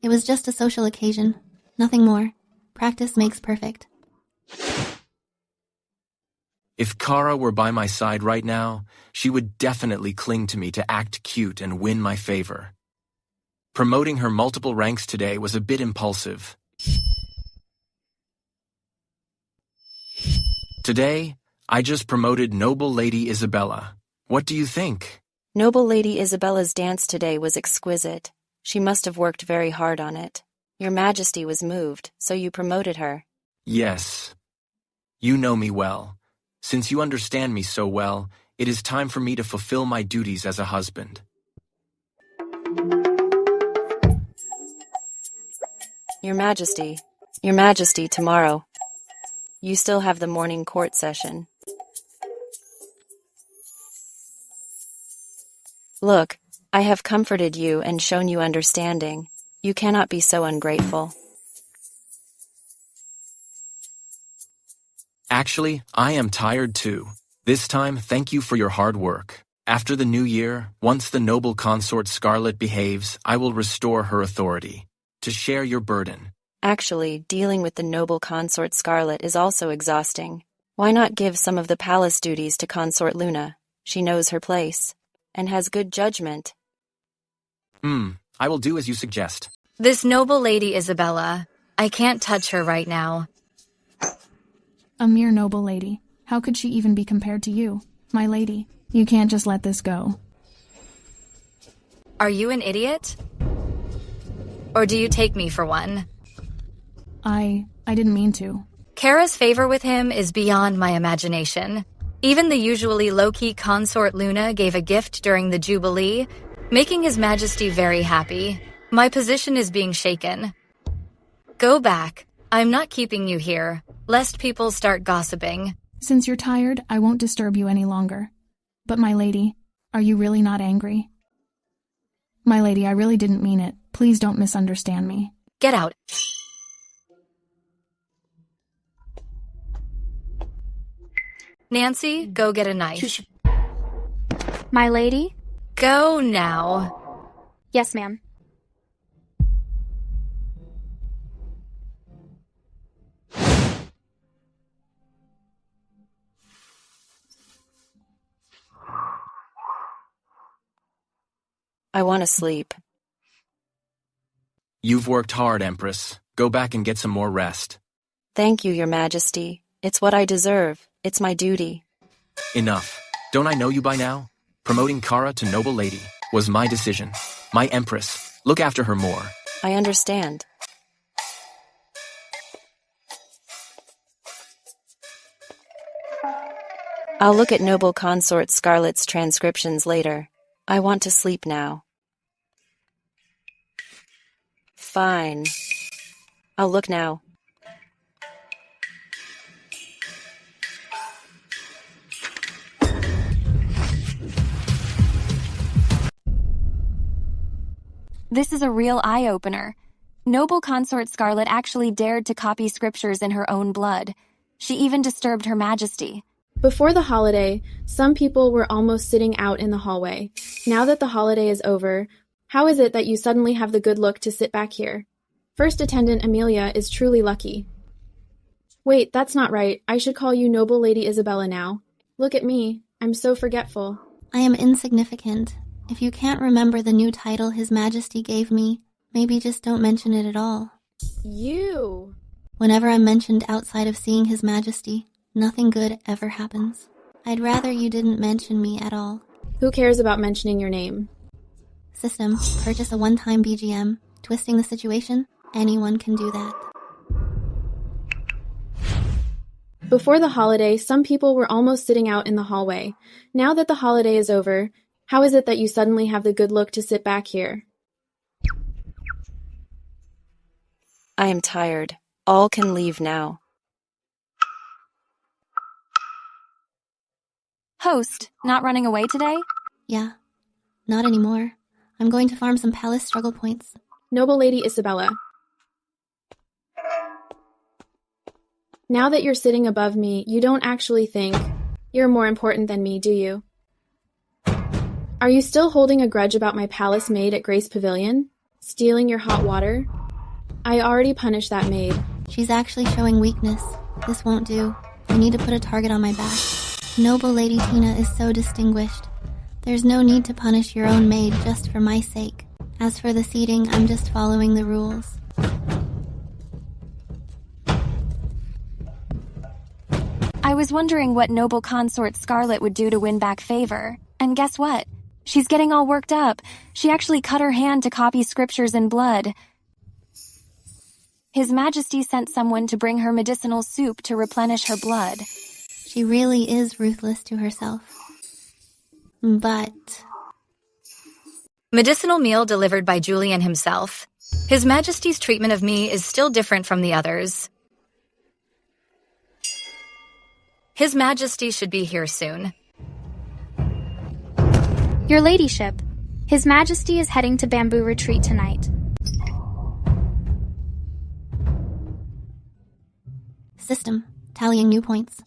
It was just a social occasion. Nothing more. Practice makes perfect. If Kara were by my side right now, she would definitely cling to me to act cute and win my favor. Promoting her multiple ranks today was a bit impulsive. Today, I just promoted Noble Lady Isabella. What do you think? Noble Lady Isabella's dance today was exquisite. She must have worked very hard on it. Your Majesty was moved, so you promoted her. Yes. You know me well. Since you understand me so well, it is time for me to fulfill my duties as a husband. Your Majesty, tomorrow. You still have the morning court session. Look, I have comforted you and shown you understanding. You cannot be so ungrateful. Actually, I am tired too. This time, thank you for your hard work. After the new year, once the noble consort Scarlet behaves, I will restore her authority. To share your burden. Actually, dealing with the noble consort Scarlet is also exhausting. Why not give some of the palace duties to Consort Luna? She knows her place and has good judgment. I will do as you suggest. This noble lady Isabella, I can't touch her right now. A mere noble lady. How could she even be compared to you? My lady, you can't just let this go. Are you an idiot? Or do you take me for one? I didn't mean to. Kara's favor with him is beyond my imagination. Even the usually low-key consort Luna gave a gift during the Jubilee, making His Majesty very happy. My position is being shaken. Go back. I'm not keeping you here, lest people start gossiping. Since you're tired, I won't disturb you any longer. But my lady, are you really not angry? My lady, I really didn't mean it. Please don't misunderstand me. Get out. Nancy, go get a knife. My lady? Go now. Yes, ma'am. I want to sleep. You've worked hard, Empress. Go back and get some more rest. Thank you, Your Majesty. It's what I deserve. It's my duty. Enough. Don't I know you by now? Promoting Kara to Noble Lady was my decision. My Empress. Look after her more. I understand. I'll look at Noble Consort Scarlet's transcriptions later. I want to sleep now. Fine. I'll look now. This is a real eye-opener. Noble Consort Scarlet actually dared to copy scriptures in her own blood. She even disturbed Her Majesty. Before the holiday, some people were almost sitting out in the hallway. Now that the holiday is over, how is it that you suddenly have the good look to sit back here? First Attendant Amelia is truly lucky. Wait, that's not right. I should call you Noble Lady Isabella now. Look at me. I'm so forgetful. I am insignificant. If you can't remember the new title His Majesty gave me, maybe just don't mention it at all. You! Whenever I'm mentioned outside of seeing His Majesty, nothing good ever happens. I'd rather you didn't mention me at all. Who cares about mentioning your name? System, purchase a one-time BGM. Twisting the situation, anyone can do that. Before the holiday, some people were almost sitting out in the hallway. Now that the holiday is over, how is it that you suddenly have the good look to sit back here? I am tired. All can leave now. Host, not running away today? Yeah, not anymore. I'm going to farm some palace struggle points. Noble Lady Isabella. Now that you're sitting above me, you don't actually think you're more important than me, do you? Are you still holding a grudge about my palace maid at Grace Pavilion? Stealing your hot water? I already punished that maid. She's actually showing weakness. This won't do. I need to put a target on my back. Noble Lady Tina is so distinguished. There's no need to punish your own maid just for my sake. As for the seating, I'm just following the rules. I was wondering what noble consort Scarlet would do to win back favor. And guess what? She's getting all worked up. She actually cut her hand to copy scriptures in blood. His Majesty sent someone to bring her medicinal soup to replenish her blood. She really is ruthless to herself. But... Medicinal meal delivered by Julian himself. His Majesty's treatment of me is still different from the others. His Majesty should be here soon. Your Ladyship, His Majesty is heading to Bamboo Retreat tonight. System. Tallying new points.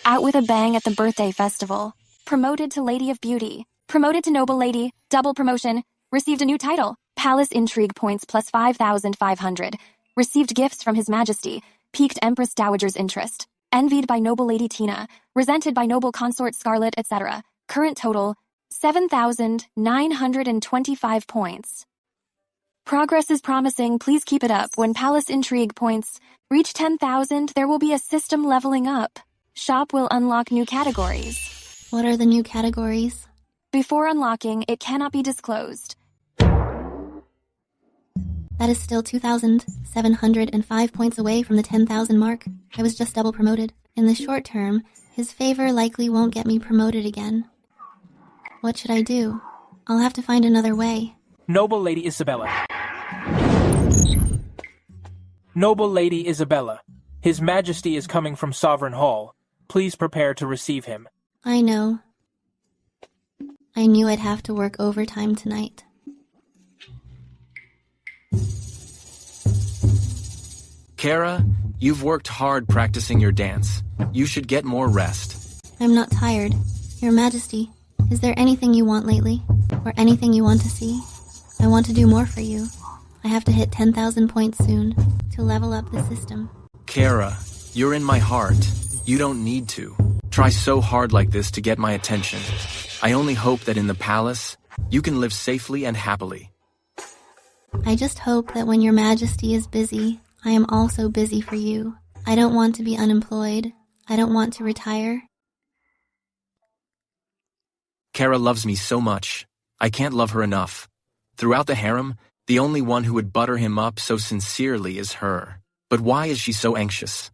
Out with a bang at the birthday festival. Promoted to Lady of Beauty. Promoted to Noble Lady. Double promotion. Received a new title. Palace Intrigue points plus 5,500. Received gifts from His Majesty. Piqued Empress Dowager's interest. Envied by Noble Lady Tina. Resented by Noble Consort Scarlet, etc. Current total, 7,925 points. Progress is promising. Please keep it up. When Palace Intrigue points reach 10,000, there will be a system leveling up. Shop will unlock new categories. What are the new categories? Before unlocking, it cannot be disclosed. That is still 2,705 points away from the 10,000 mark. I was just double promoted. In the short term, his favor likely won't get me promoted again. What should I do? I'll have to find another way. Noble Lady Isabella. Noble Lady Isabella. His Majesty is coming from Sovereign Hall. Please prepare to receive him. I know. I knew I'd have to work overtime tonight. Kara, you've worked hard practicing your dance. You should get more rest. I'm not tired. Your Majesty, is there anything you want lately? Or anything you want to see? I want to do more for you. I have to hit 10,000 points soon to level up the system. Kara, you're in my heart. You don't need to. Try so hard like this to get my attention. I only hope that in the palace, you can live safely and happily. I just hope that when your Majesty is busy, I am also busy for you. I don't want to be unemployed. I don't want to retire. Kara loves me so much. I can't love her enough. Throughout the harem, the only one who would butter him up so sincerely is her. But why is she so anxious?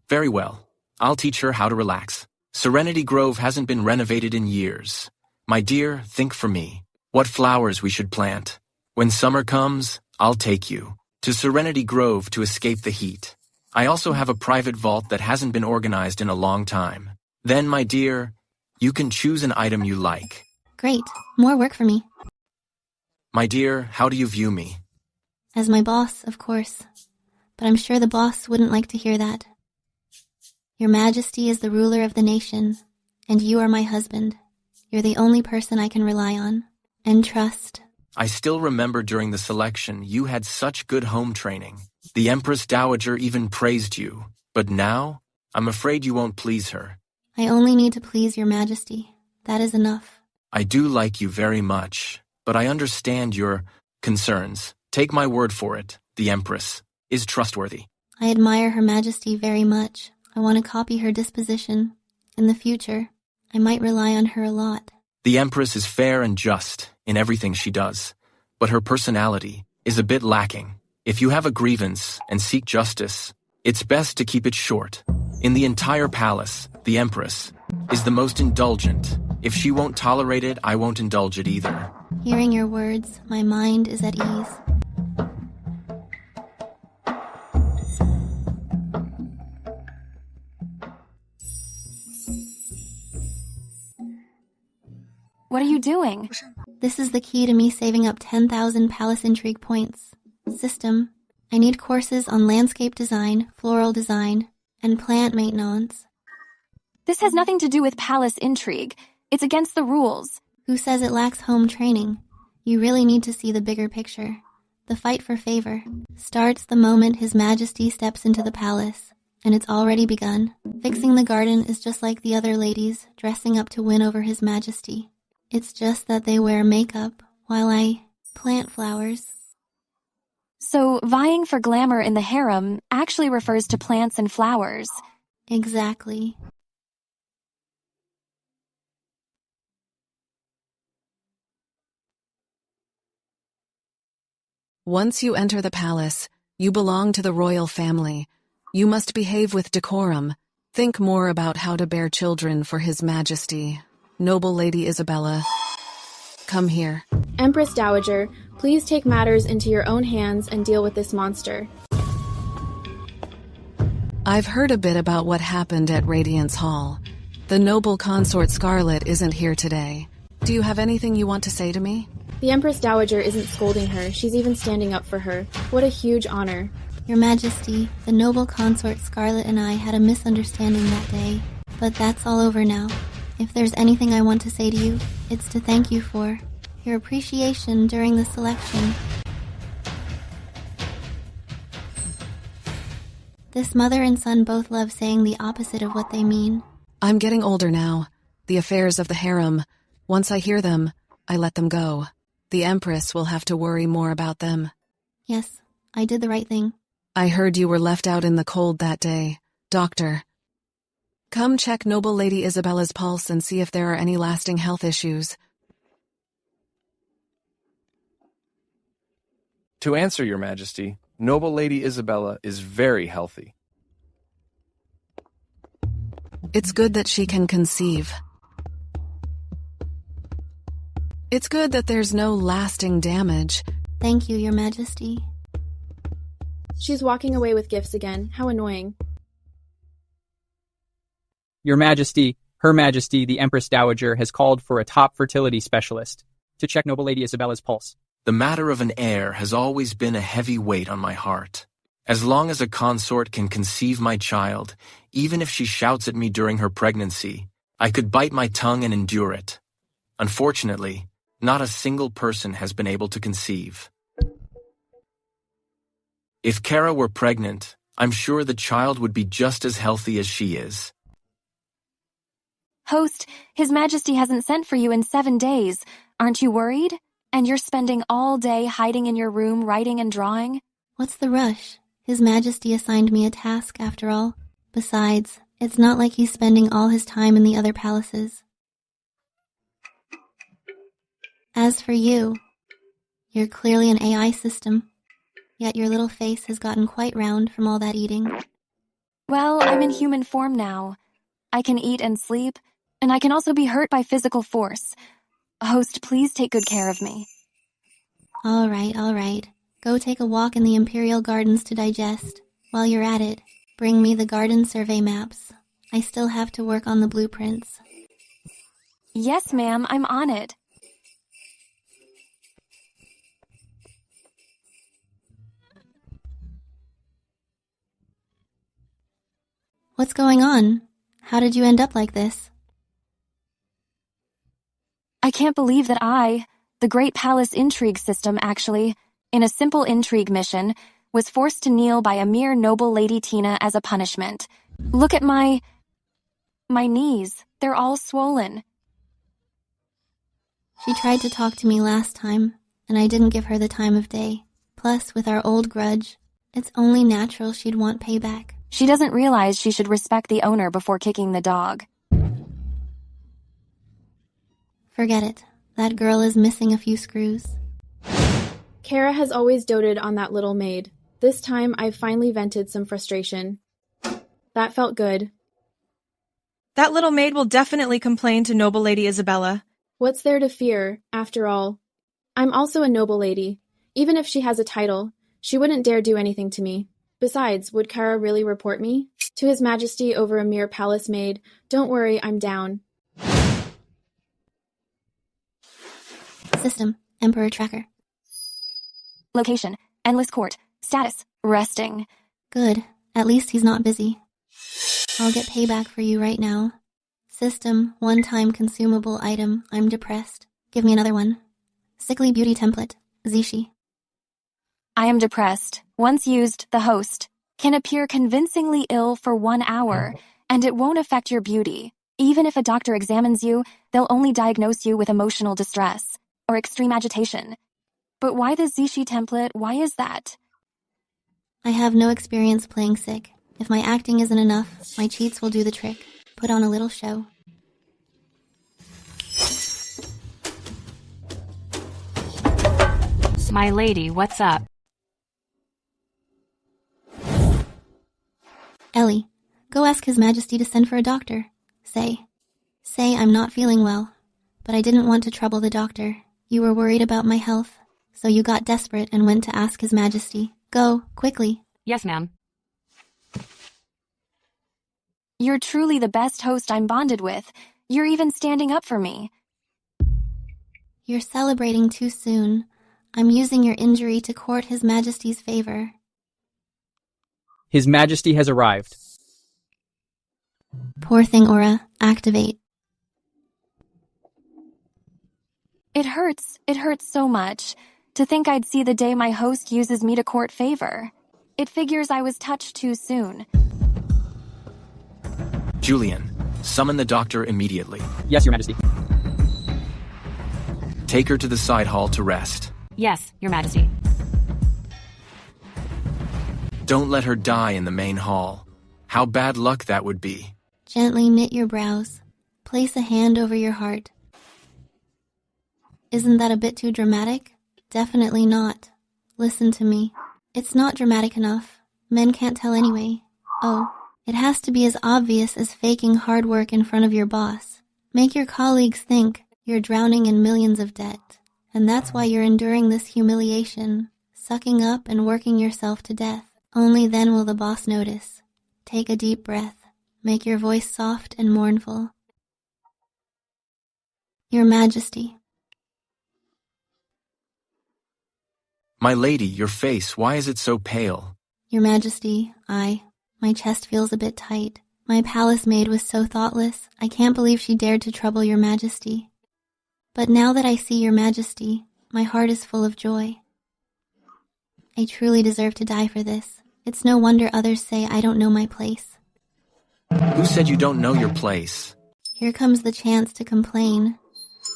Very well. I'll teach her how to relax. Serenity Grove hasn't been renovated in years. My dear, think for me. What flowers we should plant. When summer comes, I'll take you to Serenity Grove to escape the heat. I also have a private vault that hasn't been organized in a long time. Then, my dear, you can choose an item you like. Great. More work for me. My dear, how do you view me? As my boss, of course. But I'm sure the boss wouldn't like to hear that. Your Majesty is the ruler of the nation, and you are my husband. You're the only person I can rely on and trust. I still remember during the selection you had such good home training. The Empress Dowager even praised you. But now, I'm afraid you won't please her. I only need to please your Majesty. That is enough. I do like you very much, but I understand your concerns. Take my word for it, the Empress is trustworthy. I admire Her Majesty very much. I want to copy her disposition. In the future, I might rely on her a lot. The Empress is fair and just in everything she does, but her personality is a bit lacking. If you have a grievance and seek justice, it's best to keep it short. In the entire palace, the Empress is the most indulgent. If she won't tolerate it, I won't indulge it either. Hearing your words, my mind is at ease. What are you doing? This is the key to me saving up 10,000 palace intrigue points. System. I need courses on landscape design, floral design, and plant maintenance. This has nothing to do with palace intrigue. It's against the rules. Who says it lacks home training? You really need to see the bigger picture. The fight for favor starts the moment His Majesty steps into the palace, and it's already begun. Fixing the garden is just like the other ladies dressing up to win over His Majesty. It's just that they wear makeup while I plant flowers. So, vying for glamour in the harem actually refers to plants and flowers. Exactly. Once you enter the palace, you belong to the royal family. You must behave with decorum. Think more about how to bear children for His Majesty. Noble Lady Isabella, come here. Empress Dowager, please take matters into your own hands and deal with this monster. I've heard a bit about what happened at Radiance Hall. The noble consort Scarlet isn't here today. Do you have anything you want to say to me? The Empress Dowager isn't scolding her, she's even standing up for her. What a huge honor. Your Majesty, the noble consort Scarlet and I had a misunderstanding that day, but that's all over now. If there's anything I want to say to you, it's to thank you for your appreciation during the selection. This mother and son both love saying the opposite of what they mean. I'm getting older now. The affairs of the harem, once I hear them, I let them go. The Empress will have to worry more about them. Yes, I did the right thing. I heard you were left out in the cold that day. Doctor, come check Noble Lady Isabella's pulse and see if there are any lasting health issues. To answer, Your Majesty, Noble Lady Isabella is very healthy. It's good that she can conceive. It's good that there's no lasting damage. Thank you, Your Majesty. She's walking away with gifts again. How annoying. Your Majesty, Her Majesty, the Empress Dowager, has called for a top fertility specialist to check Noble Lady Isabella's pulse. The matter of an heir has always been a heavy weight on my heart. As long as a consort can conceive my child, even if she shouts at me during her pregnancy, I could bite my tongue and endure it. Unfortunately, not a single person has been able to conceive. If Kara were pregnant, I'm sure the child would be just as healthy as she is. Host, His Majesty hasn't sent for you in 7 days. Aren't you worried? And you're spending all day hiding in your room writing and drawing? What's the rush? His Majesty assigned me a task, after all. Besides, it's not like he's spending all his time in the other palaces. As for you, you're clearly an AI system, yet your little face has gotten quite round from all that eating. Well, I'm in human form now. I can eat and sleep, and I can also be hurt by physical force. Host, please take good care of me. All right. Go take a walk in the Imperial Gardens to digest. While you're at it, bring me the garden survey maps. I still have to work on the blueprints. Yes, ma'am, I'm on it. What's going on? How did you end up like this? I can't believe that the Great Palace Intrigue System actually, in a simple intrigue mission, was forced to kneel by a mere noble Lady Tina as a punishment. Look at my knees. They're all swollen. She tried to talk to me last time, and I didn't give her the time of day. Plus, with our old grudge, it's only natural she'd want payback. She doesn't realize she should respect the owner before kicking the dog. Forget it. That girl is missing a few screws. Kara has always doted on that little maid. This time, I've finally vented some frustration. That felt good. That little maid will definitely complain to Noble Lady Isabella. What's there to fear, after all? I'm also a noble lady. Even if she has a title, she wouldn't dare do anything to me. Besides, would Kara really report me? To His Majesty over a mere palace maid, don't worry, I'm down. System, Emperor Tracker. Location, Endless Court. Status, resting. Good. At least he's not busy. I'll get payback for you right now. System, one-time consumable item. I'm depressed. Give me another one. Sickly beauty template. Zishi. I am depressed. Once used, the host can appear convincingly ill for 1 hour, and it won't affect your beauty. Even if a doctor examines you, they'll only diagnose you with emotional distress or extreme agitation. But why the Zishi template? Why is that? I have no experience playing sick. If my acting isn't enough, my cheats will do the trick. Put on a little show. My lady, what's up? Ellie, go ask His Majesty to send for a doctor. Say I'm not feeling well, but I didn't want to trouble the doctor. You were worried about my health, so you got desperate and went to ask His Majesty. Go, quickly. Yes, ma'am. You're truly the best host I'm bonded with. You're even standing up for me. You're celebrating too soon. I'm using your injury to court His Majesty's favor. His Majesty has arrived. Poor thing, Aura. Activate. It hurts so much. To think I'd see the day my host uses me to court favor. It figures I was touched too soon. Julian, summon the doctor immediately. Yes, Your Majesty. Take her to the side hall to rest. Yes, Your Majesty. Don't let her die in the main hall. How bad luck that would be. Gently knit your brows. Place a hand over your heart. Isn't that a bit too dramatic? Definitely not. Listen to me. It's not dramatic enough. Men can't tell anyway. Oh, it has to be as obvious as faking hard work in front of your boss. Make your colleagues think you're drowning in millions of debt. And that's why you're enduring this humiliation, sucking up and working yourself to death. Only then will the boss notice. Take a deep breath. Make your voice soft and mournful. Your Majesty. My lady, your face, why is it so pale? Your Majesty, my chest feels a bit tight. My palace maid was so thoughtless. I can't believe she dared to trouble Your Majesty. But now that I see Your Majesty, my heart is full of joy. I truly deserve to die for this. It's no wonder others say I don't know my place. Who said you don't know your place? Here comes the chance to complain.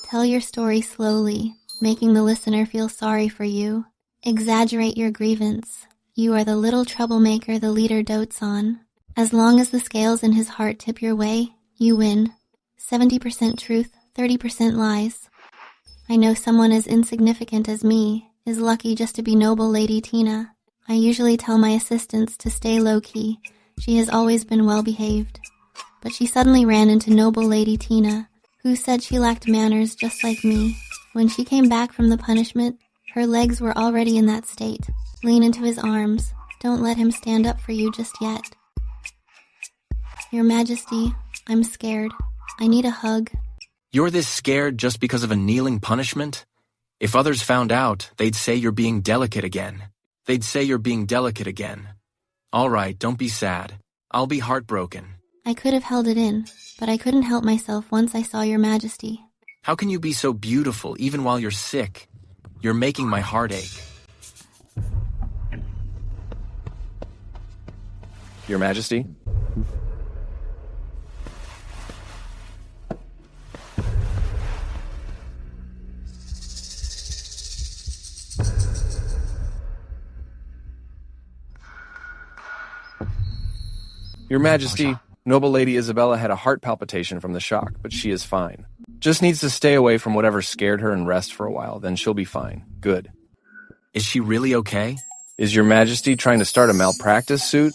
Tell your story slowly, making the listener feel sorry for you. Exaggerate your grievance. You are the little troublemaker the leader dotes on. As long as the scales in his heart tip your way, you win. 70% truth, 30% lies. I know someone as insignificant as me is lucky just to be noble Lady Tina. I usually tell my assistants to stay low-key. She has always been well-behaved. But she suddenly ran into noble Lady Tina, who said she lacked manners just like me. When she came back from the punishment, her legs were already in that state. Lean into his arms. Don't let him stand up for you just yet. Your Majesty, I'm scared. I need a hug. You're this scared just because of a kneeling punishment? If others found out, they'd say you're being delicate again. All right, don't be sad. I'll be heartbroken. I could have held it in, but I couldn't help myself once I saw Your Majesty. How can you be so beautiful even while you're sick? You're making my heart ache. Your Majesty? Your Majesty, noble Lady Isabella had a heart palpitation from the shock, but she is fine. Just needs to stay away from whatever scared her and rest for a while, then she'll be fine. Good. Is she really okay? Is Your Majesty trying to start a malpractice suit?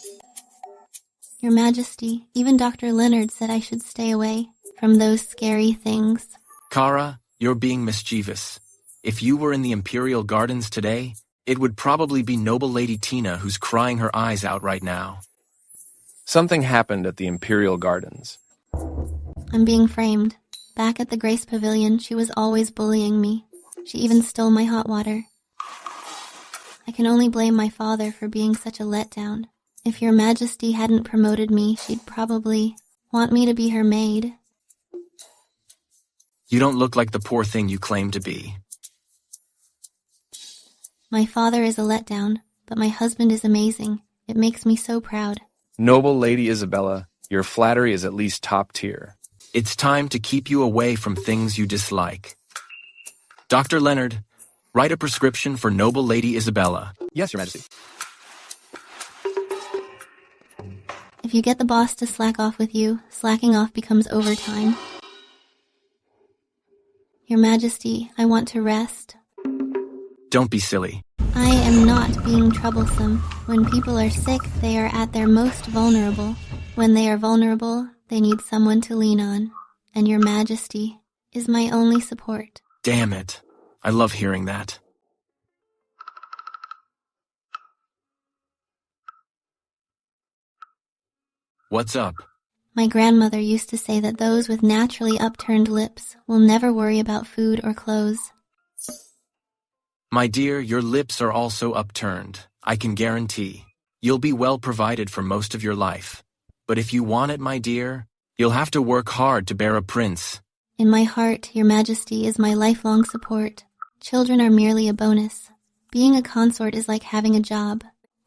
Your Majesty, even Dr. Leonard said I should stay away from those scary things. Kara, you're being mischievous. If you were in the Imperial Gardens today, it would probably be noble Lady Tina who's crying her eyes out right now. Something happened at the Imperial Gardens. I'm being framed. Back at the Grace Pavilion, she was always bullying me. She even stole my hot water. I can only blame my father for being such a letdown. If your majesty hadn't promoted me, she'd probably want me to be her maid. You don't look like the poor thing you claim to be. My father is a letdown, but my husband is amazing. It makes me so proud. Noble Lady Isabella, your flattery is at least top tier. It's time to keep you away from things you dislike. Dr. Leonard, write a prescription for Noble Lady Isabella. Yes, Your Majesty. If you get the boss to slack off with you, slacking off becomes overtime. Your Majesty, I want to rest. Don't be silly. I am not being troublesome. When people are sick, they are at their most vulnerable. When they are vulnerable, they need someone to lean on. And Your Majesty is my only support. Damn it. I love hearing that. What's up? My grandmother used to say that those with naturally upturned lips will never worry about food or clothes. My dear, your lips are also upturned. I can guarantee. You'll be well provided for most of your life. But if you want it, my dear, you'll have to work hard to bear a prince. In my heart, Your Majesty is my lifelong support. Children are merely a bonus. Being a consort is like having a job.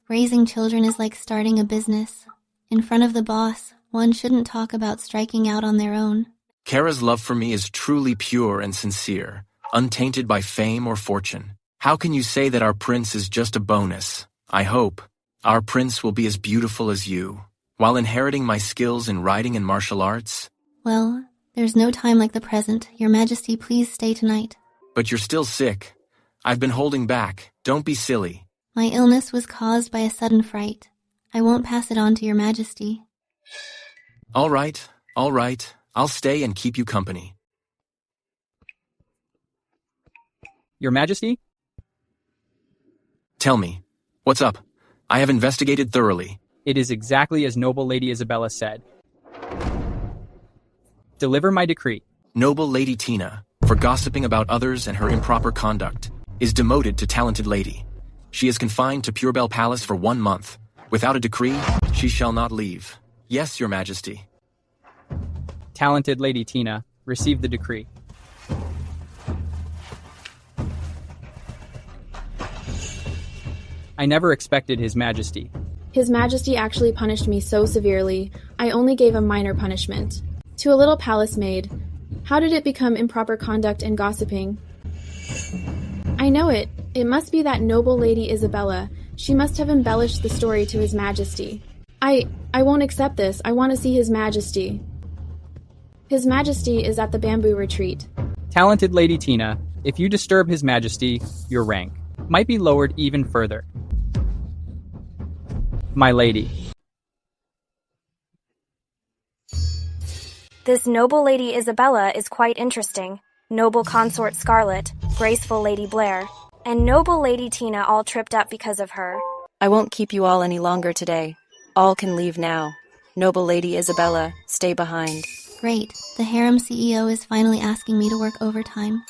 Raising children is like starting a business. In front of the boss, one shouldn't talk about striking out on their own. Kara's love for me is truly pure and sincere, untainted by fame or fortune. How can you say that our prince is just a bonus? I hope our prince will be as beautiful as you, while inheriting my skills in riding and martial arts. Well, there's no time like the present. Your Majesty, please stay tonight. But you're still sick. I've been holding back. Don't be silly. My illness was caused by a sudden fright. I won't pass it on to Your Majesty. All right. I'll stay and keep you company. Your Majesty? Tell me, what's up? I have investigated thoroughly. It is exactly as Noble Lady Isabella said. Deliver my decree. Noble Lady Tina, for gossiping about others and her improper conduct, is demoted to Talented Lady. She is confined to Purebell Palace for 1 month. Without a decree, she shall not leave. Yes, Your Majesty. Talented Lady Tina, receive the decree. I never expected His Majesty. His Majesty actually punished me so severely, I only gave a minor punishment. To a little palace maid. How did it become improper conduct and gossiping? I know it. It must be that Noble Lady Isabella. She must have embellished the story to His Majesty. I won't accept this. I want to see His Majesty. His Majesty is at the bamboo retreat. Talented Lady Tina, if you disturb His Majesty, your rank might be lowered even further. My lady. This Noble Lady Isabella is quite interesting. Noble Consort Scarlet, Graceful Lady Blair, and Noble Lady Tina all tripped up because of her. I won't keep you all any longer today. All can leave now. Noble Lady Isabella, stay behind. Great. The harem CEO is finally asking me to work overtime.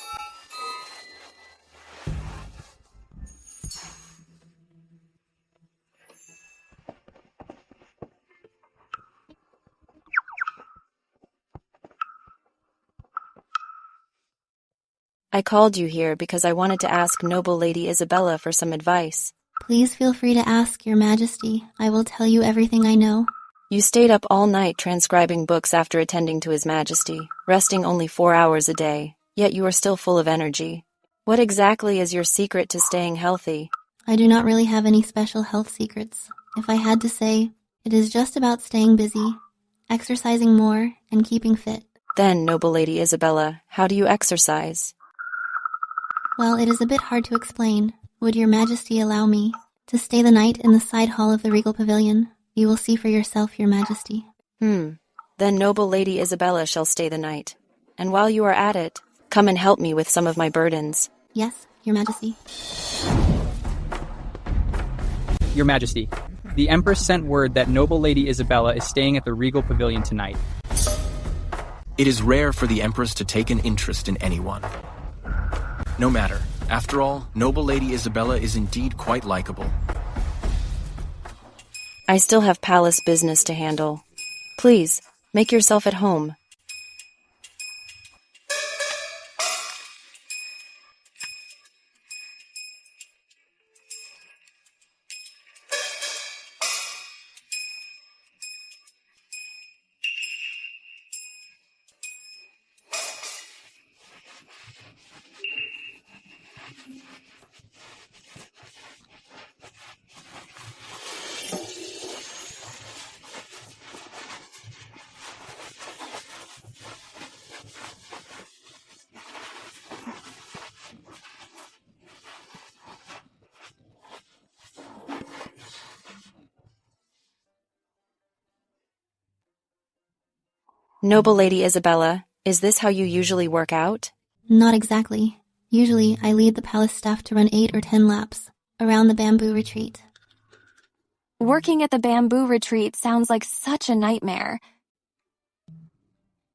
I called you here because I wanted to ask Noble Lady Isabella for some advice. Please feel free to ask, Your Majesty. I will tell you everything I know. You stayed up all night transcribing books after attending to His Majesty, resting only 4 hours a day, yet you are still full of energy. What exactly is your secret to staying healthy? I do not really have any special health secrets. If I had to say, it is just about staying busy, exercising more, and keeping fit. Then, Noble Lady Isabella, how do you exercise? Well, it is a bit hard to explain. Would Your Majesty allow me to stay the night in the side hall of the Regal Pavilion? You will see for yourself, Your Majesty. Then Noble Lady Isabella shall stay the night. And while you are at it, come and help me with some of my burdens. Yes, Your Majesty. Your Majesty, the Empress sent word that Noble Lady Isabella is staying at the Regal Pavilion tonight. It is rare for the Empress to take an interest in anyone. No matter. After all, noble Lady Isabella is indeed quite likable. I still have palace business to handle. Please, make yourself at home. Noble Lady Isabella, is this how you usually work out? Not exactly. Usually, I lead the palace staff to run 8 or 10 laps around the bamboo retreat. Working at the bamboo retreat sounds like such a nightmare.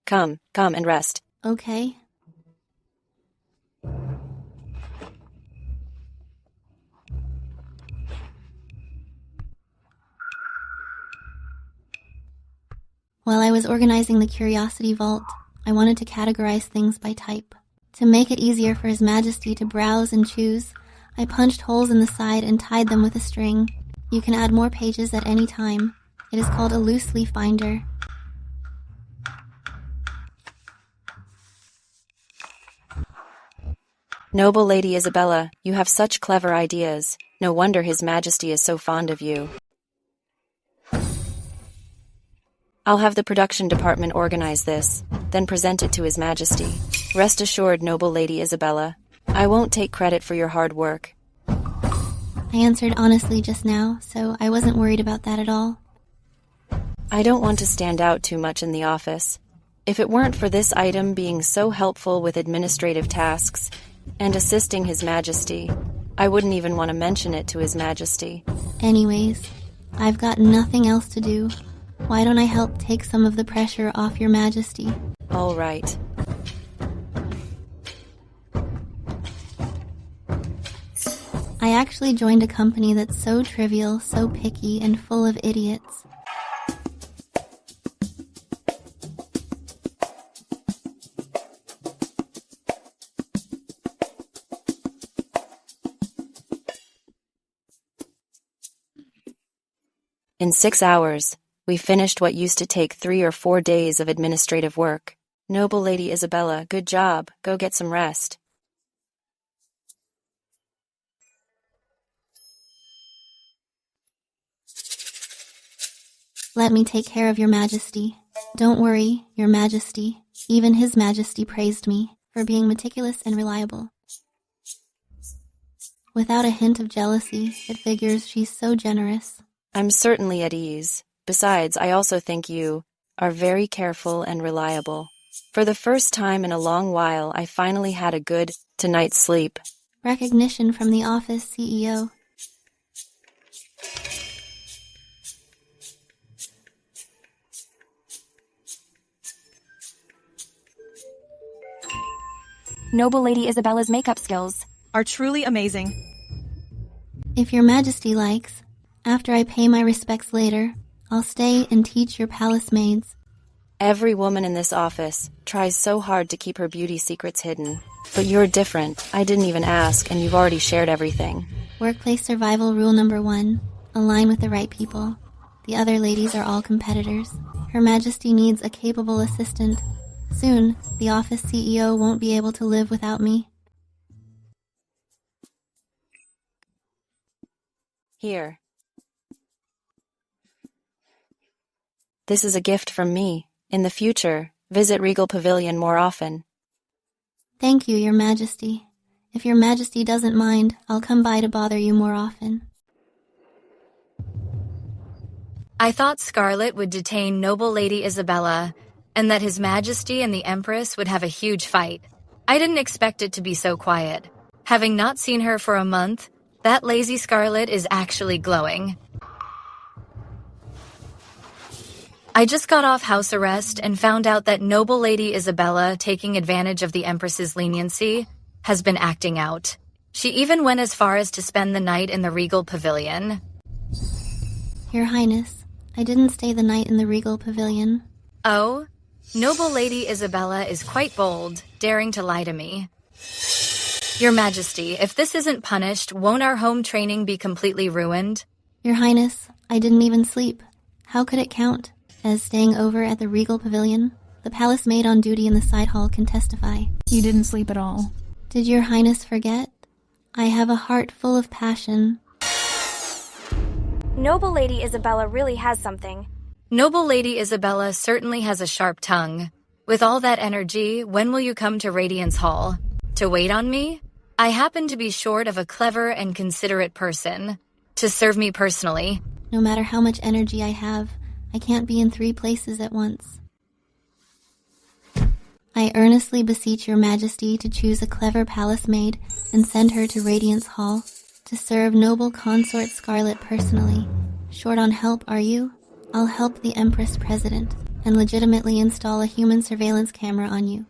Come and rest. Okay. While I was organizing the Curiosity Vault, I wanted to categorize things by type. To make it easier for His Majesty to browse and choose, I punched holes in the side and tied them with a string. You can add more pages at any time. It is called a loose leaf binder. Noble Lady Isabella, you have such clever ideas. No wonder His Majesty is so fond of you. I'll have the production department organize this, then present it to His Majesty. Rest assured, Noble Lady Isabella, I won't take credit for your hard work. I answered honestly just now, so I wasn't worried about that at all. I don't want to stand out too much in the office. If it weren't for this item being so helpful with administrative tasks and assisting His Majesty, I wouldn't even want to mention it to His Majesty. Anyways, I've got nothing else to do. Why don't I help take some of the pressure off Your Majesty? All right. I actually joined a company that's so trivial, so picky, and full of idiots. In 6 hours, we finished what used to take 3 or 4 days of administrative work. Noble Lady Isabella, good job. Go get some rest. Let me take care of Your Majesty. Don't worry, Your Majesty. Even His Majesty praised me for being meticulous and reliable. Without a hint of jealousy, it figures she's so generous. I'm certainly at ease. Besides, I also think you are very careful and reliable. For the first time in a long while, I finally had a good night's sleep. Recognition from the office CEO. Noble Lady Isabella's makeup skills are truly amazing. If Your Majesty likes, after I pay my respects later, I'll stay and teach your palace maids. Every woman in this office tries so hard to keep her beauty secrets hidden. But you're different. I didn't even ask, and you've already shared everything. Workplace survival rule number 1. Align with the right people. The other ladies are all competitors. Her Majesty needs a capable assistant. Soon, the office CEO won't be able to live without me. Here. This is a gift from me. In the future, visit Regal Pavilion more often. Thank you, Your Majesty. If Your Majesty doesn't mind, I'll come by to bother you more often. I thought Scarlet would detain noble Lady Isabella, and that His Majesty and the Empress would have a huge fight. I didn't expect it to be so quiet. Having not seen her for a month, that lazy Scarlet is actually glowing. I just got off house arrest and found out that noble Lady Isabella, taking advantage of the Empress's leniency, has been acting out. She even went as far as to spend the night in the regal pavilion. Your Highness, I didn't stay the night in the regal pavilion. Oh? Noble Lady Isabella is quite bold, daring to lie to me. Your Majesty, if this isn't punished, won't our home training be completely ruined? Your Highness, I didn't even sleep. How could it count as staying over at the regal pavilion? The palace maid on duty in the side hall can testify. You didn't sleep at all. Did your Highness forget? I have a heart full of passion. Noble Lady Isabella really has something. Noble Lady Isabella certainly has a sharp tongue. With all that energy, when will you come to Radiance Hall? To wait on me? I happen to be short of a clever and considerate person. To serve me personally. No matter how much energy I have, I can't be in 3 places at once. I earnestly beseech your Majesty to choose a clever palace maid and send her to Radiance Hall to serve noble consort Scarlet personally. Short on help, are you? I'll help the Empress President and legitimately install a human surveillance camera on you.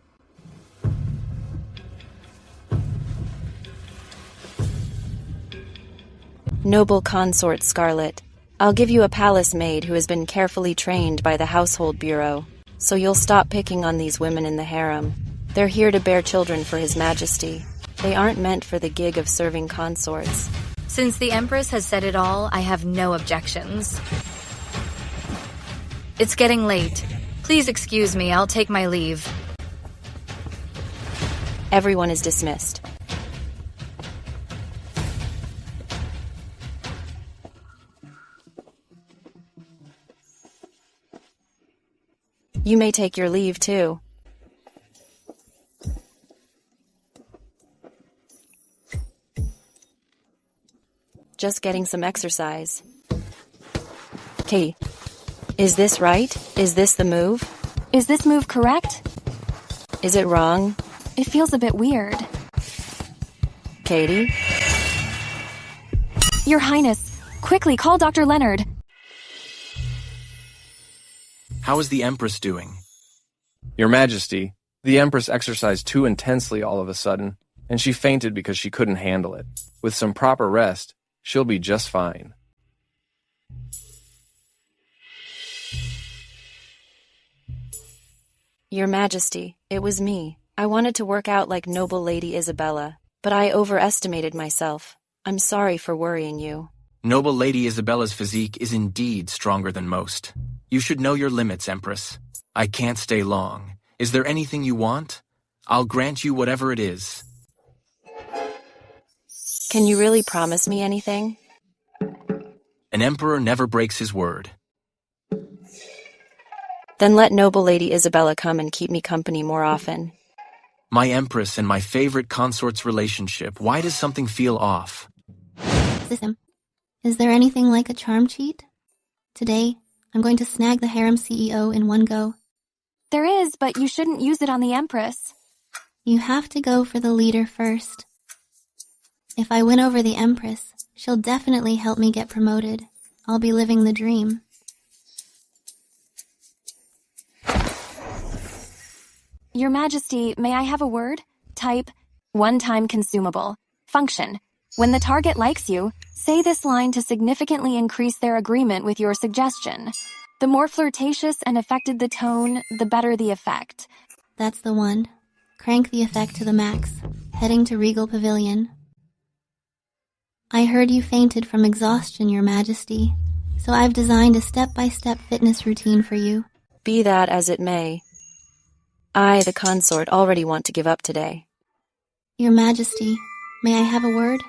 Noble consort Scarlet, I'll give you a palace maid who has been carefully trained by the Household Bureau, so you'll stop picking on these women in the harem. They're here to bear children for His Majesty. They aren't meant for the gig of serving consorts. Since the Empress has said it all, I have no objections. It's getting late. Please excuse me, I'll take my leave. Everyone is dismissed. You may take your leave, too. Just getting some exercise. Katie, is this right? Is this the move? Is this move correct? Is it wrong? It feels a bit weird. Katie? Your Highness, quickly call Dr. Leonard. How is the Empress doing? Your Majesty, the Empress exercised too intensely all of a sudden, and she fainted because she couldn't handle it. With some proper rest, she'll be just fine. Your Majesty, it was me. I wanted to work out like Noble Lady Isabella, but I overestimated myself. I'm sorry for worrying you. Noble Lady Isabella's physique is indeed stronger than most. You should know your limits, Empress. I can't stay long. Is there anything you want? I'll grant you whatever it is. Can you really promise me anything? An emperor never breaks his word. Then let Noble Lady Isabella come and keep me company more often. My Empress and my favorite consort's relationship. Why does something feel off? System. Is there anything like a charm cheat? Today, I'm going to snag the harem CEO in one go. There is, but you shouldn't use it on the Empress. You have to go for the leader first. If I win over the Empress, she'll definitely help me get promoted. I'll be living the dream. Your Majesty, may I have a word? Type, one-time consumable. Function. When the target likes you, say this line to significantly increase their agreement with your suggestion. The more flirtatious and affected the tone, the better the effect. That's the one. Crank the effect to the max. Heading to Regal Pavilion. I heard you fainted from exhaustion, Your Majesty, so I've designed a step-by-step fitness routine for you. Be that as it may. I, the consort, already want to give up today. Your Majesty, may I have a word?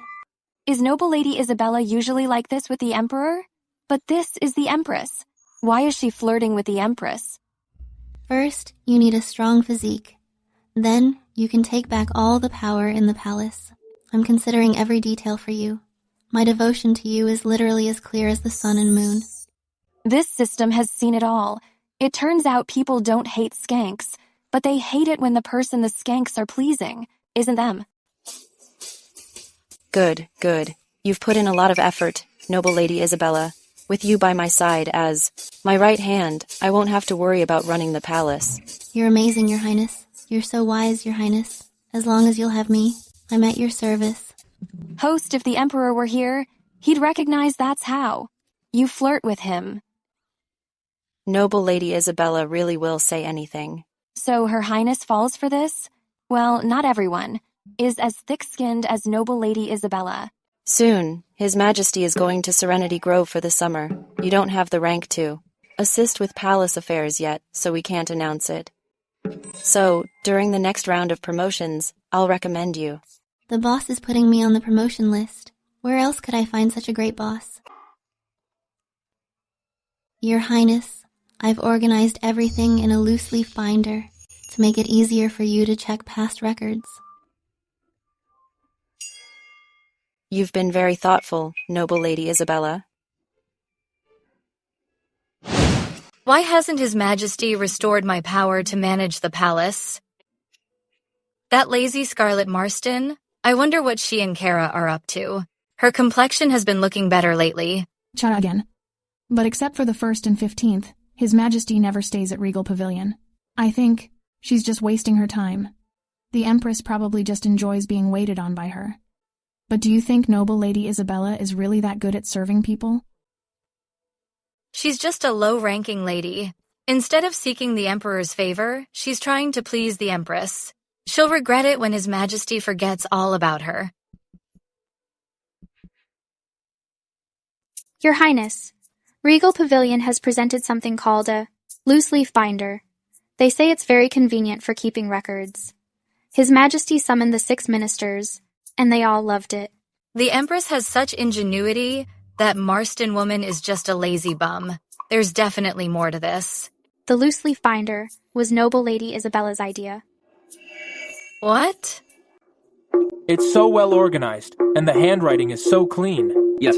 Is Noble Lady Isabella usually like this with the Emperor? But this is the Empress. Why is she flirting with the Empress? First, you need a strong physique. Then, you can take back all the power in the palace. I'm considering every detail for you. My devotion to you is literally as clear as the sun and moon. This system has seen it all. It turns out people don't hate skanks, but they hate it when the person the skanks are pleasing isn't them. Good, good. You've put in a lot of effort, Noble Lady Isabella. With you by my side as my right hand, I won't have to worry about running the palace. You're amazing, Your Highness. You're so wise, Your Highness. As long as you'll have me, I'm at your service. Host, if the Emperor were here, he'd recognize that's how. You flirt with him. Noble Lady Isabella really will say anything. So Her Highness falls for this? Well, not everyone. Is as thick-skinned as Noble Lady Isabella. Soon, His Majesty is going to Serenity Grove for the summer. You don't have the rank to assist with palace affairs yet, so we can't announce it. So, during the next round of promotions, I'll recommend you. The boss is putting me on the promotion list. Where else could I find such a great boss? Your Highness, I've organized everything in a loose-leaf binder to make it easier for you to check past records. You've been very thoughtful, Noble Lady Isabella. Why hasn't His Majesty restored my power to manage the palace? That lazy Scarlet Marston? I wonder what she and Kara are up to. Her complexion has been looking better lately. Shut again. But except for the 1st and 15th, His Majesty never stays at Regal Pavilion. I think she's just wasting her time. The Empress probably just enjoys being waited on by her. But do you think Noble Lady Isabella is really that good at serving people? She's just a low-ranking lady. Instead of seeking the Emperor's favor, she's trying to please the Empress. She'll regret it when His Majesty forgets all about her. Your Highness, Regal Pavilion has presented something called a loose-leaf binder. They say it's very convenient for keeping records. His Majesty summoned the 6 ministers, and they all loved it. The Empress has such ingenuity. That Marston woman is just a lazy bum. There's definitely more to this. The loose-leaf binder was Noble Lady Isabella's idea. What? It's so well organized, and the handwriting is so clean. Yes.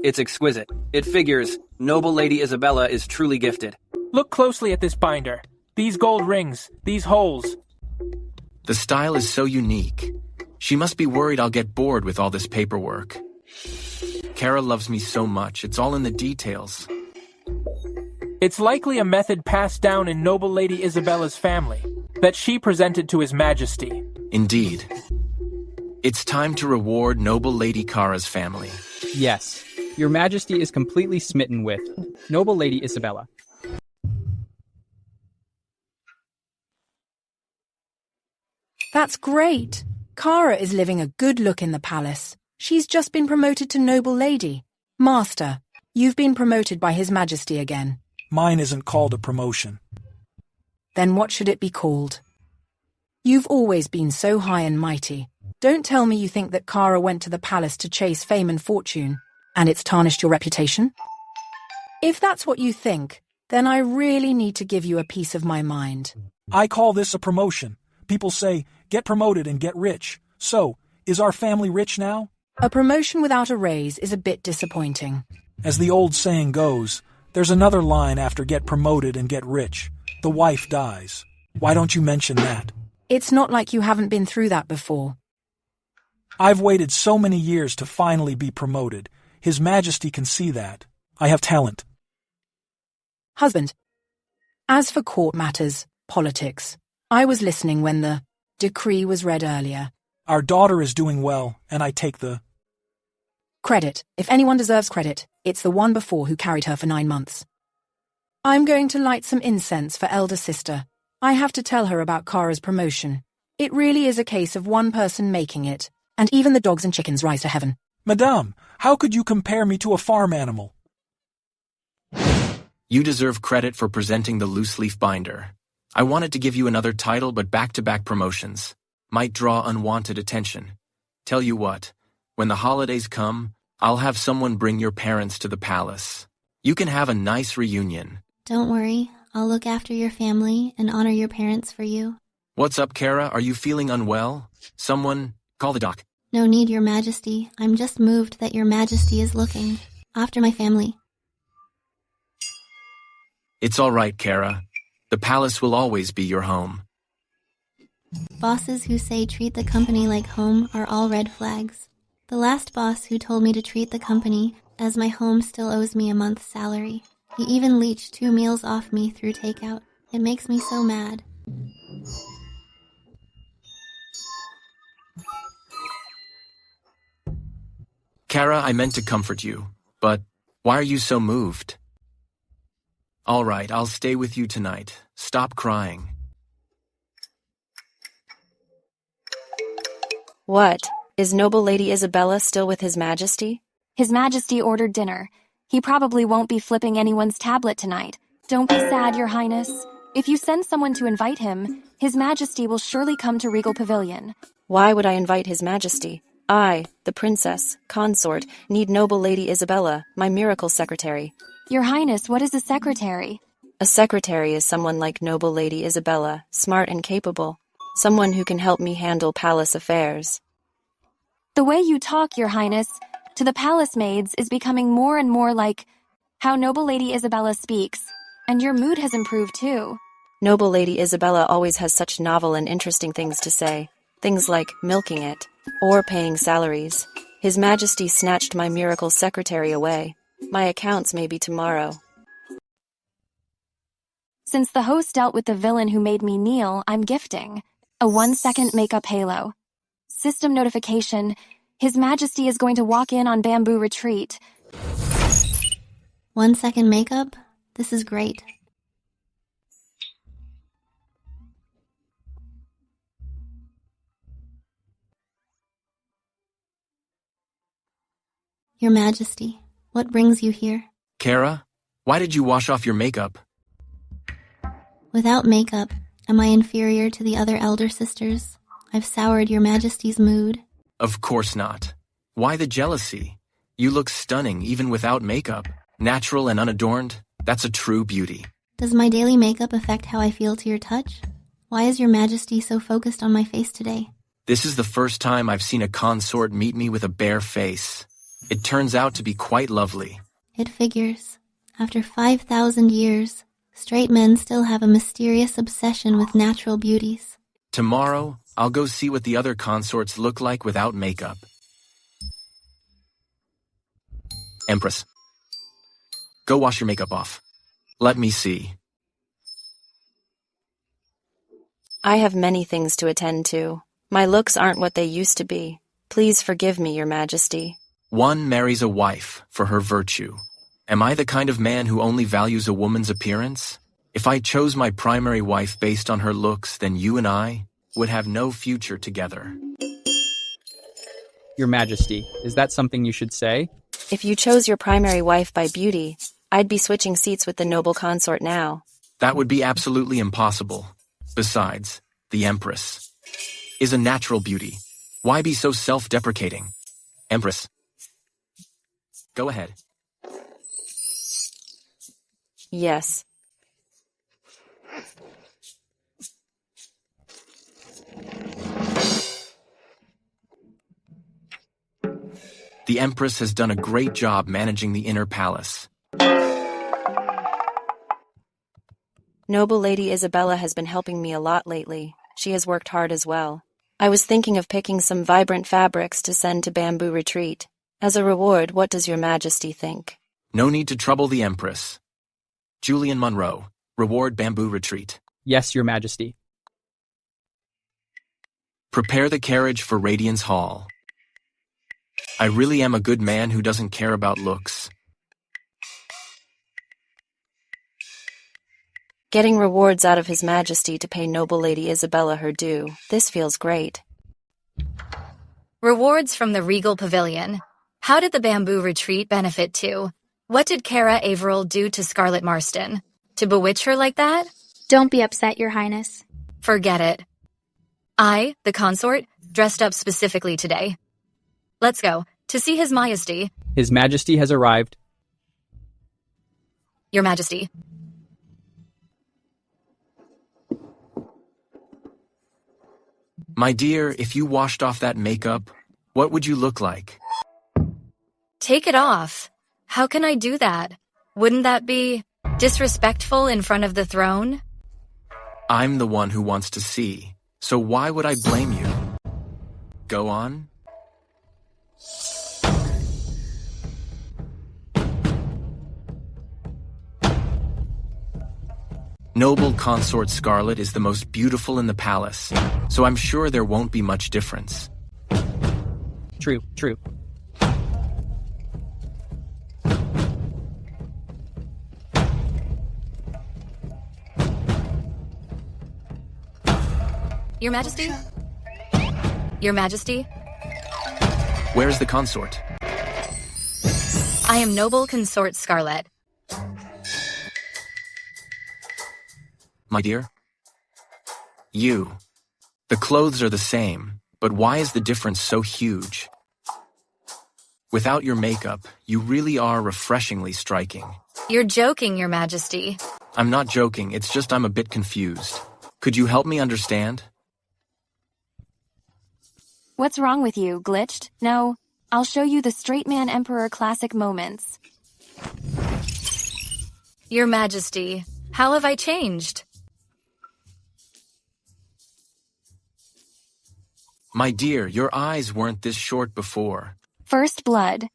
It's exquisite. It figures. Noble Lady Isabella is truly gifted. Look closely at this binder. These gold rings, these holes. The style is so unique. She must be worried I'll get bored with all this paperwork. Kara loves me so much, it's all in the details. It's likely a method passed down in Noble Lady Isabella's family, that she presented to His Majesty. Indeed. It's time to reward Noble Lady Kara's family. Yes, Your Majesty is completely smitten with Noble Lady Isabella. That's great. Kara is living a good look in the palace. She's just been promoted to Noble Lady. Master, you've been promoted by His Majesty again. Mine isn't called a promotion. Then what should it be called? You've always been so high and mighty. Don't tell me you think that Kara went to the palace to chase fame and fortune, and it's tarnished your reputation? If that's what you think, then I really need to give you a piece of my mind. I call this a promotion. People say, get promoted and get rich. So, is our family rich now? A promotion without a raise is a bit disappointing. As the old saying goes, there's another line after get promoted and get rich. The wife dies. Why don't you mention that? It's not like you haven't been through that before. I've waited so many years to finally be promoted. His Majesty can see that. I have talent. Husband, as for court matters, politics, I was listening when the decree was read earlier. Our daughter is doing well, and I take the credit. If anyone deserves credit, it's the one before who carried her for 9 months. I'm going to light some incense for elder sister. I have to tell her about Kara's promotion. It really is a case of one person making it, and even the dogs and chickens rise to heaven. Madame, how could you compare me to a farm animal? You deserve credit for presenting the loose-leaf binder. I wanted to give you another title, but back-to-back promotions might draw unwanted attention. Tell you what, when the holidays come, I'll have someone bring your parents to the palace. You can have a nice reunion. Don't worry, I'll look after your family and honor your parents for you. What's up, Kara? Are you feeling unwell? Someone, call the doc. No need, Your Majesty. I'm just moved that Your Majesty is looking after my family. It's all right, Kara. The palace will always be your home. Bosses who say treat the company like home are all red flags. The last boss who told me to treat the company as my home still owes me a month's salary. He even leached 2 meals off me through takeout. It makes me so mad. Kara, I meant to comfort you, but why are you so moved? All right, I'll stay with you tonight. Stop crying. What? Is noble Lady Isabella still with His Majesty? His Majesty ordered dinner. He probably won't be flipping anyone's tablet tonight. Don't be sad, Your Highness. If you send someone to invite him, His Majesty will surely come to Regal Pavilion. Why would I invite His Majesty? I, the princess, consort, need noble Lady Isabella, my miracle secretary. Your Highness, what is a secretary? A secretary is someone like noble Lady Isabella, smart and capable. Someone who can help me handle palace affairs. The way you talk, Your Highness, to the palace maids is becoming more and more like how noble Lady Isabella speaks, and your mood has improved too. Noble Lady Isabella always has such novel and interesting things to say. Things like milking it, or paying salaries. His Majesty snatched my miracle secretary away. My accounts may be tomorrow. Since the host dealt with the villain who made me kneel, I'm gifting a 1-second makeup halo. System notification. His Majesty is going to walk in on Bamboo Retreat. 1-second makeup? This is great. Your Majesty, what brings you here? Kara, why did you wash off your makeup? Without makeup, am I inferior to the other elder sisters? I've soured Your Majesty's mood. Of course not. Why the jealousy? You look stunning even without makeup. Natural and unadorned, that's a true beauty. Does my daily makeup affect how I feel to your touch? Why is Your Majesty so focused on my face today? This is the first time I've seen a consort meet me with a bare face. It turns out to be quite lovely. It figures. After 5,000 years, straight men still have a mysterious obsession with natural beauties. Tomorrow, I'll go see what the other consorts look like without makeup. Empress, go wash your makeup off. Let me see. I have many things to attend to. My looks aren't what they used to be. Please forgive me, Your Majesty. One marries a wife for her virtue. Am I the kind of man who only values a woman's appearance? If I chose my primary wife based on her looks, then you and I would have no future together. Your Majesty, is that something you should say? If you chose your primary wife by beauty, I'd be switching seats with the noble consort now. That would be absolutely impossible. Besides, the Empress is a natural beauty. Why be so self-deprecating? Empress, go ahead. Yes. The Empress has done a great job managing the inner palace. Noble Lady Isabella has been helping me a lot lately. She has worked hard as well. I was thinking of picking some vibrant fabrics to send to Bamboo Retreat. As a reward, what does Your Majesty think? No need to trouble the Empress. Julian Monroe, reward Bamboo Retreat. Yes, Your Majesty. Prepare the carriage for Radiance Hall. I really am a good man who doesn't care about looks. Getting rewards out of His Majesty to pay noble Lady Isabella her due. This feels great. Rewards from the Regal Pavilion. How did the Bamboo Retreat benefit too? What did Kara Averill do to Scarlett Marston? To bewitch her like that? Don't be upset, Your Highness. Forget it. I, the consort, dressed up specifically today. Let's go, to see His Majesty. His Majesty has arrived. Your Majesty. My dear, if you washed off that makeup, what would you look like? Take it off. How can I do that? Wouldn't that be disrespectful in front of the throne? I'm the one who wants to see, so why would I blame you? Go on. Noble consort Scarlett is the most beautiful in the palace, so I'm sure there won't be much difference. True, true. Your Majesty? Your Majesty? Where is the consort? I am noble consort Scarlet. My dear? You. The clothes are the same, but why is the difference so huge? Without your makeup, you really are refreshingly striking. You're joking, Your Majesty. I'm not joking, it's just I'm a bit confused. Could you help me understand? What's wrong with you, glitched? No, I'll show you the straight man emperor classic moments. Your Majesty, how have I changed? My dear, your eyes weren't this short before. First blood.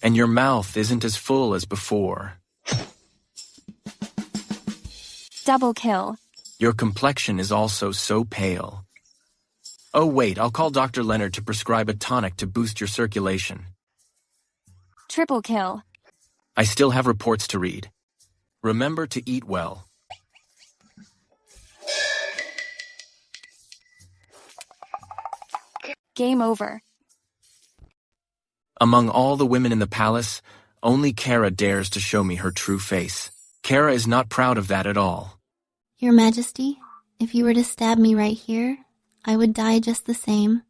And your mouth isn't as full as before. Double kill. Your complexion is also so pale. Oh wait, I'll call Dr. Leonard to prescribe a tonic to boost your circulation. Triple kill. I still have reports to read. Remember to eat well. Game over. Among all the women in the palace, only Kara dares to show me her true face. Kara is not proud of that at all. Your Majesty, if you were to stab me right here, I would die just the same.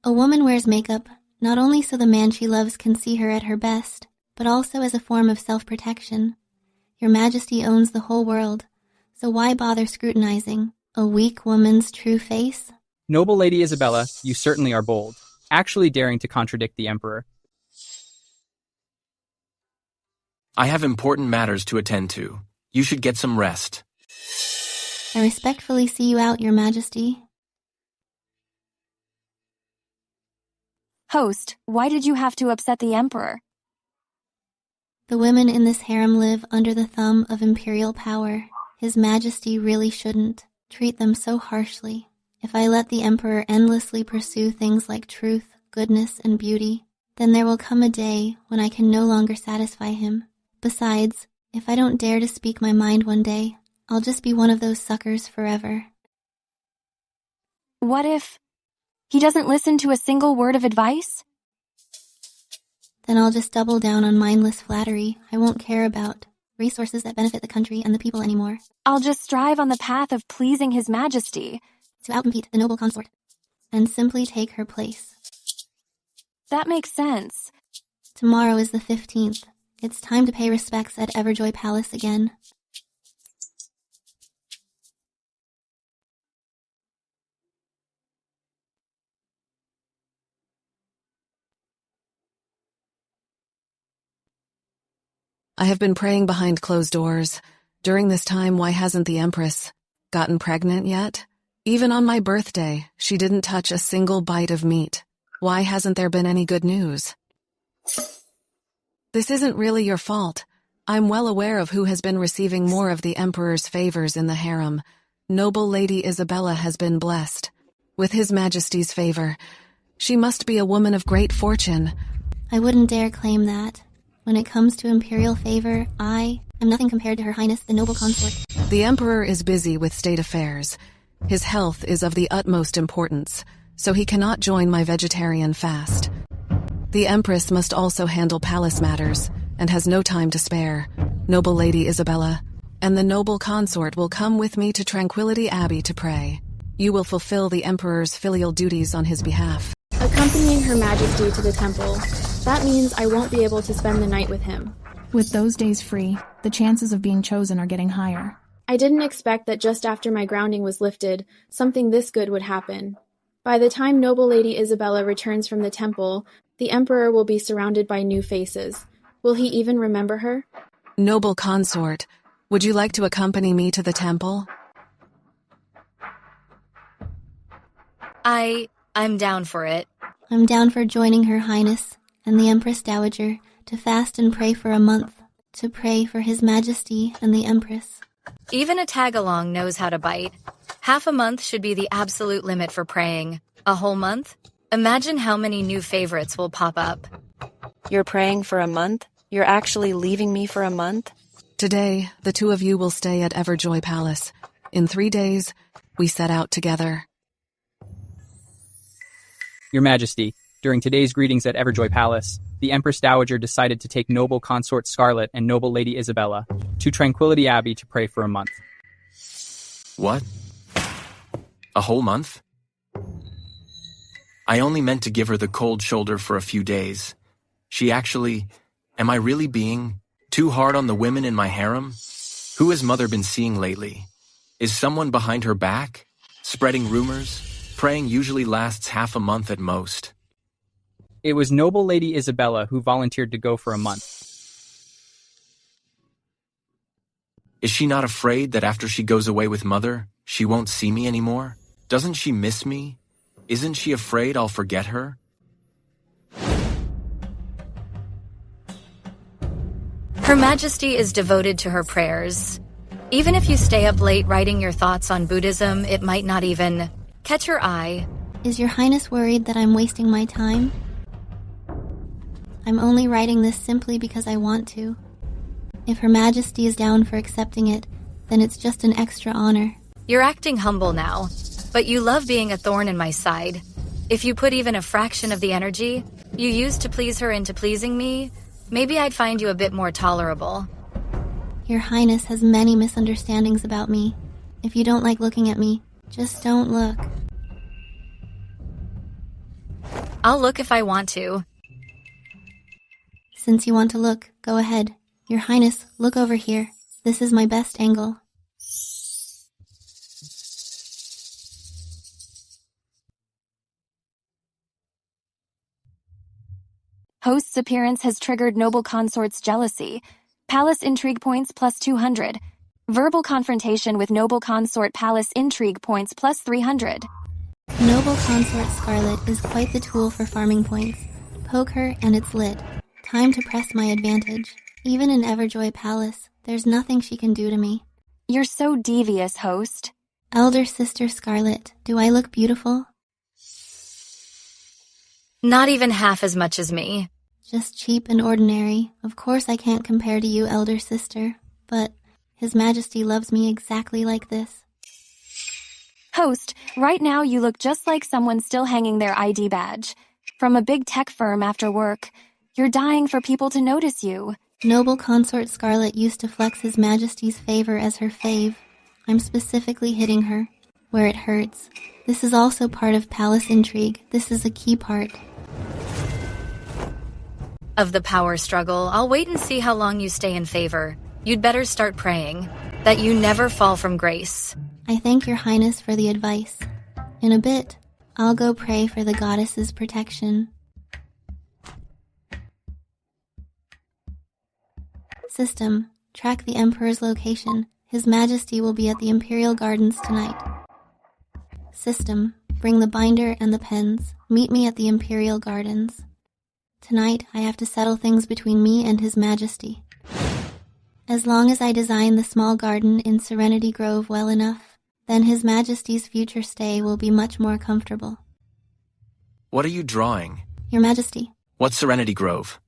A woman wears makeup, not only so the man she loves can see her at her best, but also as a form of self-protection. Your Majesty owns the whole world, so why bother scrutinizing a weak woman's true face? Noble Lady Isabella, you certainly are bold, actually daring to contradict the Emperor. I have important matters to attend to. You should get some rest. I respectfully see you out, Your Majesty. Host, why did you have to upset the Emperor? The women in this harem live under the thumb of imperial power. His Majesty really shouldn't treat them so harshly. If I let the Emperor endlessly pursue things like truth, goodness, and beauty, then there will come a day when I can no longer satisfy him. Besides, if I don't dare to speak my mind one day, I'll just be one of those suckers forever. What if he doesn't listen to a single word of advice? Then I'll just double down on mindless flattery. I won't care about resources that benefit the country and the people anymore. I'll just strive on the path of pleasing His Majesty. To outcompete the noble consort, and simply take her place. That makes sense. Tomorrow is the 15th. It's time to pay respects at Everjoy Palace again. I have been praying behind closed doors. During this time, why hasn't the Empress gotten pregnant yet? Even on my birthday, she didn't touch a single bite of meat. Why hasn't there been any good news? This isn't really your fault. I'm well aware of who has been receiving more of the Emperor's favors in the harem. Noble Lady Isabella has been blessed with His Majesty's favor. She must be a woman of great fortune. I wouldn't dare claim that. When it comes to imperial favor, I am nothing compared to Her Highness the Noble Consort. The Emperor is busy with state affairs. His health is of the utmost importance, so he cannot join my vegetarian fast. The Empress must also handle palace matters, and has no time to spare. Noble Lady Isabella, and the noble consort will come with me to Tranquility Abbey to pray. You will fulfill the Emperor's filial duties on his behalf. Accompanying Her Majesty to the temple, that means I won't be able to spend the night with him. With those days free, the chances of being chosen are getting higher. I didn't expect that just after my grounding was lifted, something this good would happen. By the time Noble Lady Isabella returns from the temple, the Emperor will be surrounded by new faces. Will he even remember her? Noble consort, would you like to accompany me to the temple? I'm down for it. I'm down for joining Her Highness and the Empress Dowager to fast and pray for a month, to pray for His Majesty and the Empress. Even a tag-along knows how to bite. Half a month should be the absolute limit for praying. A whole month? Imagine how many new favorites will pop up. You're praying for a month? You're actually leaving me for a month? Today, the two of you will stay at Everjoy Palace. In 3 days, we set out together. Your Majesty, during today's greetings at Everjoy Palace, the Empress Dowager decided to take noble consort Scarlet and noble Lady Isabella to Tranquility Abbey to pray for a month. What? A whole month? I only meant to give her the cold shoulder for a few days. She actually... Am I really being too hard on the women in my harem? Who has Mother been seeing lately? Is someone behind her back? Spreading rumors? Praying usually lasts half a month at most. It was noble Lady Isabella who volunteered to go for a month. Is she not afraid that after she goes away with Mother, she won't see me anymore? Doesn't she miss me? Isn't she afraid I'll forget her? Her Majesty is devoted to her prayers. Even if you stay up late writing your thoughts on Buddhism, it might not even catch her eye. Is your Highness worried that I'm wasting my time? I'm only writing this simply because I want to. If Her Majesty is down for accepting it, then it's just an extra honor. You're acting humble now, but you love being a thorn in my side. If you put even a fraction of the energy you used to please her into pleasing me, maybe I'd find you a bit more tolerable. Your Highness has many misunderstandings about me. If you don't like looking at me, just don't look. I'll look if I want to. Since you want to look, go ahead. Your Highness, look over here. This is my best angle. Host's appearance has triggered noble consort's jealousy. Palace intrigue points plus 200. Verbal confrontation with noble consort palace intrigue points plus 300. Noble consort Scarlet is quite the tool for farming points. Poke her and it's lit. Time to press my advantage. Even in Everjoy Palace, there's nothing she can do to me. You're so devious, host. Elder Sister Scarlet, do I look beautiful? Not even half as much as me. Just cheap and ordinary. Of course I can't compare to you, Elder Sister, but His Majesty loves me exactly like this. Host, right now you look just like someone still hanging their ID badge. From a big tech firm after work. You're dying for people to notice you. Noble Consort Scarlet used to flex His Majesty's favor as her fave. I'm specifically hitting her, where it hurts. This is also part of palace intrigue. This is a key part. Of the power struggle, I'll wait and see how long you stay in favor. You'd better start praying that you never fall from grace. I thank your Highness for the advice. In a bit, I'll go pray for the goddess's protection. System, track the Emperor's location. His Majesty will be at the Imperial Gardens tonight. System, bring the binder and the pens. Meet me at the Imperial Gardens. Tonight, I have to settle things between me and His Majesty. As long as I design the small garden in Serenity Grove well enough, then His Majesty's future stay will be much more comfortable. What are you drawing? Your Majesty. What's Serenity Grove?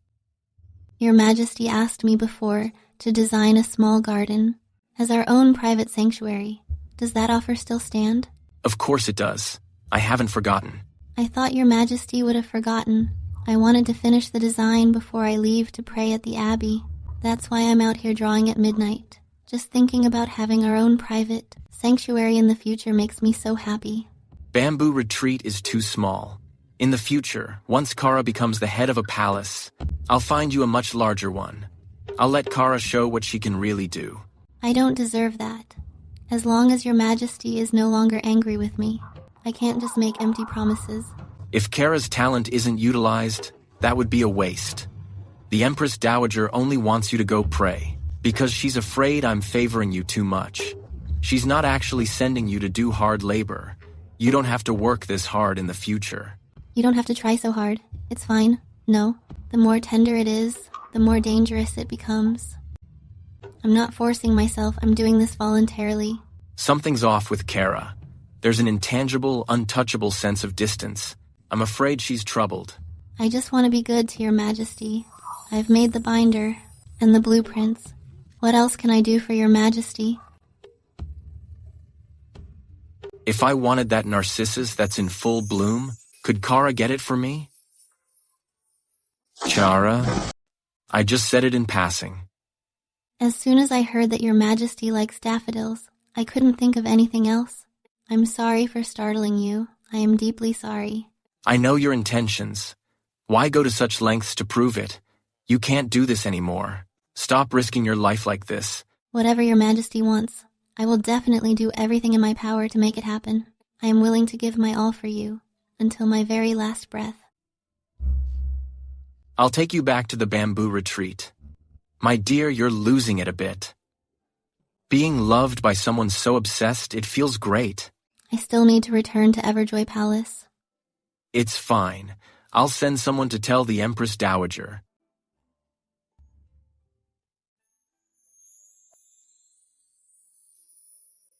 Your Majesty asked me before to design a small garden as our own private sanctuary. Does that offer still stand? Of course it does. I haven't forgotten. I thought Your Majesty would have forgotten. I wanted to finish the design before I leave to pray at the Abbey. That's why I'm out here drawing at midnight. Just thinking about having our own private sanctuary in the future makes me so happy. Bamboo Retreat is too small. In the future, once Kara becomes the head of a palace, I'll find you a much larger one. I'll let Kara show what she can really do. I don't deserve that. As long as Your Majesty is no longer angry with me, I can't just make empty promises. If Kara's talent isn't utilized, that would be a waste. The Empress Dowager only wants you to go pray, because she's afraid I'm favoring you too much. She's not actually sending you to do hard labor. You don't have to work this hard in the future. You don't have to try so hard. It's fine. No. The more tender it is, the more dangerous it becomes. I'm not forcing myself. I'm doing this voluntarily. Something's off with Kara. There's an intangible, untouchable sense of distance. I'm afraid she's troubled. I just want to be good to Your Majesty. I've made the binder and the blueprints. What else can I do for Your Majesty? If I wanted that narcissus that's in full bloom, could Kara get it for me? Chara, I just said it in passing. As soon as I heard that your majesty likes daffodils, I couldn't think of anything else. I'm sorry for startling you. I am deeply sorry. I know your intentions. Why go to such lengths to prove it? You can't do this anymore. Stop risking your life like this. Whatever your majesty wants, I will definitely do everything in my power to make it happen. I am willing to give my all for you, until my very last breath. I'll take you back to the bamboo retreat. My dear, you're losing it a bit. Being loved by someone so obsessed, it feels great. I still need to return to Everjoy Palace. It's fine. I'll send someone to tell the Empress Dowager.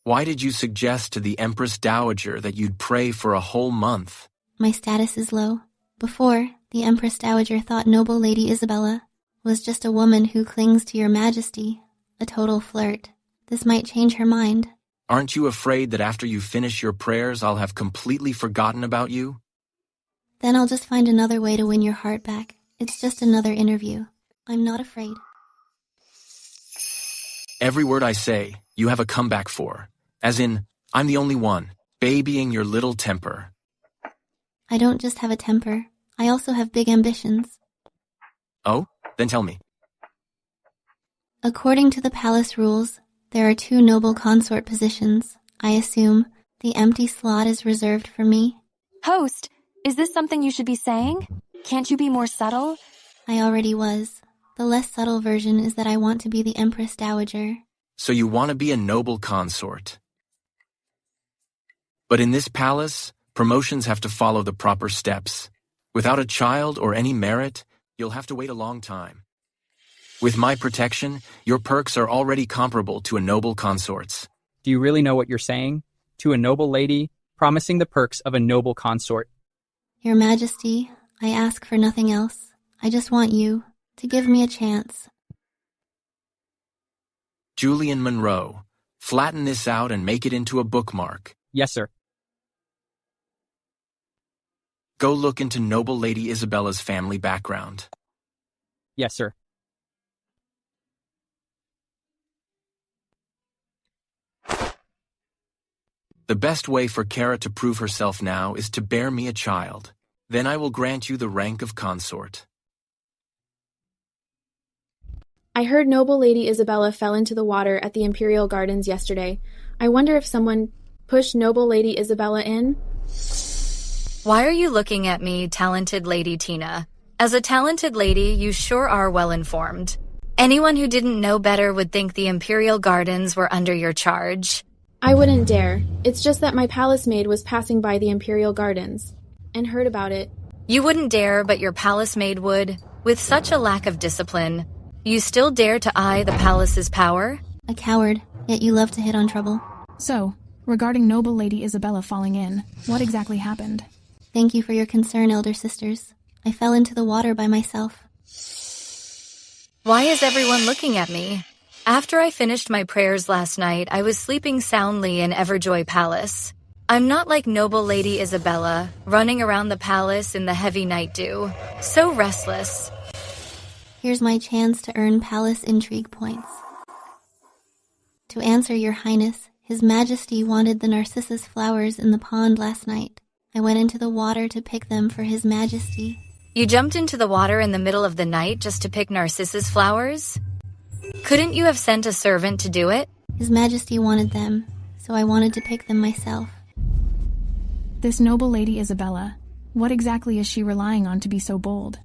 Why did you suggest to the Empress Dowager that you'd pray for a whole month? My status is low. Before, the Empress Dowager thought noble Lady Isabella was just a woman who clings to your majesty, a total flirt. This might change her mind. Aren't you afraid that after you finish your prayers, I'll have completely forgotten about you? Then I'll just find another way to win your heart back. It's just another interview. I'm not afraid. Every word I say, you have a comeback for. As in, I'm the only one, babying your little temper. I don't just have a temper. I also have big ambitions. Oh? Then tell me. According to the palace rules, there are 2 noble consort positions. I assume the empty slot is reserved for me. Host, is this something you should be saying? Can't you be more subtle? I already was. The less subtle version is that I want to be the Empress Dowager. So you want to be a noble consort. But in this palace, promotions have to follow the proper steps. Without a child or any merit, you'll have to wait a long time. With my protection, your perks are already comparable to a noble consort's. Do you really know what you're saying? To a noble lady, promising the perks of a noble consort. Your Majesty, I ask for nothing else. I just want you to give me a chance. Julian Monroe, flatten this out and make it into a bookmark. Yes, sir. Go look into noble Lady Isabella's family background. Yes, sir. The best way for Kara to prove herself now is to bear me a child. Then I will grant you the rank of consort. I heard noble Lady Isabella fell into the water at the Imperial Gardens yesterday. I wonder if someone pushed noble Lady Isabella in? Why are you looking at me, talented Lady Tina? As a talented lady, you sure are well informed. Anyone who didn't know better would think the Imperial Gardens were under your charge. I wouldn't dare. It's just that my palace maid was passing by the Imperial Gardens and heard about it. You wouldn't dare, but your palace maid would. With such a lack of discipline, you still dare to eye the palace's power? A coward, yet you love to hit on trouble. So, regarding noble Lady Isabella falling in, what exactly happened? Thank you for your concern, elder sisters. I fell into the water by myself. Why is everyone looking at me? After I finished my prayers last night, I was sleeping soundly in Everjoy Palace. I'm not like noble Lady Isabella, running around the palace in the heavy night dew. So restless. Here's my chance to earn palace intrigue points. To answer your highness, His Majesty wanted the narcissus flowers in the pond last night. I went into the water to pick them for His Majesty. You jumped into the water in the middle of the night just to pick narcissus flowers? Couldn't you have sent a servant to do it? His Majesty wanted them, so I wanted to pick them myself. This noble Lady Isabella, what exactly is she relying on to be so bold?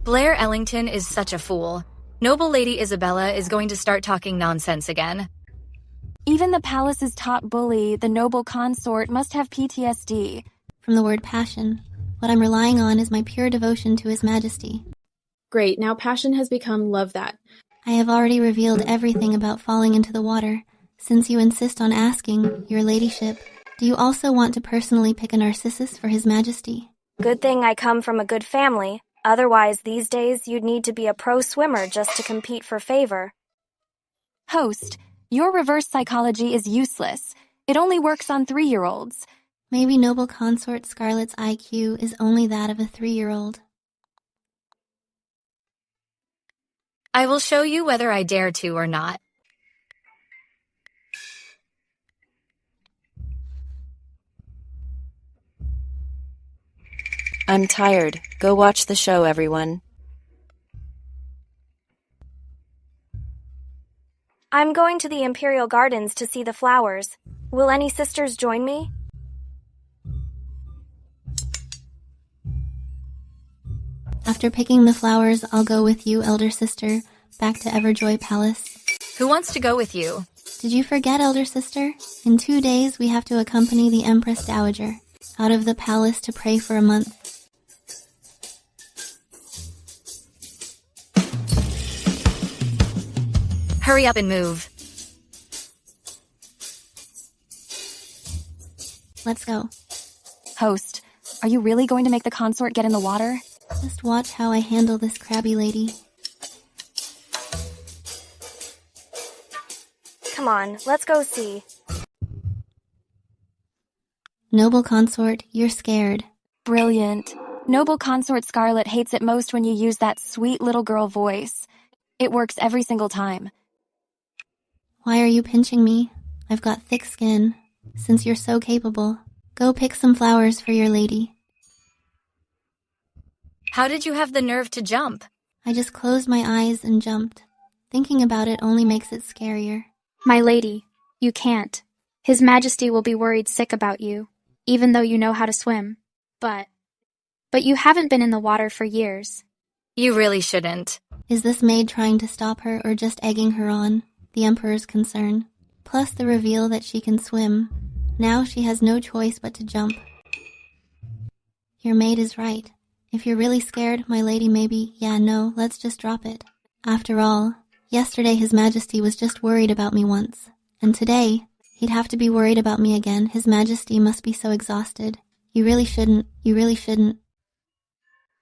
Blair Ellington is such a fool. Noble Lady Isabella is going to start talking nonsense again. Even the palace's top bully, the noble consort, must have PTSD. From the word passion, what I'm relying on is my pure devotion to His Majesty. Great, now passion has become love that. I have already revealed everything about falling into the water. Since you insist on asking, your ladyship, do you also want to personally pick a narcissus for His Majesty? Good thing I come from a good family. Otherwise, these days, you'd need to be a pro swimmer just to compete for favor. Host, your reverse psychology is useless. It only works on 3-year-olds. Maybe noble consort Scarlet's IQ is only that of a 3-year-old. I will show you whether I dare to or not. I'm tired. Go watch the show, everyone. I'm going to the Imperial Gardens to see the flowers. Will any sisters join me? After picking the flowers, I'll go with you, elder sister, back to Everjoy Palace. Who wants to go with you? Did you forget, elder sister? In 2 days, we have to accompany the Empress Dowager out of the palace to pray for a month. Hurry up and move. Let's go. Host, are you really going to make the consort get in the water? Just watch how I handle this crabby lady. Come on, let's go see. Noble consort, you're scared. Brilliant. Noble consort Scarlet hates it most when you use that sweet little girl voice. It works every single time. Why are you pinching me? I've got thick skin. Since you're so capable, go pick some flowers for your lady. How did you have the nerve to jump? I just closed my eyes and jumped. Thinking about it only makes it scarier. My lady, you can't. His Majesty will be worried sick about you, even though you know how to swim. But you haven't been in the water for years. You really shouldn't. Is this maid trying to stop her or just egging her on? The Emperor's concern. Plus the reveal that she can swim. Now she has no choice but to jump. Your maid is right. If you're really scared, my lady, let's just drop it. After all, yesterday His Majesty was just worried about me once. And today, he'd have to be worried about me again. His Majesty must be so exhausted. You really shouldn't.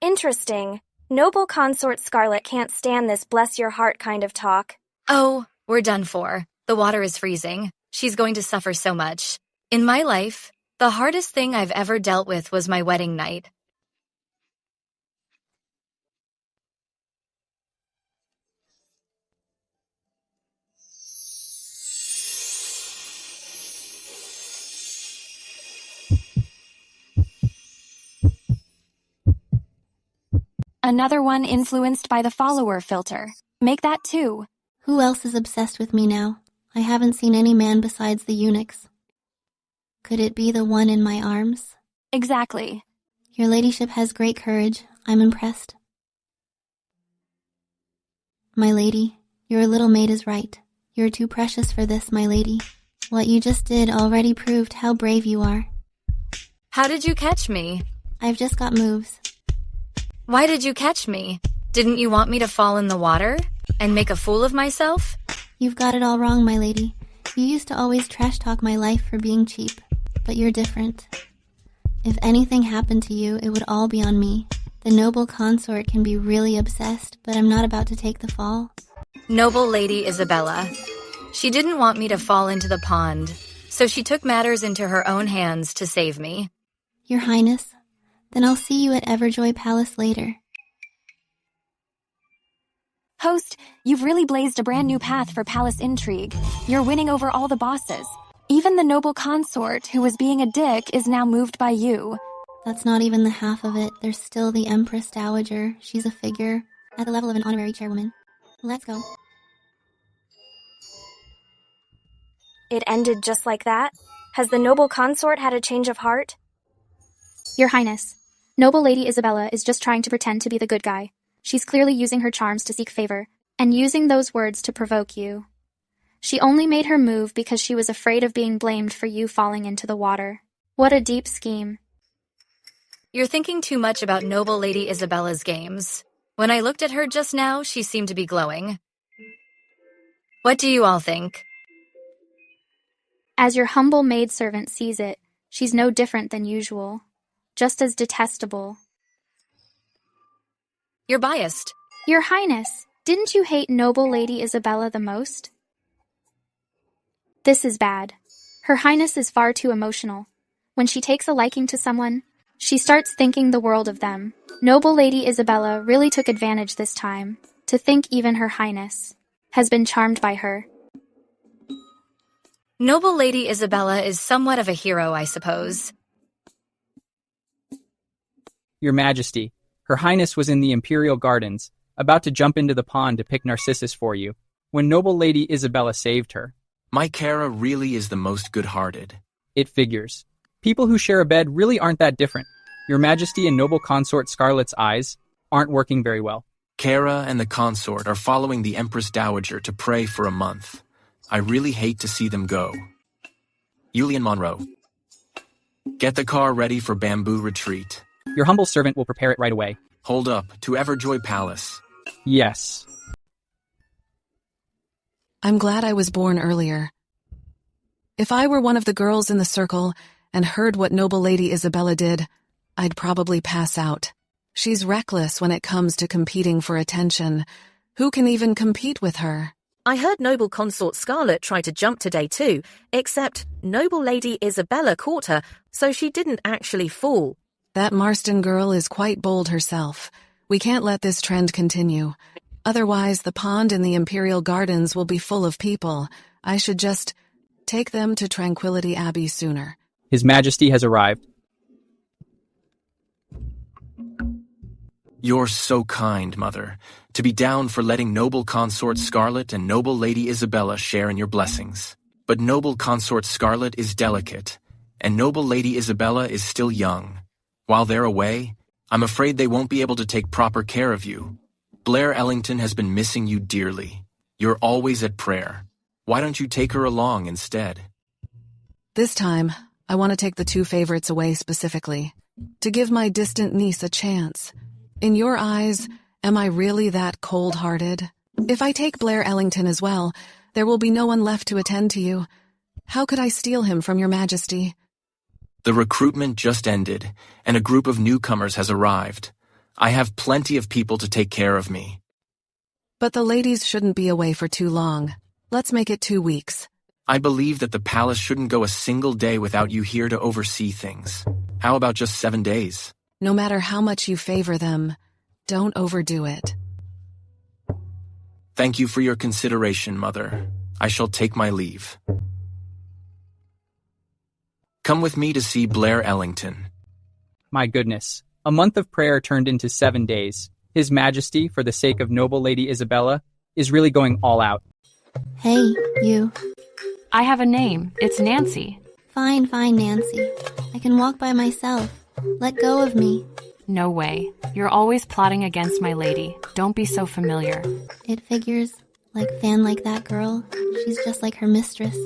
Interesting. Noble consort Scarlet can't stand this bless your heart kind of talk. Oh, we're done for. The water is freezing. She's going to suffer so much. In my life, the hardest thing I've ever dealt with was my wedding night. Another one influenced by the follower filter. Make that 2. Who else is obsessed with me now? I haven't seen any man besides the eunuchs. Could it be the one in my arms? Exactly. Your ladyship has great courage. I'm impressed. My lady, your little maid is right. You're too precious for this, my lady. What you just did already proved how brave you are. How did you catch me? I've just got moves. Why did you catch me? Didn't you want me to fall in the water and make a fool of myself? You've got it all wrong, my lady. You used to always trash talk my life for being cheap, but you're different. If anything happened to you, it would all be on me. The noble consort can be really obsessed, but I'm not about to take the fall. Noble Lady Isabella. She didn't want me to fall into the pond, so she took matters into her own hands to save me. Your Highness, then I'll see you at Everjoy Palace later. Host, you've really blazed a brand new path for palace intrigue. You're winning over all the bosses. Even the noble consort, who was being a dick, is now moved by you. That's not even the half of it. There's still the Empress Dowager. She's a figure at the level of an honorary chairwoman. Let's go. It ended just like that? Has the noble consort had a change of heart? Your Highness, Noble Lady Isabella is just trying to pretend to be the good guy. She's clearly using her charms to seek favor, and using those words to provoke you. She only made her move because she was afraid of being blamed for you falling into the water. What a deep scheme. You're thinking too much about Noble Lady Isabella's games. When I looked at her just now, she seemed to be glowing. What do you all think? As your humble maidservant sees it, she's no different than usual. Just as detestable. You're biased. Your Highness, didn't you hate Noble Lady Isabella the most? This is bad. Her Highness is far too emotional. When she takes a liking to someone, she starts thinking the world of them. Noble Lady Isabella really took advantage this time. To think even Her Highness has been charmed by her. Noble Lady Isabella is somewhat of a hero, I suppose. Your Majesty, Her Highness was in the Imperial Gardens, about to jump into the pond to pick Narcissus for you, when Noble Lady Isabella saved her. My Kara really is the most good-hearted. It figures. People who share a bed really aren't that different. Your Majesty and Noble Consort Scarlet's eyes aren't working very well. Kara and the consort are following the Empress Dowager to pray for a month. I really hate to see them go. Julian Monroe. Get the car ready for Bamboo Retreat. Your humble servant will prepare it right away. Hold up, to Everjoy Palace. Yes. I'm glad I was born earlier. If I were one of the girls in the circle and heard what Noble Lady Isabella did, I'd probably pass out. She's reckless when it comes to competing for attention. Who can even compete with her? I heard Noble Consort Scarlet try to jump today too, except Noble Lady Isabella caught her, so she didn't actually fall. That Marston girl is quite bold herself. We can't let this trend continue. Otherwise, the pond in the Imperial Gardens will be full of people. I should just take them to Tranquility Abbey sooner. His Majesty has arrived. You're so kind, Mother, to be down for letting Noble Consort Scarlet and Noble Lady Isabella share in your blessings. But Noble Consort Scarlet is delicate, and Noble Lady Isabella is still young. While they're away, I'm afraid they won't be able to take proper care of you. Blair Ellington has been missing you dearly. You're always at prayer. Why don't you take her along instead? This time, I want to take the two favorites away specifically, to give my distant niece a chance. In your eyes, am I really that cold-hearted? If I take Blair Ellington as well, there will be no one left to attend to you. How could I steal him from your Majesty? The recruitment just ended, and a group of newcomers has arrived. I have plenty of people to take care of me. But the ladies shouldn't be away for too long. Let's make it 2 weeks. I believe that the palace shouldn't go a single day without you here to oversee things. How about just 7 days? No matter how much you favor them, don't overdo it. Thank you for your consideration, Mother. I shall take my leave. Come with me to see Blair Ellington. My goodness. A month of prayer turned into 7 days. His Majesty, for the sake of Noble Lady Isabella, is really going all out. Hey, you. I have a name. It's Nancy. Fine, Nancy. I can walk by myself. Let go of me. No way. You're always plotting against my lady. Don't be so familiar. It figures. Like fan like that girl. She's just like her mistress.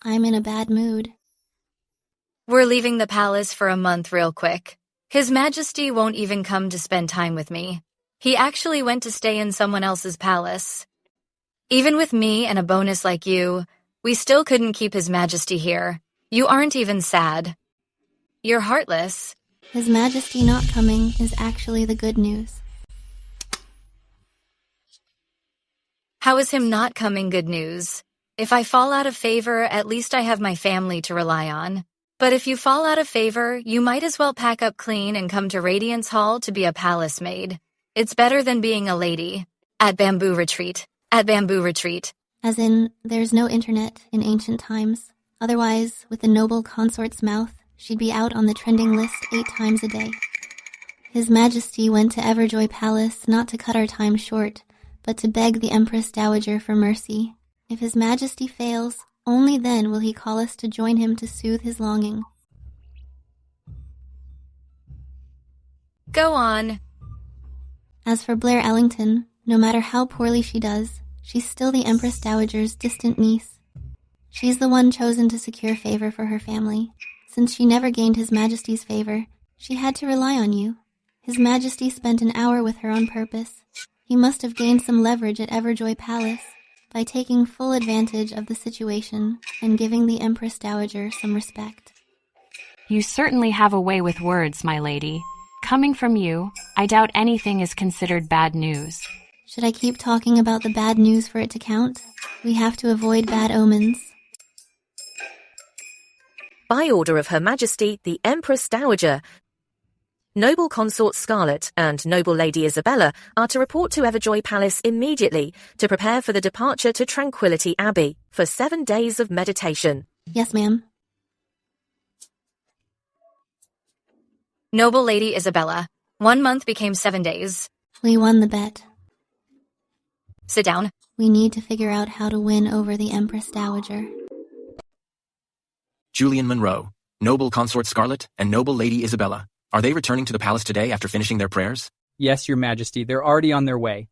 I'm in a bad mood. We're leaving the palace for a month real quick. His Majesty won't even come to spend time with me. He actually went to stay in someone else's palace. Even with me and a bonus like you, we still couldn't keep His Majesty here. You aren't even sad. You're heartless. His Majesty not coming is actually the good news. How is him not coming good news? If I fall out of favor, at least I have my family to rely on. But if you fall out of favor, you might as well pack up clean and come to Radiance Hall to be a palace maid. It's better than being a lady. At Bamboo Retreat. At Bamboo Retreat. As in, there's no internet in ancient times. Otherwise, with the noble consort's mouth, she'd be out on the trending list 8 times a day. His Majesty went to Everjoy Palace not to cut our time short, but to beg the Empress Dowager for mercy. If His Majesty fails, only then will he call us to join him to soothe his longing. Go on. As for Blair Ellington, no matter how poorly she does, she's still the Empress Dowager's distant niece. She's the one chosen to secure favor for her family. Since she never gained His Majesty's favor, she had to rely on you. His Majesty spent an hour with her on purpose. He must have gained some leverage at Everjoy Palace by taking full advantage of the situation and giving the Empress Dowager some respect. You certainly have a way with words, my lady. Coming from you, I doubt anything is considered bad news. Should I keep talking about the bad news for it to count? We have to avoid bad omens. By order of Her Majesty, the Empress Dowager, Noble Consort Scarlet and Noble Lady Isabella are to report to Everjoy Palace immediately to prepare for the departure to Tranquility Abbey for 7 days of meditation. Yes, ma'am. Noble Lady Isabella, 1 month became 7 days. We won the bet. Sit down. We need to figure out how to win over the Empress Dowager. Julian Monroe, Noble Consort Scarlet, and Noble Lady Isabella. Are they returning to the palace today after finishing their prayers? Yes, Your Majesty, they're already on their way.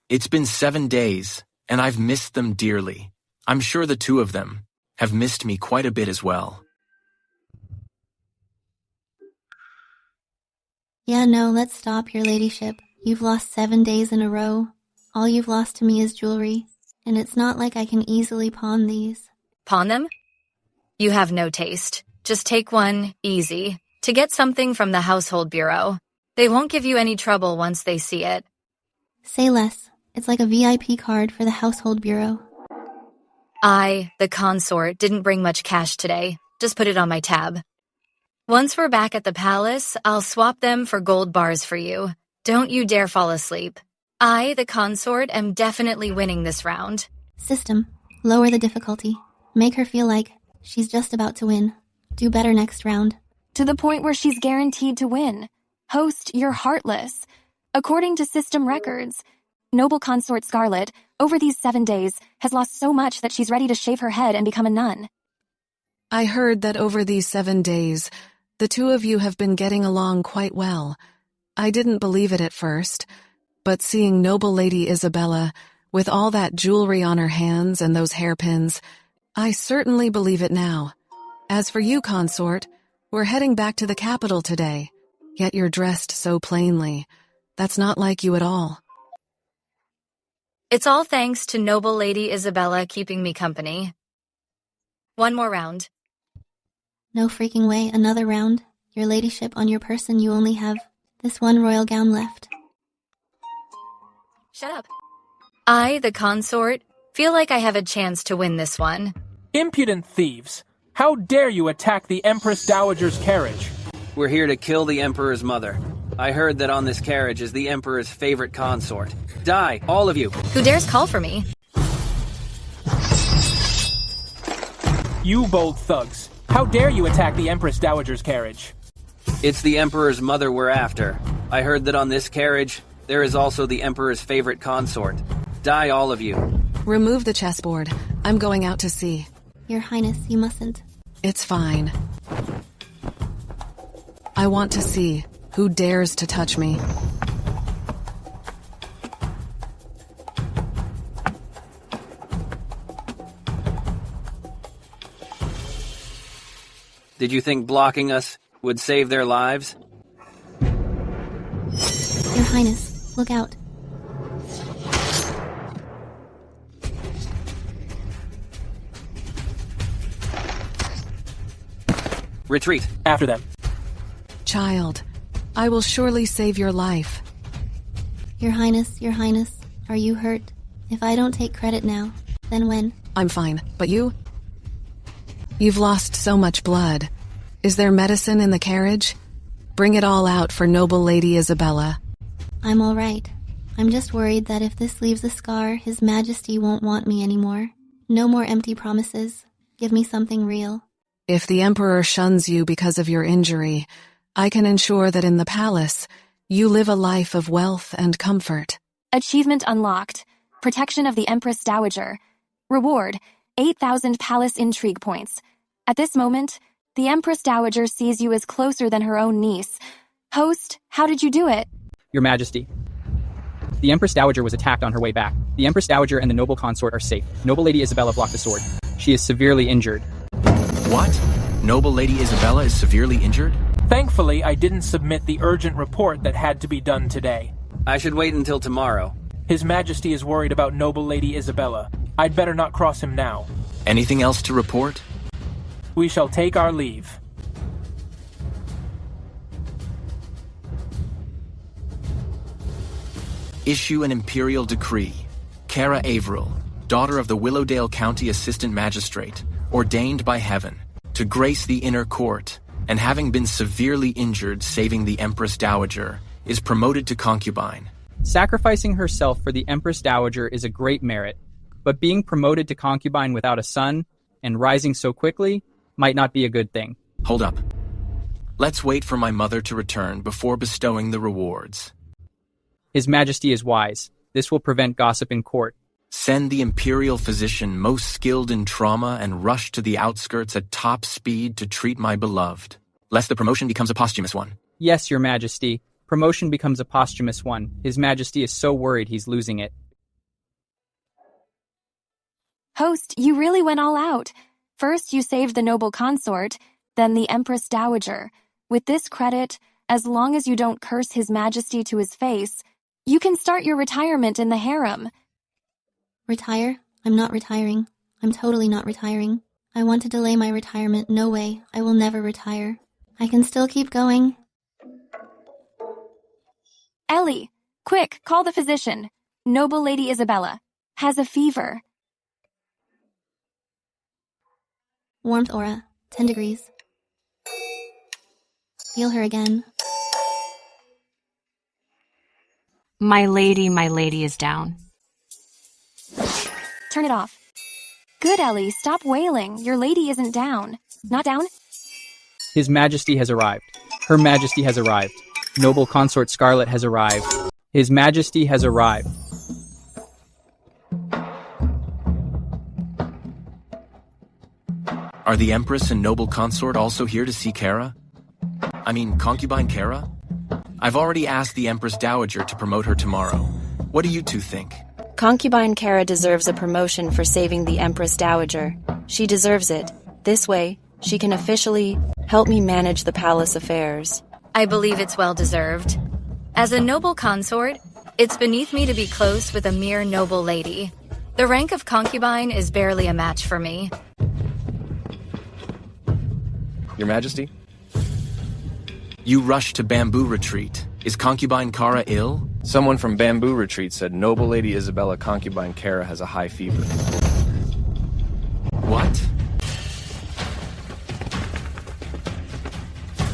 It's been 7 days, and I've missed them dearly. I'm sure the two of them have missed me quite a bit as well. Yeah, no, let's stop, Your Ladyship. You've lost 7 days in a row. All you've lost to me is jewelry, and it's not like I can easily pawn these. Pawn them? You have no taste. Just take one, easy, to get something from the Household Bureau. They won't give you any trouble once they see it. Say less. It's like a VIP card for the Household Bureau. I, the consort, didn't bring much cash today. Just put it on my tab. Once we're back at the palace, I'll swap them for gold bars for you. Don't you dare fall asleep. I, the consort, am definitely winning this round. System. Lower the difficulty. Make her feel like she's just about to win. Do better next round. To the point where she's guaranteed to win. Host, you're heartless. According to system records, Noble Consort Scarlet, over these 7 days, has lost so much that she's ready to shave her head and become a nun. I heard that over these 7 days, the two of you have been getting along quite well. I didn't believe it at first, but seeing Noble Lady Isabella, with all that jewelry on her hands and those hairpins, I certainly believe it now. As for you, consort, we're heading back to the capital today, yet you're dressed so plainly. That's not like you at all. It's all thanks to Noble Lady Isabella keeping me company. One more round. No freaking way, another round. Your Ladyship, on your person you only have this one royal gown left. Shut up. I, the consort, feel like I have a chance to win this one. Impudent thieves! How dare you attack the Empress Dowager's carriage? We're here to kill the Emperor's mother. I heard that on this carriage is the Emperor's favorite consort. Die, all of you! Who dares call for me? You bold thugs! How dare you attack the Empress Dowager's carriage? It's the Emperor's mother we're after. I heard that on this carriage, there is also the Emperor's favorite consort. Die, all of you. Remove the chessboard. I'm going out to see. Your Highness, you mustn't. It's fine. I want to see who dares to touch me. Did you think blocking us would save their lives? Your Highness, look out. Retreat. After them. Child, I will surely save your life. Your Highness, are you hurt? If I don't take credit now, then when? I'm fine, but you? You've lost so much blood. Is there medicine in the carriage? Bring it all out for Noble Lady Isabella. I'm all right. I'm just worried that if this leaves a scar, His Majesty won't want me anymore. No more empty promises. Give me something real. If the Emperor shuns you because of your injury, I can ensure that in the palace, you live a life of wealth and comfort. Achievement unlocked. Protection of the Empress Dowager. Reward, 8,000 palace intrigue points. At this moment, the Empress Dowager sees you as closer than her own niece. Host, how did you do it? Your Majesty. The Empress Dowager was attacked on her way back. The Empress Dowager and the noble consort are safe. Noble Lady Isabella blocked the sword. She is severely injured. What? Noble Lady Isabella is severely injured? Thankfully, I didn't submit the urgent report that had to be done today. I should wait until tomorrow. His Majesty is worried about Noble Lady Isabella. I'd better not cross him now. Anything else to report? We shall take our leave. Issue an imperial decree. Kara Averill, daughter of the Willowdale County Assistant Magistrate, ordained by heaven, to grace the inner court, and having been severely injured saving the Empress Dowager, is promoted to concubine. Sacrificing herself for the Empress Dowager is a great merit, but being promoted to concubine without a son, and rising so quickly, might not be a good thing. Hold up. Let's wait for my mother to return before bestowing the rewards. His Majesty is wise. This will prevent gossip in court. Send the imperial physician most skilled in trauma and rush to the outskirts at top speed to treat my beloved, lest the promotion becomes a posthumous one. Yes, Your Majesty. Promotion becomes a posthumous one. His Majesty is so worried he's losing it. Host, you really went all out. First, you saved the noble consort, then the Empress Dowager. With this credit, as long as you don't curse His Majesty to his face, you can start your retirement in the harem. Retire? I'm not retiring. I'm totally not retiring. I want to delay my retirement. No way. I will never retire. I can still keep going. Ellie, quick, call the physician. Noble Lady Isabella has a fever. Warmth aura, 10 degrees. Feel her again. My lady is down. Turn it off. Good, Ellie, stop wailing. Your lady isn't down. Not down? His Majesty has arrived. Her Majesty has arrived. Noble Consort Scarlet has arrived. His Majesty has arrived. Are the Empress and Noble Consort also here to see Kara? I mean, concubine Kara? I've already asked the Empress Dowager to promote her tomorrow. What do you two think? Concubine Kara deserves a promotion for saving the Empress Dowager. She deserves it. This way, she can officially help me manage the palace affairs. I believe it's well deserved. As a noble consort, it's beneath me to be close with a mere noble lady. The rank of concubine is barely a match for me. Your Majesty? You rushed to Bamboo Retreat. Is concubine Kara ill? Someone from Bamboo Retreat said Noble Lady Isabella concubine Kara has a high fever. What?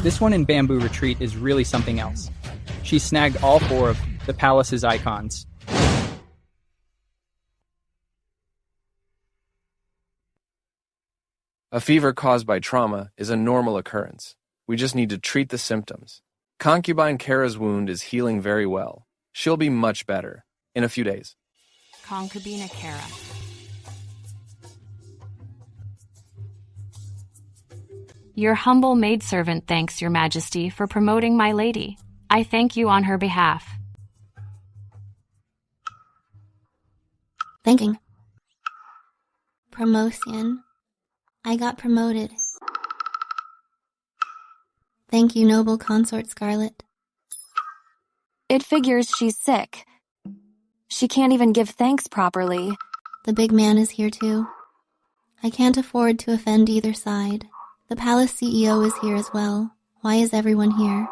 This one in Bamboo Retreat is really something else. She snagged all 4 of the palace's icons. A fever caused by trauma is a normal occurrence. We just need to treat the symptoms. Concubine Kara's wound is healing very well. She'll be much better in a few days. Concubina Kara. Your humble maidservant thanks Your Majesty for promoting my lady. I thank you on her behalf. Thanking. Promotion. I got promoted. Thank you, Noble Consort Scarlet. It figures she's sick. She can't even give thanks properly. The big man is here too. I can't afford to offend either side. The palace CEO is here as well. Why is everyone here?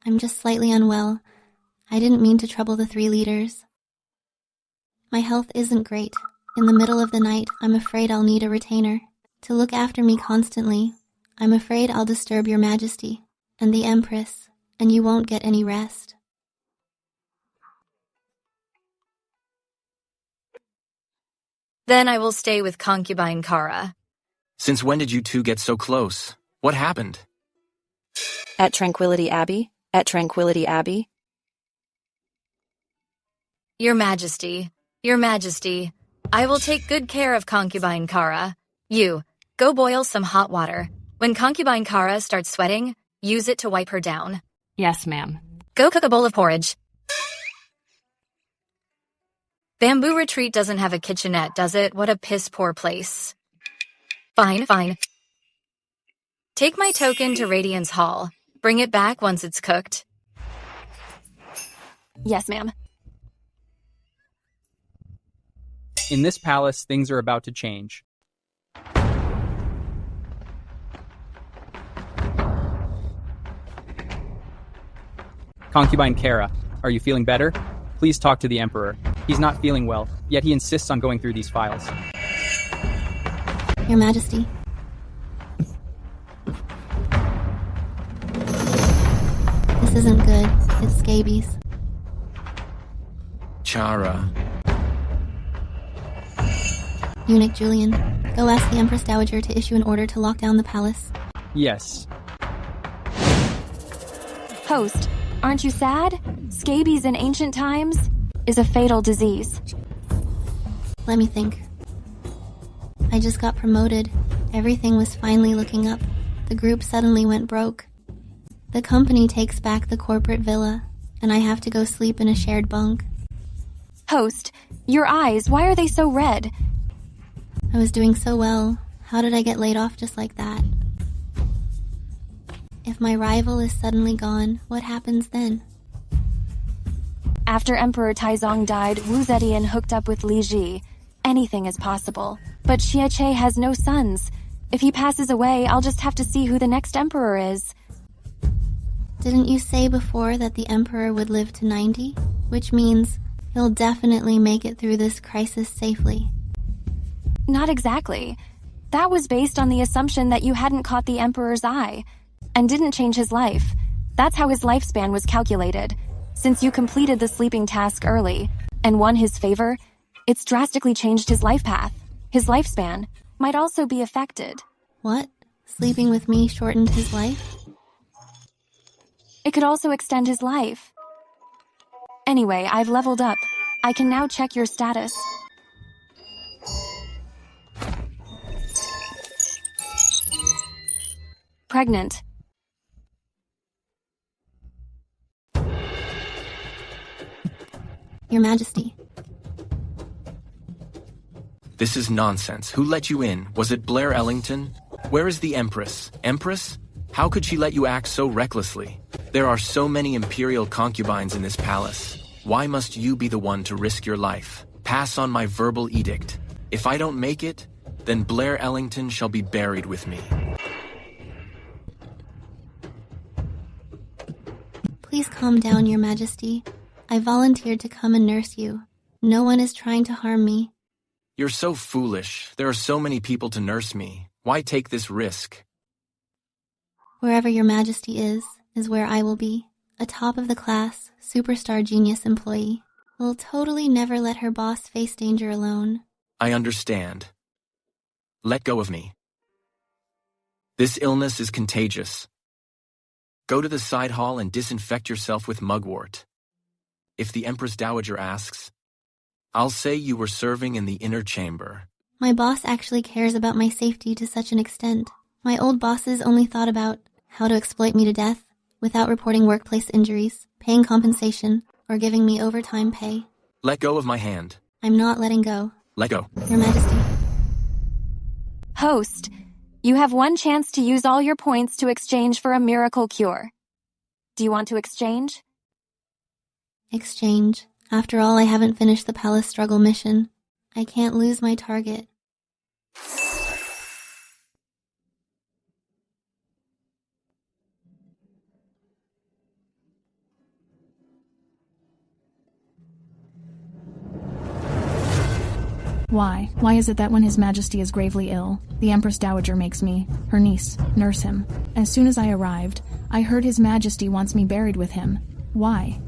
I'm just slightly unwell. I didn't mean to trouble the 3 leaders. My health isn't great. In the middle of the night, I'm afraid I'll need a retainer to look after me constantly. I'm afraid I'll disturb Your Majesty and the Empress, and you won't get any rest. Then I will stay with concubine Kara. Since when did you two get so close? What happened? At Tranquility Abbey? At Tranquility Abbey? Your Majesty, I will take good care of concubine Kara. You, go boil some hot water. When concubine Kara starts sweating, use it to wipe her down. Yes, ma'am. Go cook a bowl of porridge. Bamboo Retreat doesn't have a kitchenette, does it? What a piss-poor place. Fine. Take my token to Radiance Hall. Bring it back once it's cooked. Yes, ma'am. In this palace, things are about to change. Concubine Kara, are you feeling better? Please talk to the Emperor. He's not feeling well, yet he insists on going through these files. Your Majesty. This isn't good. It's scabies. Chara. Eunuch Julian, go ask the Empress Dowager to issue an order to lock down the palace. Yes. Host, aren't you sad? Scabies in ancient times is a fatal disease. Let me think. I just got promoted. Everything was finally looking up. The group suddenly went broke. The company takes back the corporate villa, and I have to go sleep in a shared bunk. Host, your eyes, why are they so red? I was doing so well. How did I get laid off just like that? If my rival is suddenly gone, what happens then? After Emperor Taizong died, Wu Zetian hooked up with Li Ji. Anything is possible. But Xie Che has no sons. If he passes away, I'll just have to see who the next emperor is. Didn't you say before that the Emperor would live to 90? Which means he'll definitely make it through this crisis safely. Not exactly. That was based on the assumption that you hadn't caught the Emperor's eye, and didn't change his life. That's how his lifespan was calculated. Since you completed the sleeping task early, and won his favor, it's drastically changed his life path. His lifespan might also be affected. What? Sleeping with me shortened his life? It could also extend his life. Anyway, I've leveled up. I can now check your status. Pregnant. Your Majesty. This is nonsense. Who let you in? Was it Blair Ellington? Where is the Empress? Empress? How could she let you act so recklessly? There are so many imperial concubines in this palace. Why must you be the one to risk your life? Pass on my verbal edict. If I don't make it, then Blair Ellington shall be buried with me. Please calm down, Your Majesty. I volunteered to come and nurse you. No one is trying to harm me. You're so foolish. There are so many people to nurse me. Why take this risk? Wherever Your Majesty is where I will be. A top-of-the-class, superstar genius employee. Will totally never let her boss face danger alone. I understand. Let go of me. This illness is contagious. Go to the side hall and disinfect yourself with mugwort. If the Empress Dowager asks, I'll say you were serving in the inner chamber. My boss actually cares about my safety to such an extent. My old bosses only thought about how to exploit me to death without reporting workplace injuries, paying compensation, or giving me overtime pay. Let go of my hand. I'm not letting go. Let go. Your Majesty. Host, you have one chance to use all your points to exchange for a miracle cure. Do you want to exchange? Exchange. After all, I haven't finished the palace struggle mission. I can't lose my target. Why? Why is it that when His Majesty is gravely ill, the Empress Dowager makes me, her niece, nurse him? As soon as I arrived, I heard His Majesty wants me buried with him. Why?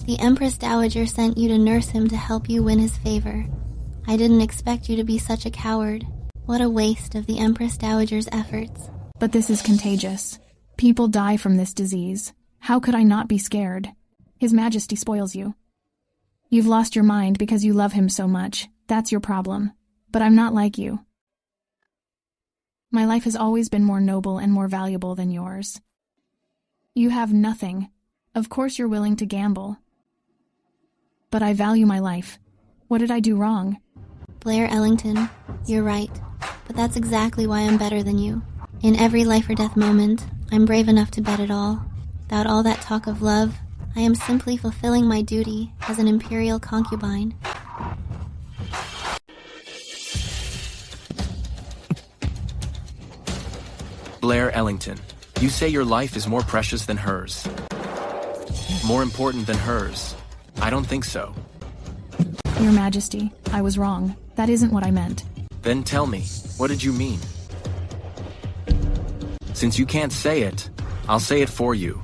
The Empress Dowager sent you to nurse him to help you win his favor. I didn't expect you to be such a coward. What a waste of the Empress Dowager's efforts. But this is contagious. People die from this disease. How could I not be scared? His Majesty spoils you. You've lost your mind because you love him so much. That's your problem. But I'm not like you. My life has always been more noble and more valuable than yours. You have nothing. Of course you're willing to gamble. But I value my life. What did I do wrong? Blair Ellington, you're right. But that's exactly why I'm better than you. In every life or death moment, I'm brave enough to bet it all. Without all that talk of love, I am simply fulfilling my duty as an imperial concubine. Blair Ellington, You say your life is more precious than hers. More important than hers. I don't think so. Your Majesty, I was wrong. That isn't what I meant. Then tell me, what did you mean? Since you can't say it, I'll say it for you.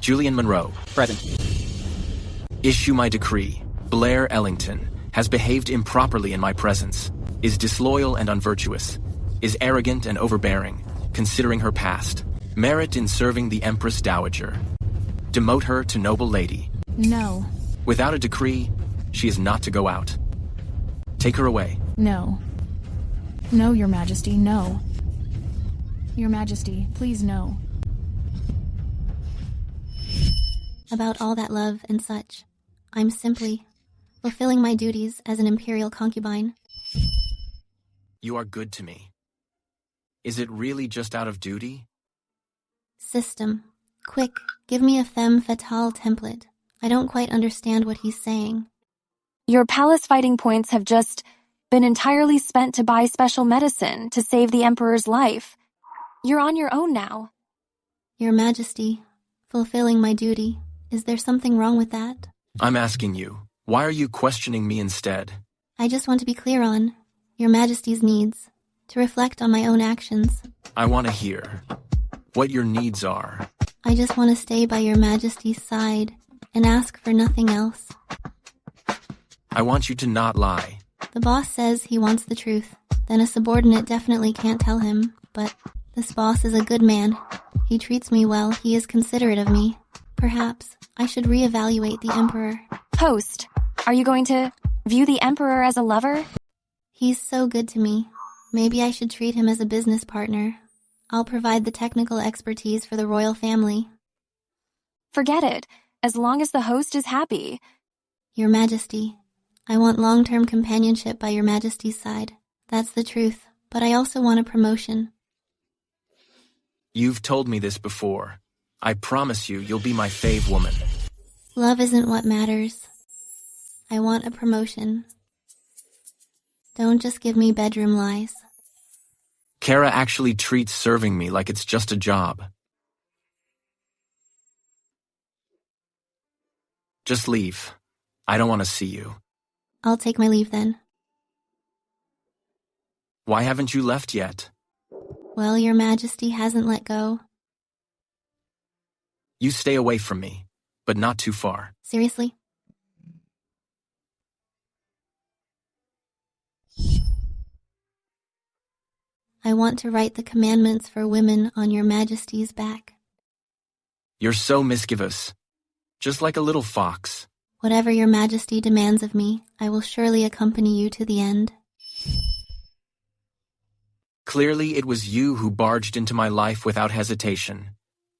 Julian Monroe. Present. Issue my decree. Blair Ellington has behaved improperly in my presence, is disloyal and unvirtuous, is arrogant and overbearing, considering her past, merit in serving the Empress Dowager. Demote her to noble lady. No. Without a decree, she is not to go out. Take her away. No. No, Your Majesty, no. Your Majesty, please no. About all that love and such, I'm simply fulfilling my duties as an imperial concubine. You are good to me. Is it really just out of duty? System. Quick, give me a femme fatale template. I don't quite understand what he's saying. Your palace fighting points have just been entirely spent to buy special medicine to save the Emperor's life. You're on your own now. Your Majesty, fulfilling my duty. Is there something wrong with that? I'm asking you, why are you questioning me instead? I just want to be clear on Your Majesty's needs, to reflect on my own actions. I want to hear what your needs are. I just want to stay by Your Majesty's side and ask for nothing else. I want you to not lie. The boss says he wants the truth. Then a subordinate definitely can't tell him, but this boss is a good man. He treats me well, he is considerate of me. Perhaps I should reevaluate the Emperor. Host, are you going to view the Emperor as a lover? He's so good to me. Maybe I should treat him as a business partner. I'll provide the technical expertise for the royal family. Forget it, as long as the host is happy. Your Majesty, I want long-term companionship by Your Majesty's side. That's the truth, but I also want a promotion. You've told me this before. I promise you, you'll be my fave woman. Love isn't what matters. I want a promotion. Don't just give me bedroom lies. Kara actually treats serving me like it's just a job. Just leave. I don't want to see you. I'll take my leave then. Why haven't you left yet? Well, Your Majesty hasn't let go. You stay away from me, but not too far. Seriously? I want to write the commandments for women on Your Majesty's back. You're so mischievous. Just like a little fox. Whatever Your Majesty demands of me, I will surely accompany you to the end. Clearly, it was you who barged into my life without hesitation.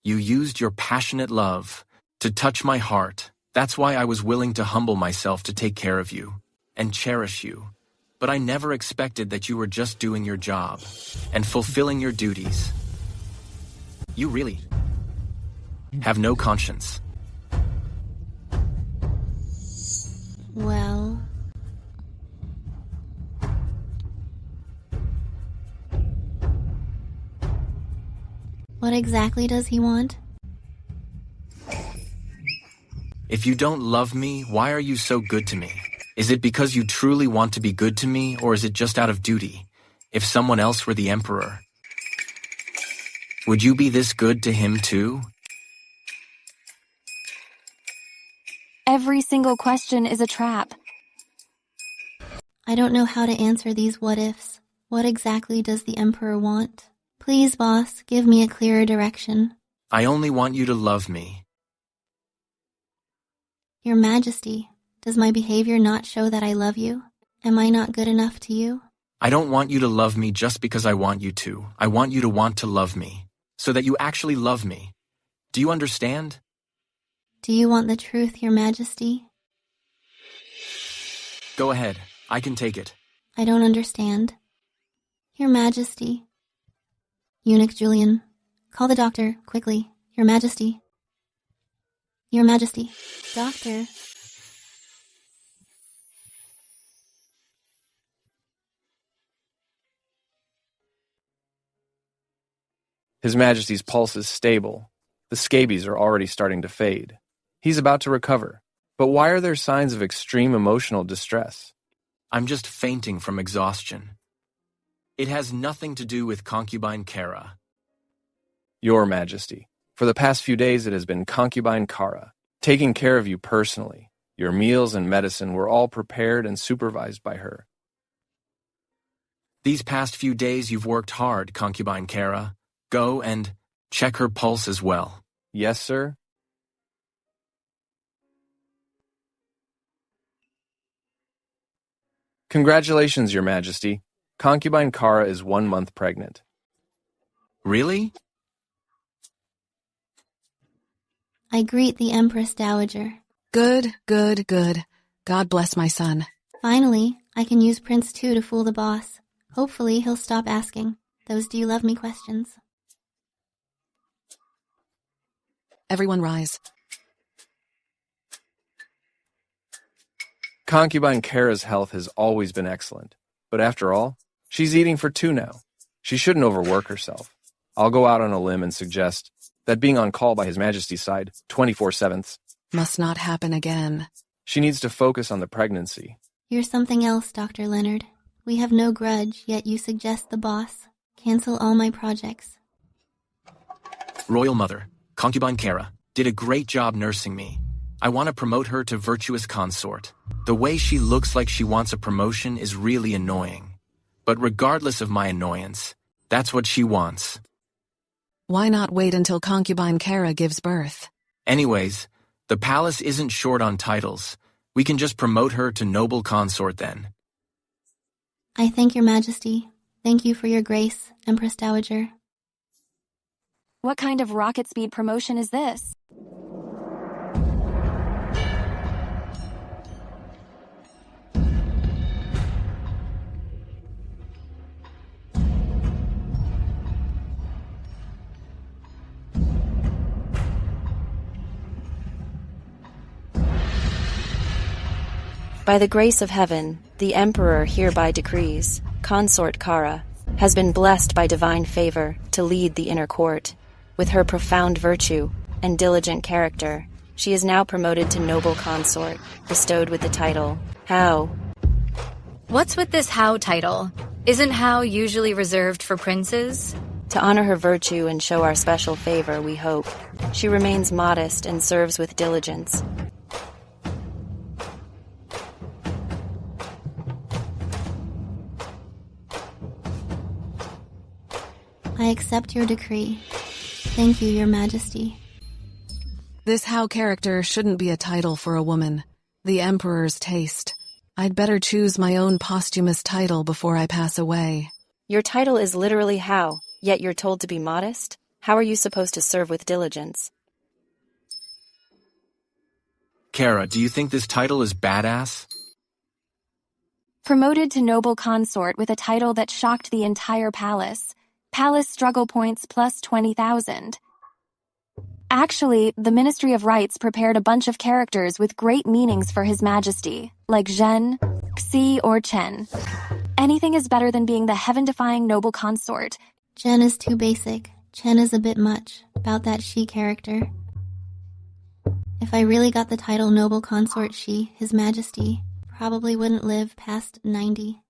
You used your passionate love to touch my heart. That's why I was willing to humble myself to take care of you and cherish you. But I never expected that you were just doing your job and fulfilling your duties. You really have no conscience. Well... What exactly does he want? If you don't love me, why are you so good to me? Is it because you truly want to be good to me, or is it just out of duty? If someone else were the Emperor, would you be this good to him too? Every single question is a trap. I don't know how to answer these what-ifs. What exactly does the Emperor want? Please, boss, give me a clearer direction. I only want you to love me. Your Majesty, does my behavior not show that I love you? Am I not good enough to you? I don't want you to love me just because I want you to. I want you to want to love me, so that you actually love me. Do you understand? Do you want the truth, Your Majesty? Go ahead. I can take it. I don't understand. Your Majesty. Eunuch Julian, call the doctor, quickly. Your Majesty. Your Majesty. Doctor. His Majesty's pulse is stable. The scabies are already starting to fade. He's about to recover. But why are there signs of extreme emotional distress? I'm just fainting from exhaustion. It has nothing to do with concubine Kara. Your Majesty, for the past few days it has been concubine Kara, taking care of you personally. Your meals and medicine were all prepared and supervised by her. These past few days you've worked hard, concubine Kara. Go and check her pulse as well. Yes, sir. Congratulations, Your Majesty. Concubine Kara is 1 month pregnant. Really? I greet the Empress Dowager. Good, good, good. God bless my son. Finally, I can use Prince 2 to fool the boss. Hopefully, he'll stop asking those do you love me questions. Everyone rise. Concubine Kara's health has always been excellent. But after all, she's eating for 2 now. She shouldn't overwork herself. I'll go out on a limb and suggest that being on call by His Majesty's side 24/7 must not happen again. She needs to focus on the pregnancy. You're something else, Dr. Leonard. We have no grudge, yet you suggest the boss cancel all my projects. Royal Mother, concubine Kara, did a great job nursing me. I want to promote her to virtuous consort. The way she looks like she wants a promotion is really annoying. But regardless of my annoyance, that's what she wants. Why not wait until concubine Kara gives birth? Anyways, the palace isn't short on titles. We can just promote her to noble consort then. I thank Your Majesty. Thank you for your grace, Empress Dowager. What kind of rocket speed promotion is this? By the grace of heaven, the Emperor hereby decrees, Consort Kara has been blessed by divine favor to lead the inner court. With her profound virtue and diligent character, she is now promoted to noble consort, bestowed with the title, How. What's with this How title? Isn't How usually reserved for princes? To honor her virtue and show our special favor, we hope, she remains modest and serves with diligence. I accept your decree. Thank you, Your Majesty. This How character shouldn't be a title for a woman. The Emperor's taste. I'd better choose my own posthumous title before I pass away. Your title is literally How, yet you're told to be modest? How are you supposed to serve with diligence? Kara, do you think this title is badass? Promoted to noble consort with a title that shocked the entire palace. Palace struggle points plus 20,000. Actually, the Ministry of Rights prepared a bunch of characters with great meanings for His Majesty, like Zhen, Xi, or Chen. Anything is better than being the heaven-defying noble consort. Zhen is too basic. Chen is a bit much about that she character. If I really got the title noble consort she, His Majesty, probably wouldn't live past 90.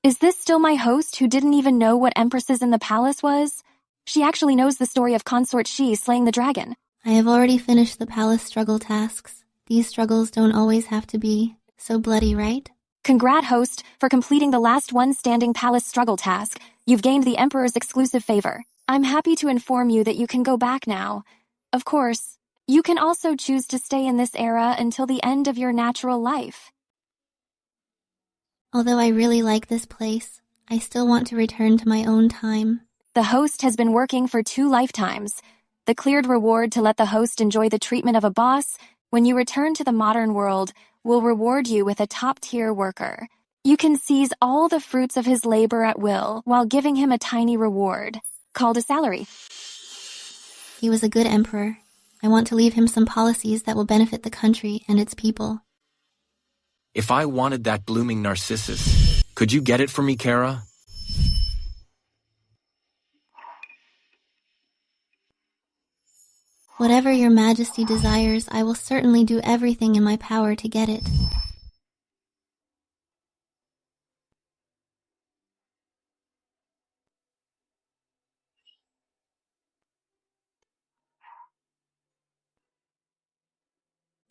Is this still my host who didn't even know what Empresses in the Palace was? She actually knows the story of Consort Shi slaying the dragon. I have already finished the palace struggle tasks. These struggles don't always have to be so bloody, right? Congrat, host, for completing the last one standing palace struggle task. You've gained the Emperor's exclusive favor. I'm happy to inform you that you can go back now. Of course, you can also choose to stay in this era until the end of your natural life. Although I really like this place, I still want to return to my own time. The host has been working for 2 lifetimes. The cleared reward to let the host enjoy the treatment of a boss, when you return to the modern world, will reward you with a top-tier worker. You can seize all the fruits of his labor at will while giving him a tiny reward, called a salary. He was a good emperor. I want to leave him some policies that will benefit the country and its people. If I wanted that blooming narcissus, could you get it for me, Kara? Whatever your majesty desires, I will certainly do everything in my power to get it.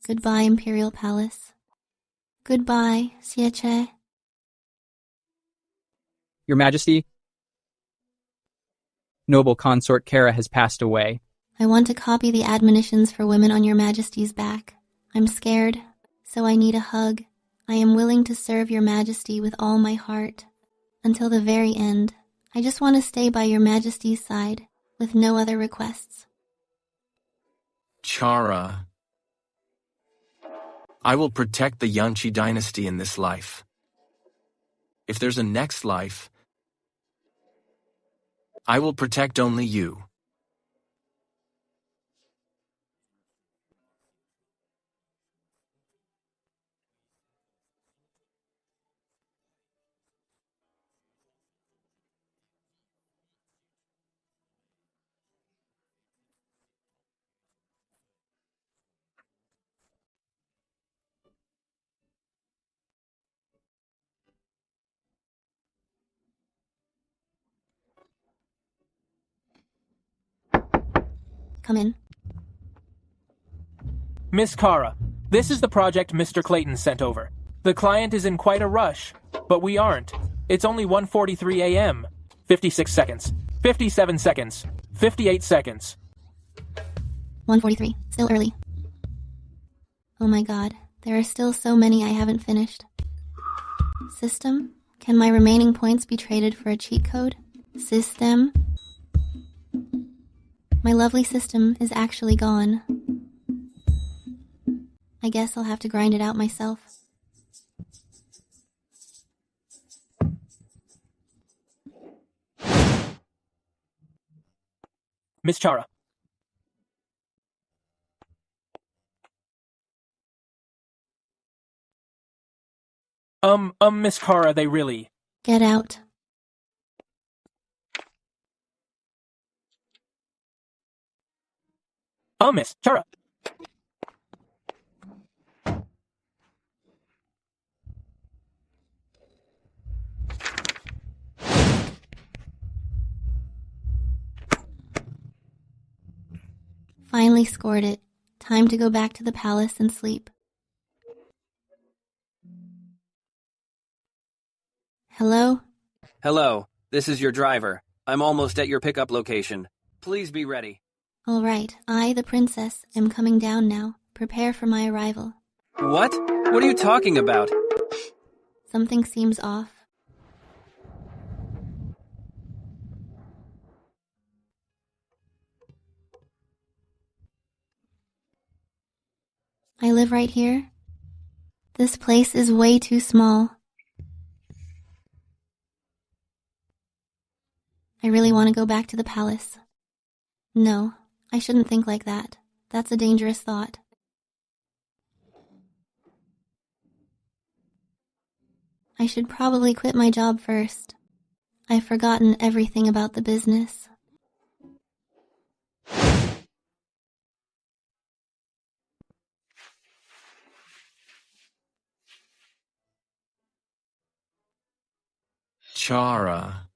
Goodbye, Imperial Palace. Goodbye, Sieche. Your Majesty, noble consort Kara has passed away. I want to copy the admonitions for women on your majesty's back. I'm scared, so I need a hug. I am willing to serve your majesty with all my heart. Until the very end, I just want to stay by your majesty's side, with no other requests. Chara, I will protect the Yanchi dynasty in this life. If there's a next life, I will protect only you. Come in. Miss Kara, this is the project Mr. Clayton sent over. The client is in quite a rush, but we aren't. It's only 1:43 a.m. 56 seconds. 57 seconds. 58 seconds. 1:43. Still early. Oh my god, there are still so many I haven't finished. System? Can my remaining points be traded for a cheat code? System? My lovely system is actually gone. I guess I'll have to grind it out myself. Miss Chara. Miss Kara, they really... Get out. Miss Chara. Finally scored it. Time to go back to the palace and sleep. Hello? Hello, this is your driver. I'm almost at your pickup location. Please be ready. All right, I, the princess, am coming down now. Prepare for my arrival. What? What are you talking about? Something seems off. I live right here. This place is way too small. I really want to go back to the palace. No, I shouldn't think like that. That's a dangerous thought. I should probably quit my job first. I've forgotten everything about the business. Chara.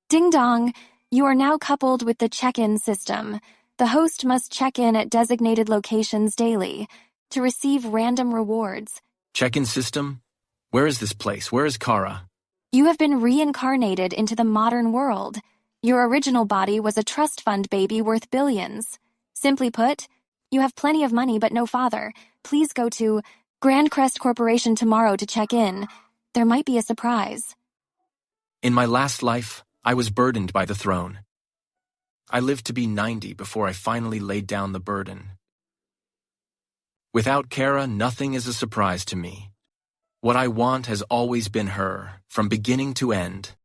Ding dong! You are now coupled with the check-in system. The host must check in at designated locations daily to receive random rewards. Check-in system? Where is this place? Where is Kara? You have been reincarnated into the modern world. Your original body was a trust fund baby worth billions. Simply put, you have plenty of money but no father. Please go to Grand Crest Corporation tomorrow to check in. There might be a surprise. In my last life, I was burdened by the throne. I lived to be 90 before I finally laid down the burden. Without Kara, nothing is a surprise to me. What I want has always been her, from beginning to end.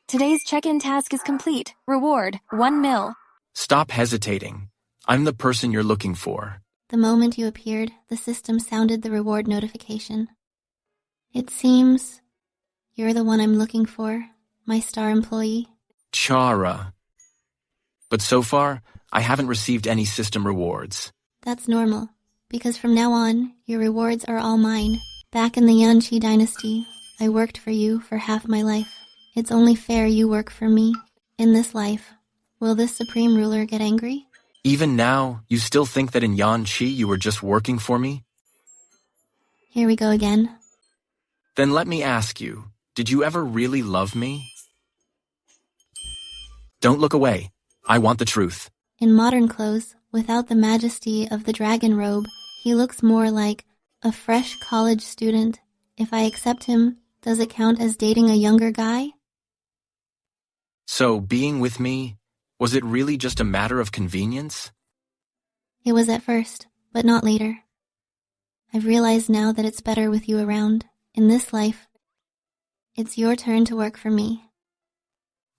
Today's check-in task is complete. Reward, 1 mil. Stop hesitating. I'm the person you're looking for. The moment you appeared, the system sounded the reward notification. It seems you're the one I'm looking for, my star employee. Chara. but so far, I haven't received any system rewards. That's normal, because from now on, your rewards are all mine. Back in the Yanqi dynasty, I worked for you for half my life. It's only fair you work for me. In this life, will this supreme ruler get angry? Even now, you still think that in Yanqi you were just working for me? Here we go again. Then let me ask you, did you ever really love me? Don't look away. I want the truth. In modern clothes, without the majesty of the dragon robe, he looks more like a fresh college student. If I accept him, does it count as dating a younger guy? So, being with me, was it really just a matter of convenience? It was at first, but not later. I've realized now that it's better with you around. In this life, it's your turn to work for me.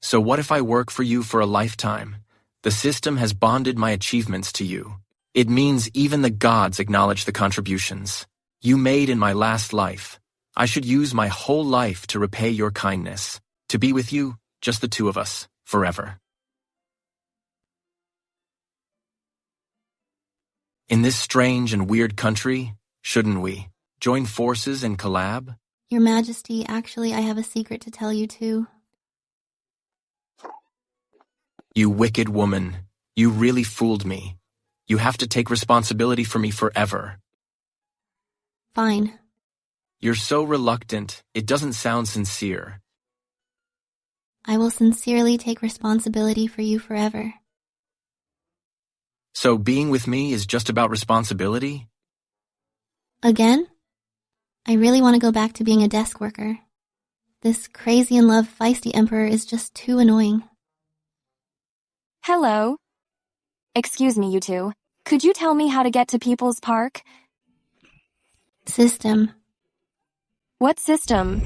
So what if I work for you for a lifetime? The system has bonded my achievements to you. It means even the gods acknowledge the contributions you made in my last life. I should use my whole life to repay your kindness, to be with you, just the two of us, forever. In this strange and weird country, shouldn't we join forces and collab? Your Majesty, actually, I have a secret to tell you too. You wicked woman, you really fooled me. You have to take responsibility for me forever. Fine. You're so reluctant, it doesn't sound sincere. I will sincerely take responsibility for you forever. So being with me is just about responsibility? Again? I really want to go back to being a desk worker. This crazy-in-love feisty emperor is just too annoying. Hello. Excuse me, you two. Could you tell me how to get to People's Park? System. What system?